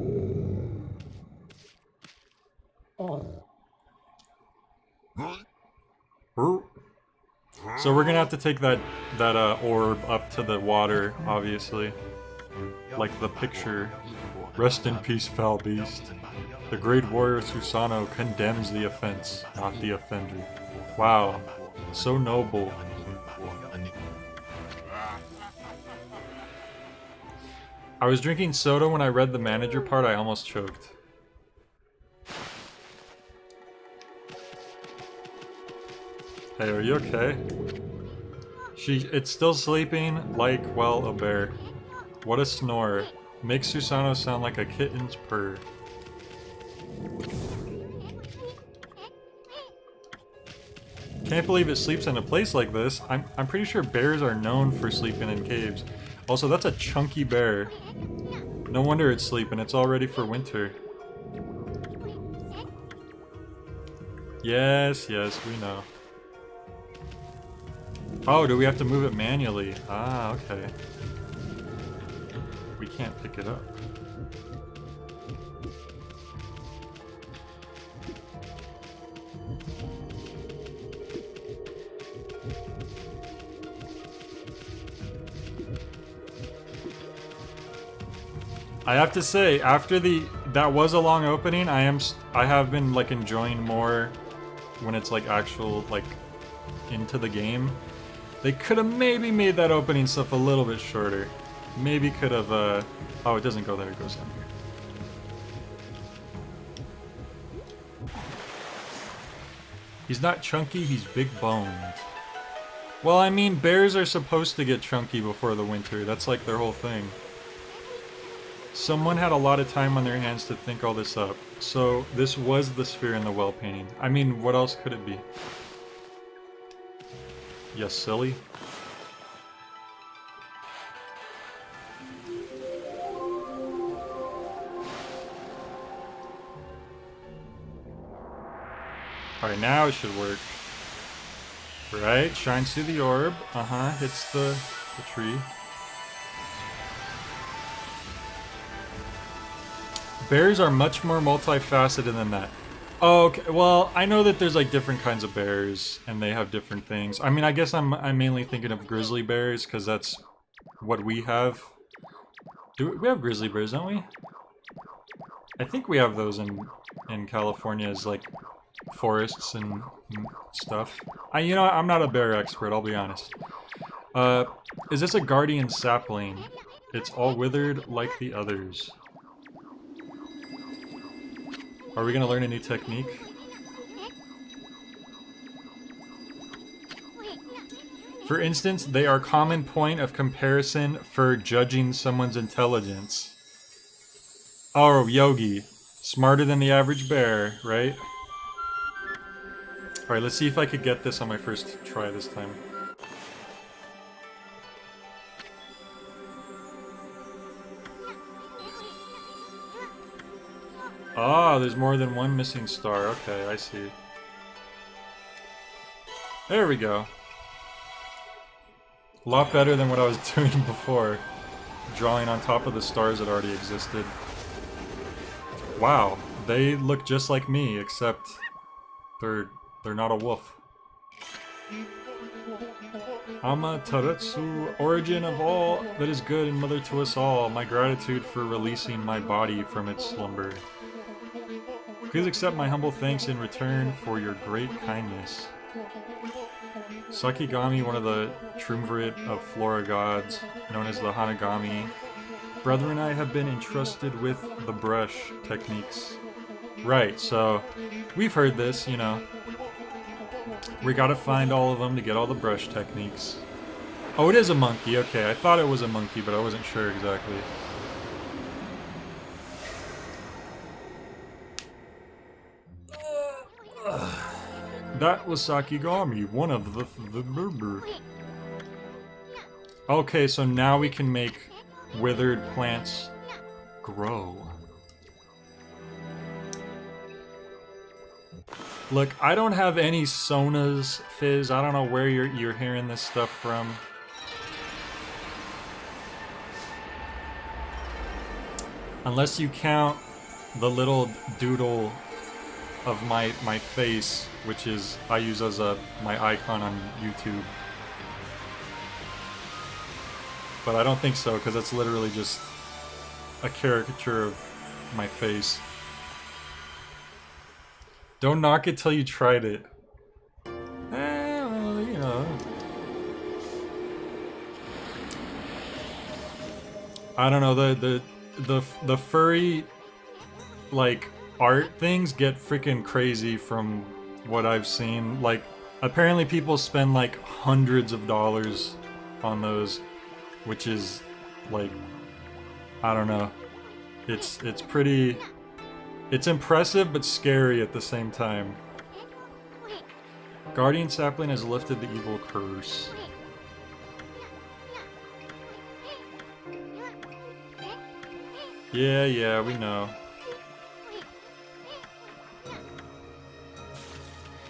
So we're gonna have to take that orb up to the water, obviously. Like the picture. Rest in peace, foul beast. The great warrior Susanoo condemns the offense, not the offender. Wow. So noble. I was drinking soda when I read the manager part, I almost choked. Hey, are you okay? It's still sleeping like, well, a bear. What a snore. Makes Susanoo sound like a kitten's purr. Can't believe it sleeps in a place like this. I'm pretty sure bears are known for sleeping in caves. Also, that's a chunky bear. No wonder it's sleeping, it's all ready for winter. Yes, yes, we know. Oh, do we have to move it manually? Ah, okay. We can't pick it up. I have to say, after that was a long opening, I have been like enjoying more when it's like actual like into the game. They could have maybe made that opening stuff a little bit shorter. Maybe could have oh, it doesn't go there, it goes down here. He's not chunky, he's big boned. Well, I mean, bears are supposed to get chunky before the winter. That's like their whole thing. Someone had a lot of time on their hands to think all this up. So this was the sphere in the well painting. I mean, what else could it be? You silly. Alright, now it should work. Right, shines through the orb. Hits the tree. Bears are much more multifaceted than that. Oh, okay, well, I know that there's like different kinds of bears, and they have different things. I mean, I guess I'm mainly thinking of grizzly bears, because that's what we have. We have grizzly bears, don't we? I think we have those in California as like forests and stuff. You know, I'm not a bear expert, I'll be honest. Is this a guardian sapling? It's all withered like the others. Are we gonna learn a new technique? For instance, they are common point of comparison for judging someone's intelligence. Oh, Yogi. Smarter than the average bear, right? Alright, let's see if I could get this on my first try this time. Ah, there's more than one missing star. Okay, I see. There we go. A lot better than what I was doing before. Drawing on top of the stars that already existed. Wow, they look just like me, except they're not a wolf. Amaterasu, origin of all that is good and mother to us all, my gratitude for releasing my body from its slumber. Please accept my humble thanks in return for your great kindness. Sakigami, one of the triumvirate of flora gods, known as the Hanagami. Brother and I have been entrusted with the brush techniques. Right, so we've heard this, you know. We gotta find all of them to get all the brush techniques. Oh, it is a monkey. Okay, I thought it was a monkey, but I wasn't sure exactly. That was Sakigami, one of the member. Okay, so now we can make withered plants grow. Look, I don't have any Sona's Fizz. I don't know where you're hearing this stuff from. Unless you count the little doodle of my face, which is I use as my icon on YouTube. But I don't think so, because it's literally just a caricature of my face. Don't knock it till you tried it. Well, you know. I don't know, the furry, like, art things get freaking crazy from what I've seen. Like, apparently people spend like hundreds of dollars on those, which is like, I don't know. It's pretty, it's impressive but scary at the same time. Guardian Sapling has lifted the evil curse. Yeah, we know.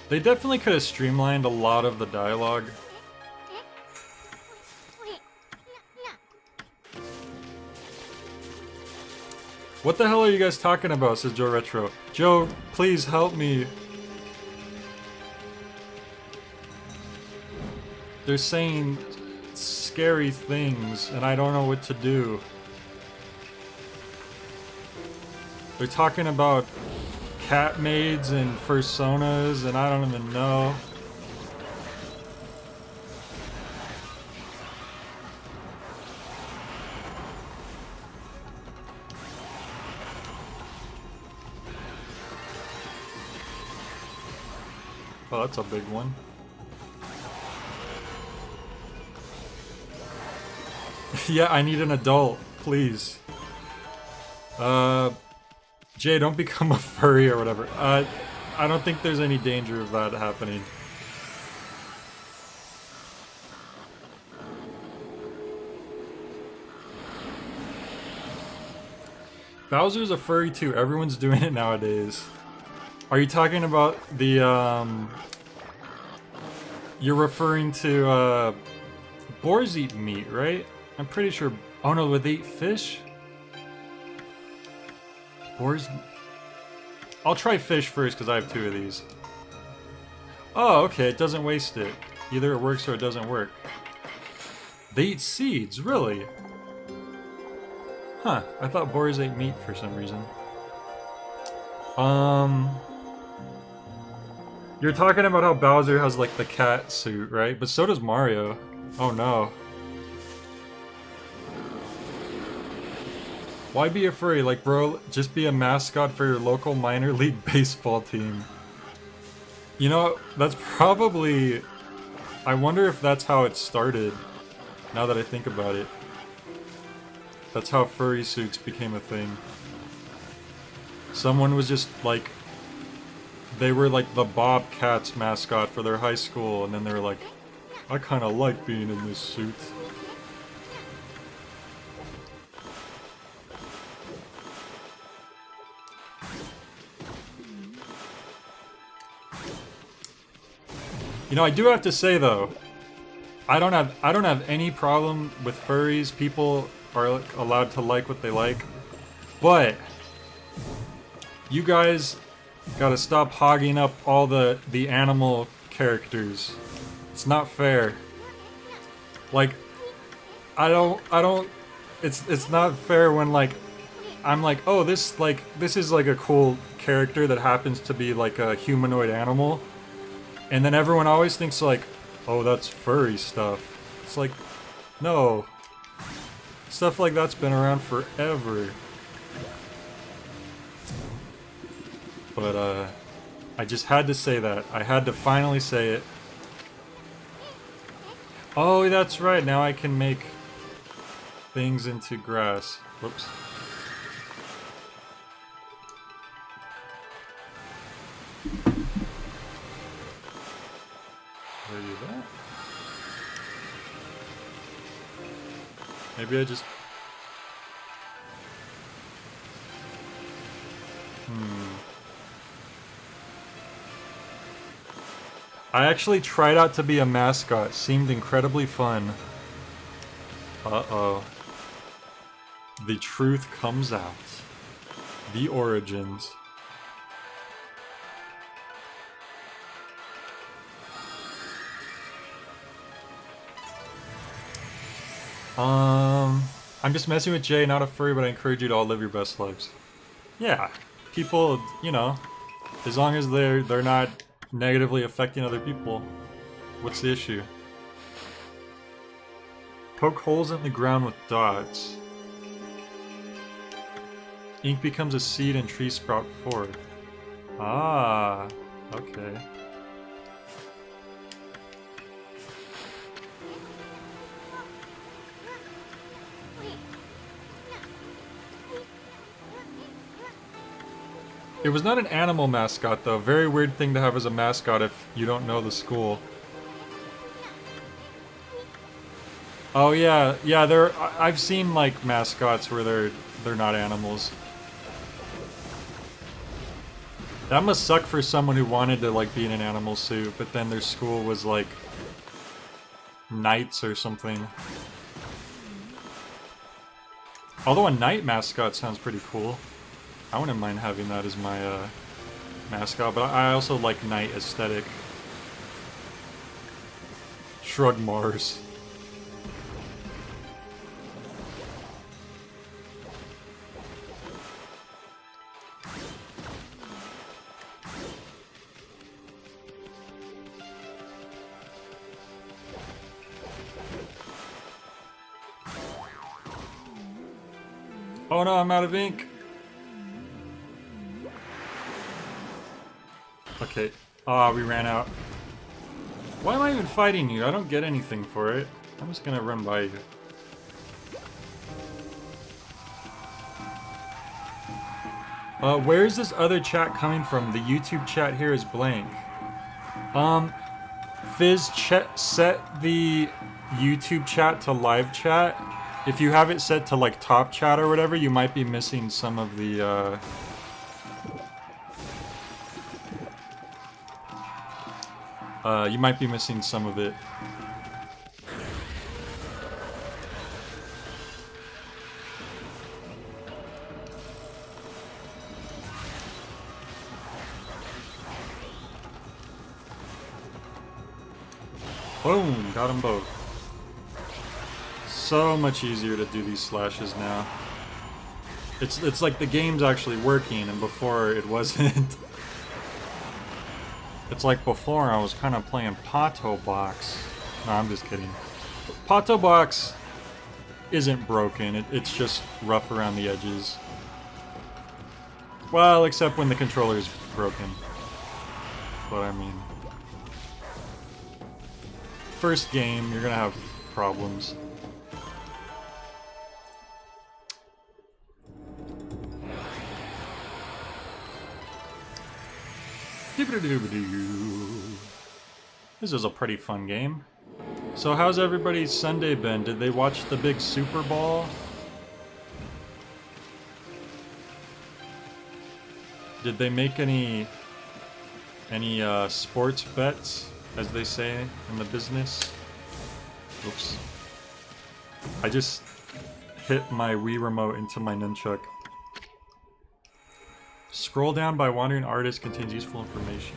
They definitely could have streamlined a lot of the dialogue. What the hell are you guys talking about, says Joe Retro. Joe, please help me. They're saying scary things, and I don't know what to do. They're talking about cat maids and personas, and I don't even know. Oh, that's a big one. Yeah, I need an adult, please. Jay, don't become a furry or whatever. I don't think there's any danger of that happening. Bowser's a furry too. Everyone's doing it nowadays. Are you talking about the, you're referring to, boars eat meat, right? I'm pretty sure. Oh no, would they eat fish? Boars? I'll try fish first because I have 2 of these. Oh, okay, it doesn't waste it. Either it works or it doesn't work. They eat seeds, really? Huh, I thought boars ate meat for some reason. You're talking about how Bowser has like the cat suit, right? But so does Mario. Oh no. Why be a furry? Like, bro, just be a mascot for your local minor league baseball team. You know, that's probably... I wonder if that's how it started, now that I think about it. That's how furry suits became a thing. Someone was just, like... They were, like, the Bobcats mascot for their high school, and then they were like, I kinda like being in this suit. You know, I do have to say though, I don't have any problem with furries. People are allowed to like what they like, but you guys gotta stop hogging up all the animal characters. It's not fair. Like, I don't. It's not fair when like I'm like, oh, this is like a cool character that happens to be like a humanoid animal. And then everyone always thinks like, oh, that's furry stuff. It's like, no. Stuff like that's been around forever. But, I just had to say that. I had to finally say it. Oh, that's right. Now I can make things into grass. Whoops. Did I do that? Maybe I just... I actually tried out to be a mascot. Seemed incredibly fun. Uh-oh. The truth comes out. The origins. I'm just messing with Jay, not a furry, but I encourage you to all live your best lives. Yeah, people, you know, as long as they're not negatively affecting other people, what's the issue? Poke holes in the ground with dots. Ink becomes a seed and trees sprout forth. Ah, okay. It was not an animal mascot, though. Very weird thing to have as a mascot if you don't know the school. Oh yeah, yeah. I've seen like mascots where they're not animals. That must suck for someone who wanted to like be in an animal suit, but then their school was like knights or something. Although a knight mascot sounds pretty cool. I wouldn't mind having that as my mascot, but I also like knight aesthetic. Shrug Mars. Oh no, I'm out of ink! Okay. Ah, we ran out. Why am I even fighting you? I don't get anything for it. I'm just gonna run by you. Where is this other chat coming from? The YouTube chat here is blank. Fizz, set the YouTube chat to live chat. If you have it set to like top chat or whatever, you might be missing some of the you might be missing some of it. Boom! Got them both. So much easier to do these slashes now. It's like the game's actually working, and before it wasn't. It's like before I was kind of playing Pato Box. No, I'm just kidding. Pato Box isn't broken. It's just rough around the edges. Well, except when the controller is broken. But I mean, first game, you're gonna have problems. This is a pretty fun game. So how's everybody's Sunday been? Did they watch the big Super Bowl? Did they make any sports bets, as they say in the business? Oops. I just hit my Wii remote into my nunchuck. Scroll down by wandering artist contains useful information.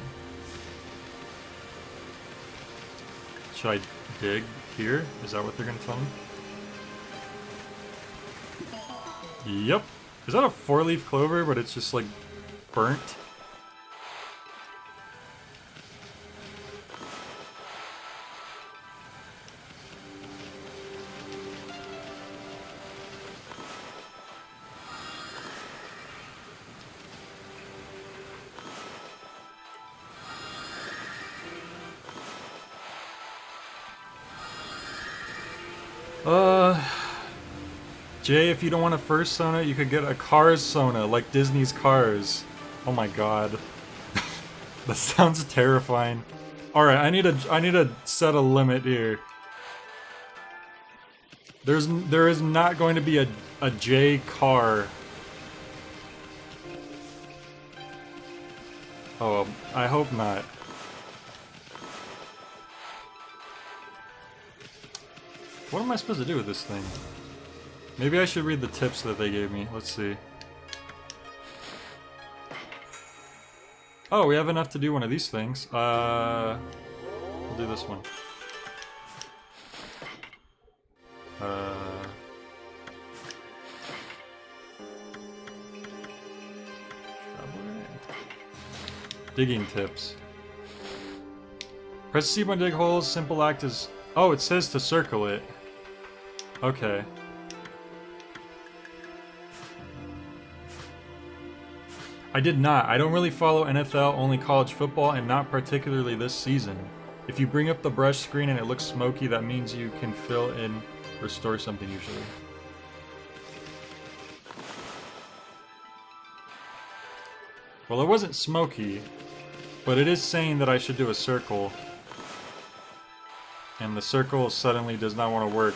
Should I dig here? Is that what they're gonna tell me? Yep. Is that a 4-leaf clover, but it's just like burnt? Jay, if you don't want a first Sona, you could get a Cars Sona, like Disney's Cars. Oh my god. That sounds terrifying. Alright, I need to set a limit here. There is not going to be a J car. Oh, I hope not. What am I supposed to do with this thing? Maybe I should read the tips that they gave me. Let's see. Oh, we have enough to do one of these things. We'll do this one. Digging tips. Press C when dig holes. Simple act is... Oh, it says to circle it. Okay. I did not. I don't really follow NFL, only college football, and not particularly this season. If you bring up the brush screen and it looks smoky, that means you can fill in, restore something usually. Well, it wasn't smoky, but it is saying that I should do a circle. And the circle suddenly does not want to work.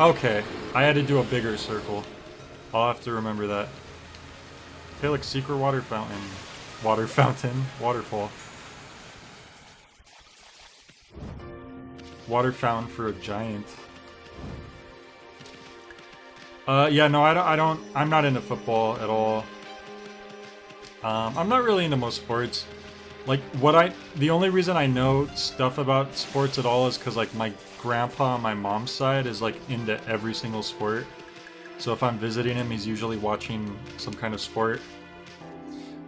Okay, I had to do a bigger circle. I'll have to remember that. Okay, like secret water fountain. Water fountain. Waterfall. Water fountain for a giant. Yeah, no, I'm not into football at all. I'm not really into most sports. Like, the only reason I know stuff about sports at all is because, like, my grandpa on my mom's side is, like, into every single sport. So if I'm visiting him, he's usually watching some kind of sport.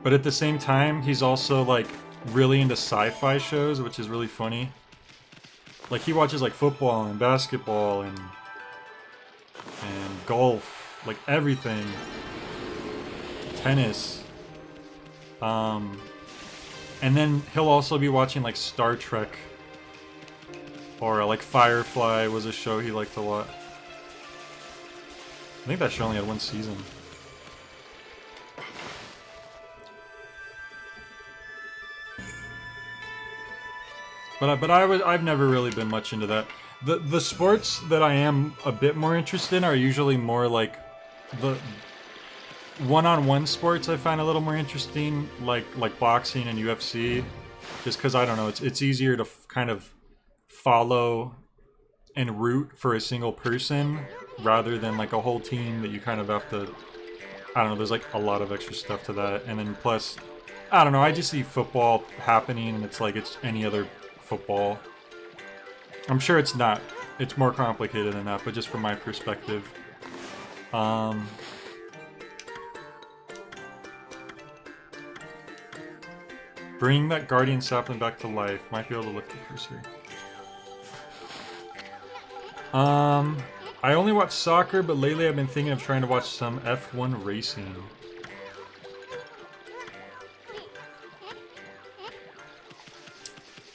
But at the same time, he's also, like, really into sci-fi shows, which is really funny. Like, he watches, like, football and basketball and golf, like, everything. Tennis. And then he'll also be watching, like, Star Trek. Or, like, Firefly was a show he liked a lot. I think that show only had one season. But I've never really been much into that. The sports that I am a bit more interested in are usually more like the one-on-one sports I find a little more interesting, like boxing and UFC, just because I don't know, it's easier to kind of follow and root for a single person rather than like a whole team that you kind of have to, I don't know, there's like a lot of extra stuff to that. And then plus, I don't know, I just see football happening and it's like it's any other football. I'm sure it's not. It's more complicated than that, but just from my perspective. Bring that guardian sapling back to life. Might be able to lift the cursor. I only watch soccer, but lately I've been thinking of trying to watch some F1 racing.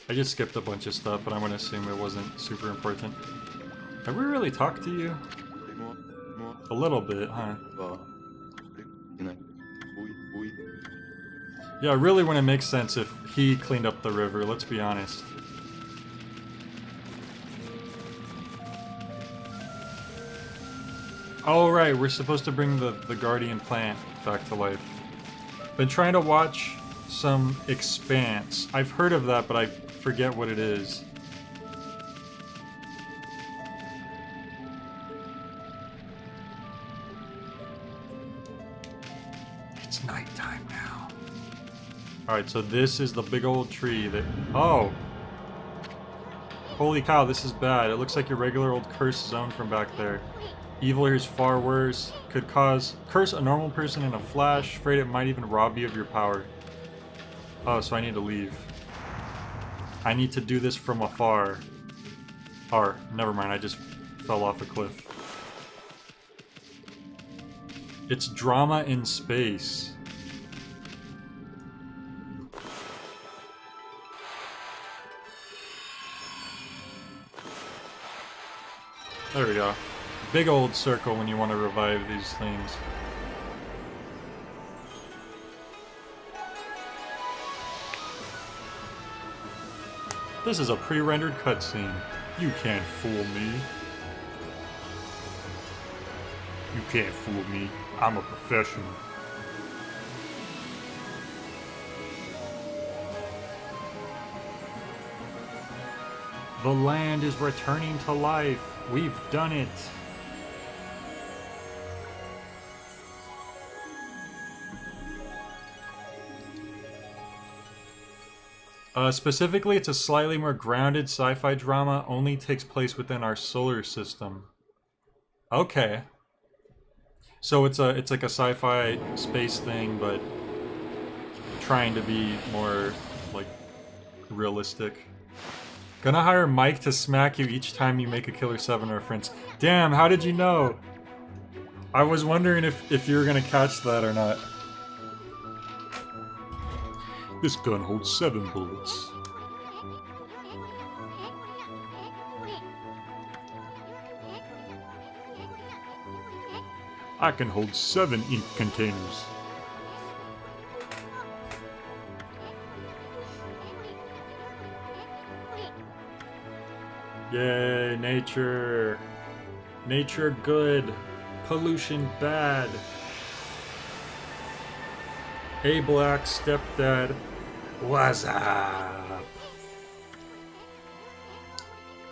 I just skipped a bunch of stuff, but I'm gonna assume it wasn't super important. Have we really talked to you? A little bit, huh? Yeah, really when it makes sense if he cleaned up the river, let's be honest. Oh right, we're supposed to bring the guardian plant back to life. Been trying to watch some Expanse. I've heard of that, but I forget what it is. It's nighttime now. Alright, so this is the big old tree that... Oh! Holy cow, this is bad. It looks like your regular old curse zone from back there. Evil here's far worse. Could curse a normal person in a flash. Afraid it might even rob you of your power. Oh, so I need to leave. I need to do this from afar. Or, never mind, I just fell off a cliff. It's drama in space. There we go. Big old circle when you want to revive these things. This is a pre-rendered cutscene. You can't fool me. You can't fool me. I'm a professional. The land is returning to life. We've done it. Specifically, it's a slightly more grounded sci-fi drama, only takes place within our solar system. Okay. So it's like a sci-fi space thing, but trying to be more, like, realistic. Gonna hire Mike to smack you each time you make a Killer 7 reference. Damn, how did you know? I was wondering if you were gonna catch that or not. This gun holds 7 bullets. I can hold 7 ink containers. Yay, nature. Nature good. Pollution bad. Hey, black stepdad. What's up?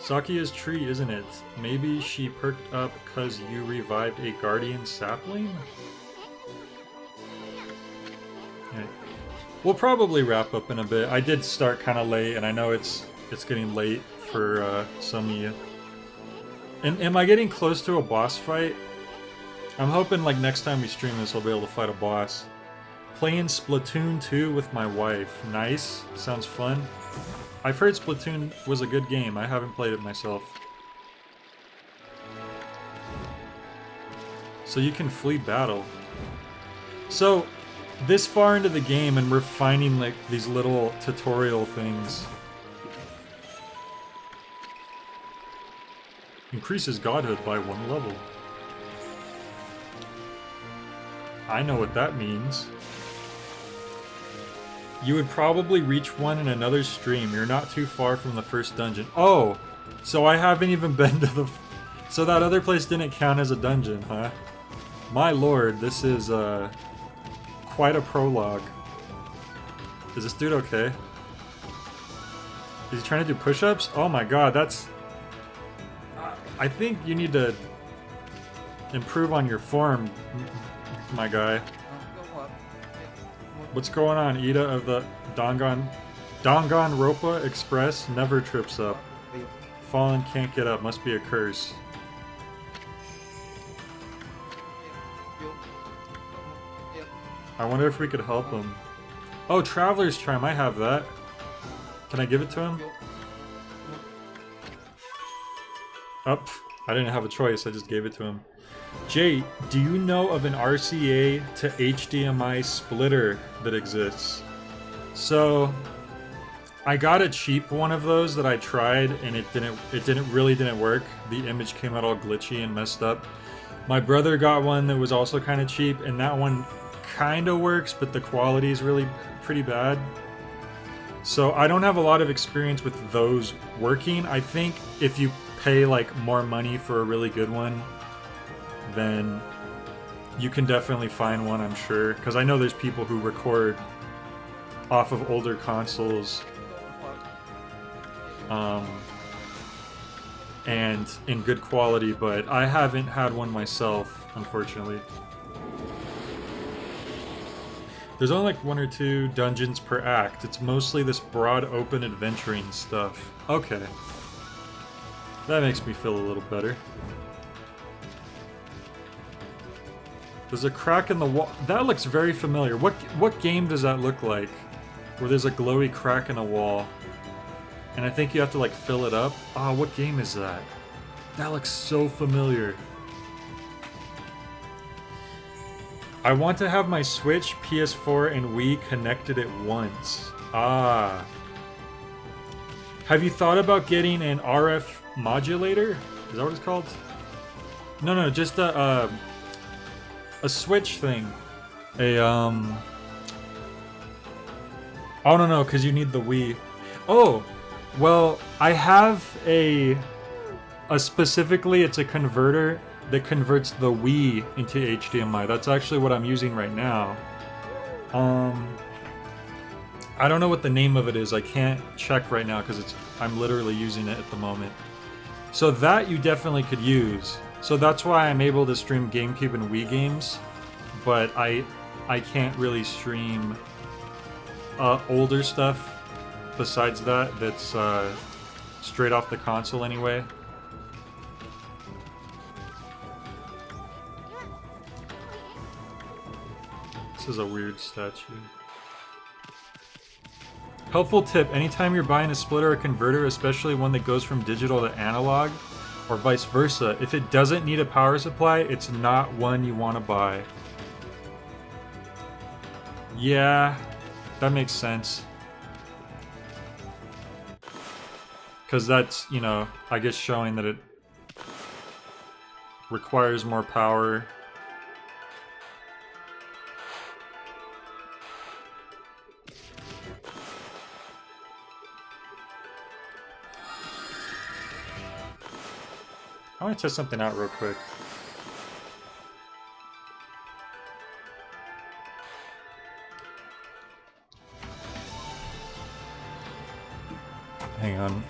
Sakia's tree, isn't it? Maybe she perked up cause you revived a guardian sapling? Okay. We'll probably wrap up in a bit. I did start kind of late, and I know it's getting late for some of you. And am I getting close to a boss fight? I'm hoping like next time we stream this I'll be able to fight a boss. Playing Splatoon 2 with my wife. Nice. Sounds fun. I've heard Splatoon was a good game. I haven't played it myself. So you can flee battle. So, this far into the game and we're finding like these little tutorial things. Increases godhood by 1 level. I know what that means. You would probably reach one in another stream. You're not too far from the first dungeon. Oh! So I haven't even been to the... So that other place didn't count as a dungeon, huh? My lord, this is, quite a prologue. Is this dude okay? Is he trying to do push-ups? Oh my god, that's... I think you need to improve on your form, my guy. What's going on, Ida of the Danganronpa Express never trips up. Fallen can't get up, must be a curse. I wonder if we could help him. Oh, Traveler's Charm, I have that. Can I give it to him? Up. I didn't have a choice, I just gave it to him. Jay, do you know of an RCA to HDMI splitter that exists? So, I got a cheap one of those that I tried, and it really didn't work. The image came out all glitchy and messed up. My brother got one that was also kind of cheap, and that one kind of works, but the quality is really pretty bad. So I don't have a lot of experience with those working. I think if you pay like more money for a really good one, then you can definitely find one, I'm sure. Because I know there's people who record off of older consoles and in good quality, but I haven't had one myself, unfortunately. There's only like 1 or 2 dungeons per act. It's mostly this broad open adventuring stuff. Okay. That makes me feel a little better. There's a crack in the wall. That looks very familiar. What game does that look like? Where there's a glowy crack in a wall. And I think you have to like fill it up. Oh, what game is that? That looks so familiar. I want to have my Switch, PS4, and Wii connected at once. Ah. Have you thought about getting an RF modulator? Is that what it's called? No, just a Switch thing. Oh no, because you need the Wii. Oh, well, I have a specifically, it's a converter that converts the Wii into HDMI. That's actually what I'm using right now. I don't know what the name of it is. I can't check right now because I'm literally using it at the moment. So that you definitely could use. So that's why I'm able to stream GameCube and Wii games, but I can't really stream older stuff besides that's straight off the console anyway. This is a weird statue. Helpful tip, anytime you're buying a splitter or converter, especially one that goes from digital to analog, or vice versa, if it doesn't need a power supply, it's not one you want to buy. Yeah, that makes sense. Because that's, you know, I guess showing that it requires more power. I want to test something out real quick. Hang on.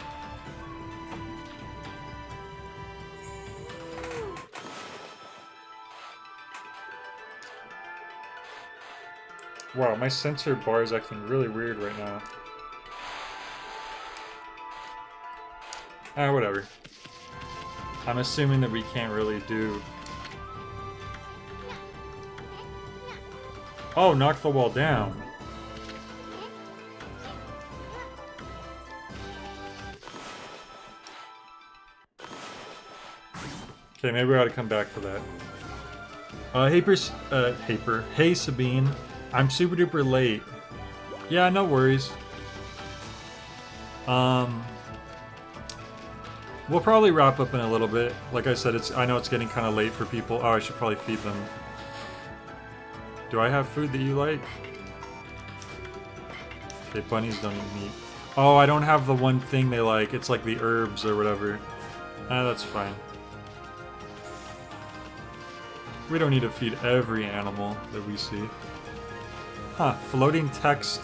Wow, my sensor bar is acting really weird right now. Ah, whatever. I'm assuming that we can't really do... Oh, knock the wall down. Okay, maybe we ought to come back to that. Hey Sabine, I'm super duper late. Yeah, no worries. We'll probably wrap up in a little bit. Like I said, I know it's getting kind of late for people. Oh, I should probably feed them. Do I have food that you like? Okay, bunnies don't eat meat. Oh, I don't have the one thing they like. It's like the herbs or whatever. Ah, that's fine. We don't need to feed every animal that we see. Huh, floating text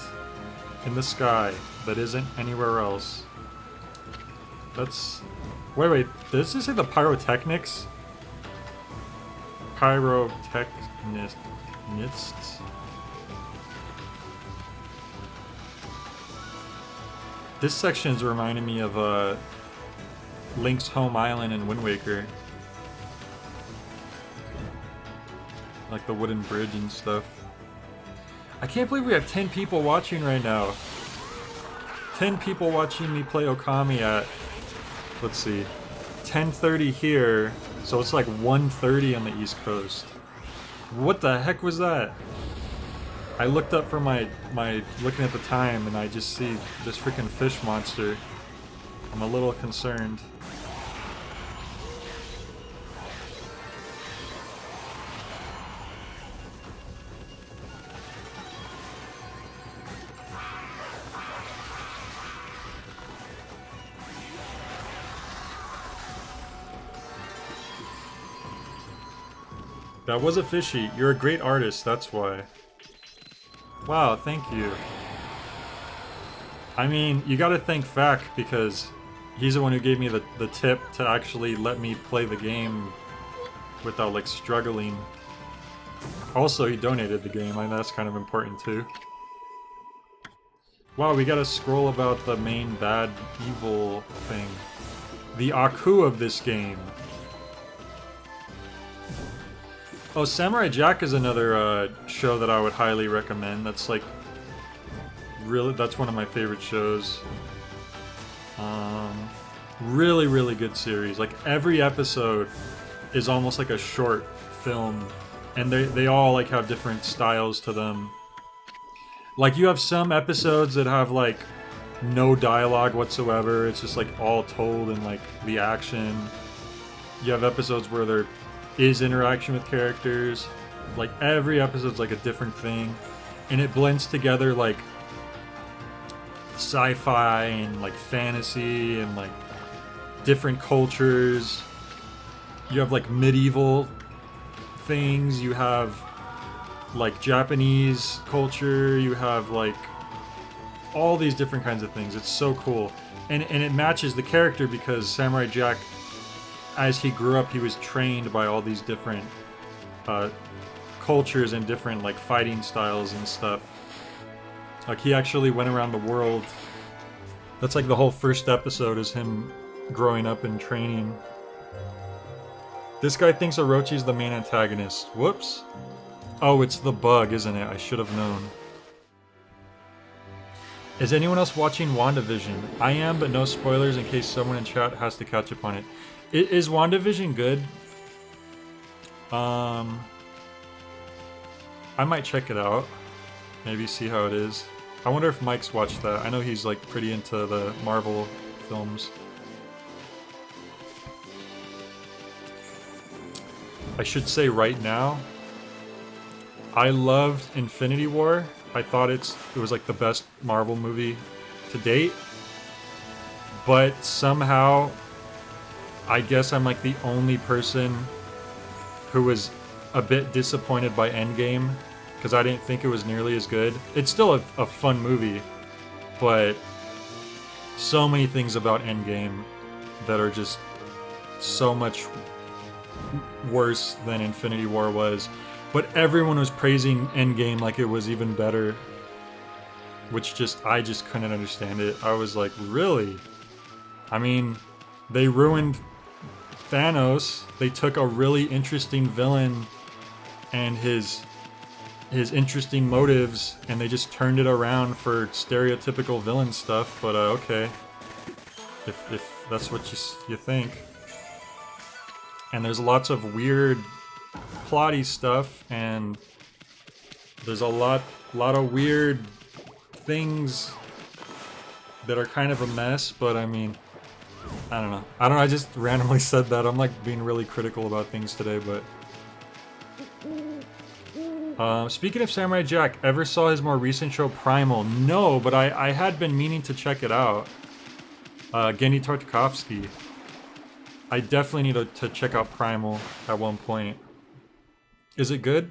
in the sky that isn't anywhere else. That's... Wait, does this say the pyrotechnics? Pyrotechnists. This section is reminding me of Link's home island in Wind Waker. Like the wooden bridge and stuff. I can't believe we have 10 people watching right now. 10 people watching me play Okami at... Let's see. 10:30 here, so it's like 1:30 on the East Coast. What the heck was that? I looked up for my looking at the time, and I just see this freaking fish monster. I'm a little concerned. That was a fishy. You're a great artist, that's why. Wow, thank you. I mean, you gotta thank Fack because he's the one who gave me the tip to actually let me play the game without, like, struggling. Also, he donated the game, and that's kind of important too. Wow, we got a scroll about the main bad evil thing. The Aku of this game. Oh, Samurai Jack is another show that I would highly recommend. That's like really, that's one of my favorite shows. Really, really good series. Like every episode is almost like a short film, and they all like have different styles to them. Like you have some episodes that have like no dialogue whatsoever. It's just like all told in like the action. You have episodes where there is interaction with characters. Like every episode's like a different thing, and it blends together like sci-fi and like fantasy and like different cultures. You have like medieval things, you have like Japanese culture, you have like all these different kinds of things. It's so cool, and it matches the character because Samurai Jack, as he grew up, he was trained by all these different cultures and different like fighting styles and stuff. Like he actually went around the world. That's like the whole first episode is him growing up and training. This guy thinks Orochi's the main antagonist. Whoops. Oh, it's the bug, isn't it? I should have known. Is anyone else watching WandaVision? I am, but no spoilers in case someone in chat has to catch up on it. Is WandaVision good? I might check it out. Maybe see how it is. I wonder if Mike's watched that. I know he's like pretty into the Marvel films. I should say right now, I loved Infinity War. I thought it was like the best Marvel movie to date. But somehow, I guess I'm like the only person who was a bit disappointed by Endgame because I didn't think it was nearly as good. It's still a fun movie, but so many things about Endgame that are just so much worse than Infinity War was. But everyone was praising Endgame like it was even better, which I just couldn't understand it. I was like, really? I mean, they ruined Thanos. They took a really interesting villain and his interesting motives, and they just turned it around for stereotypical villain stuff. But okay, if that's what you think. And there's lots of weird plotty stuff, and there's a lot of weird things that are kind of a mess. But I mean, I don't know. I just randomly said that. I'm like being really critical about things today, but speaking of Samurai Jack, ever saw his more recent show Primal? No, but I had been meaning to check it out. Gendy Tartakovsky. I definitely need to check out Primal at one point. Is it good?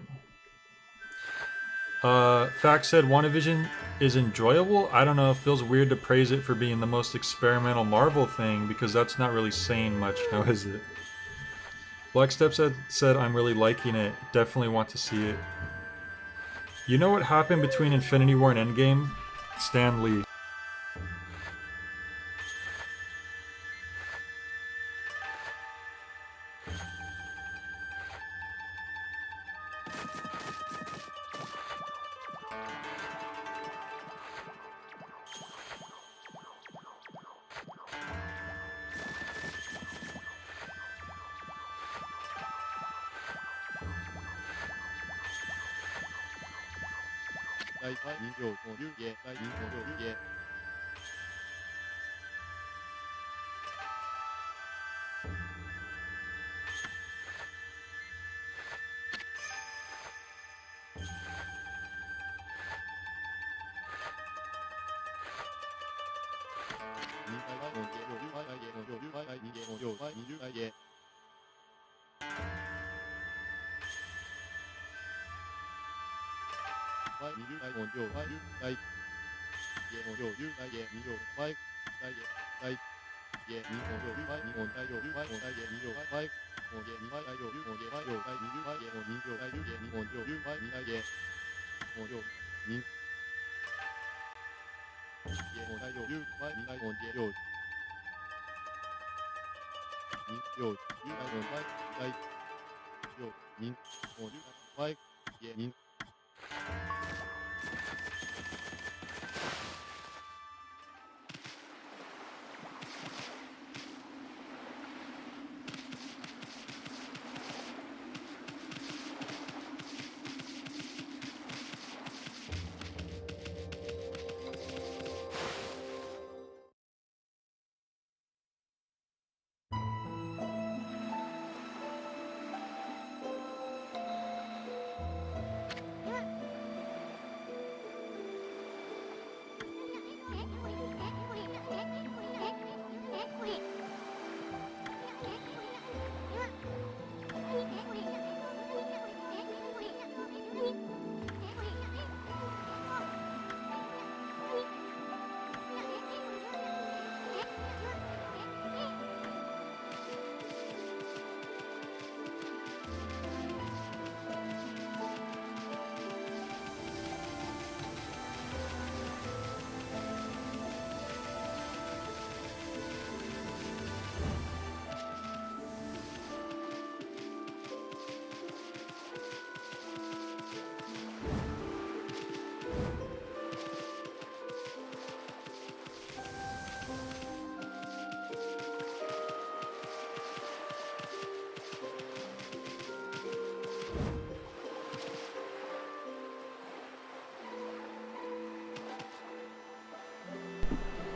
Fact said WandaVision is enjoyable. I don't know, it feels weird to praise it for being the most experimental Marvel thing because that's not really saying much now, is it? Blackstep said I'm really liking it. Definitely want to see it. You know what happened between Infinity War and Endgame? Stan Lee.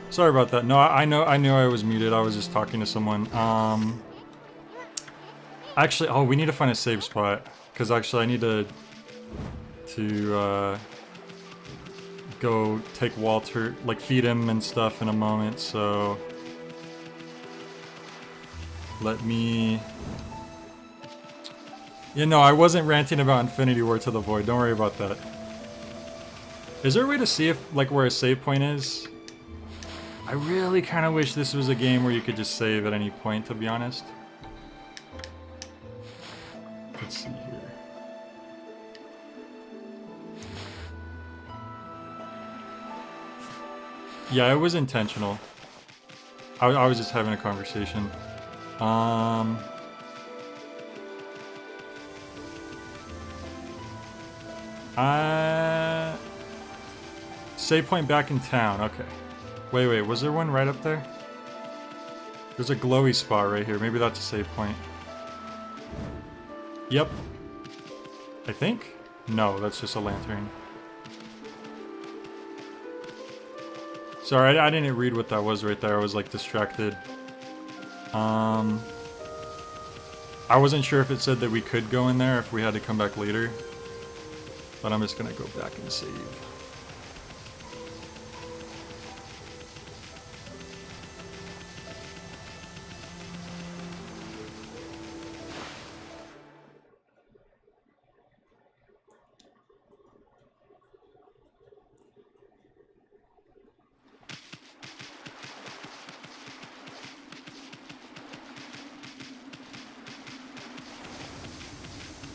Sorry about that. No, I knew I was muted. I was just talking to someone. Actually, oh, we need to find a save spot because actually I need to go take Walter, like feed him and stuff in a moment. So let me. Yeah, no, I wasn't ranting about Infinity War to the Void. Don't worry about that. Is there a way to see if like where a save point is? I really kind of wish this was a game where you could just save at any point, to be honest. Let's see here. Yeah, it was intentional. I was just having a conversation. Save point back in town, okay. Wait, was there one right up there? There's a glowy spot right here. Maybe that's a save point. Yep. I think? No, that's just a lantern. Sorry, I didn't read what that was right there. I was like distracted. I wasn't sure if it said that we could go in there if we had to come back later. But I'm just gonna go back and save.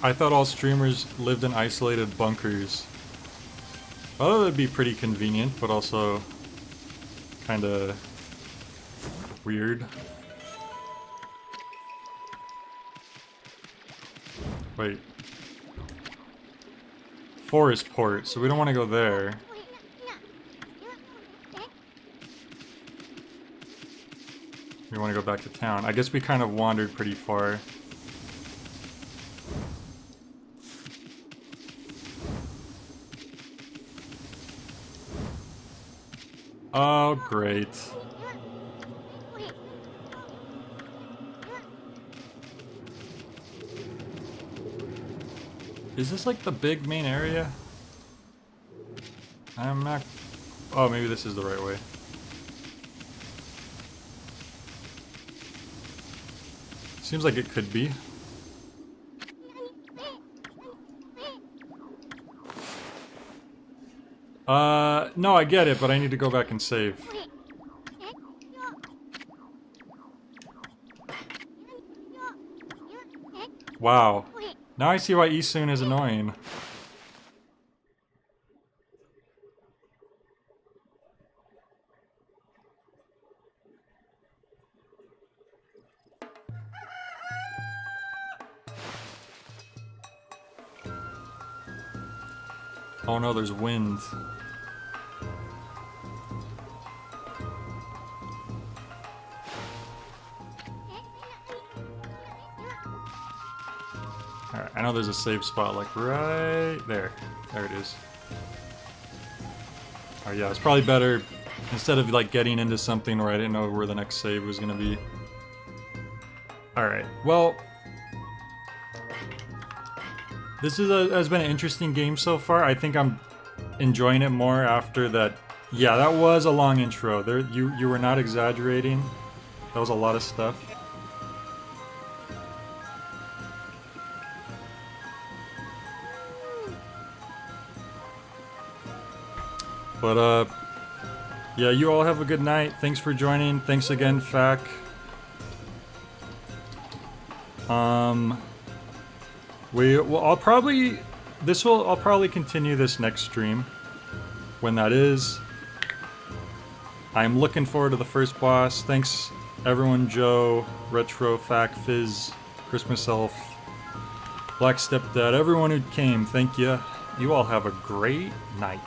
I thought all streamers lived in isolated bunkers. Well, that would be pretty convenient, but also kinda weird. Wait. Forest Port, so we don't want to go there. We want to go back to town. I guess we kind of wandered pretty far. Oh, great. Is this like the big main area? I'm not... Oh, maybe this is the right way. Seems like it could be. No, I get it, but I need to go back and save. Wow. Now I see why Isun is annoying. Oh no, there's wind. Alright, I know there's a save spot like right there. There it is. Oh yeah, it's probably better instead of like getting into something where I didn't know where the next save was gonna be. Alright, well... This has been an interesting game so far. I think I'm enjoying it more after that. Yeah, that was a long intro. There, you were not exaggerating. That was a lot of stuff. But yeah, you all have a good night. Thanks for joining. Thanks again, Fac. I'll probably continue this next stream when that is. I'm looking forward to the first boss. Thanks everyone, Joe, Retro, Fac, Fizz, Christmas Elf, Black Stepdad, everyone who came, thank you. You all have a great night.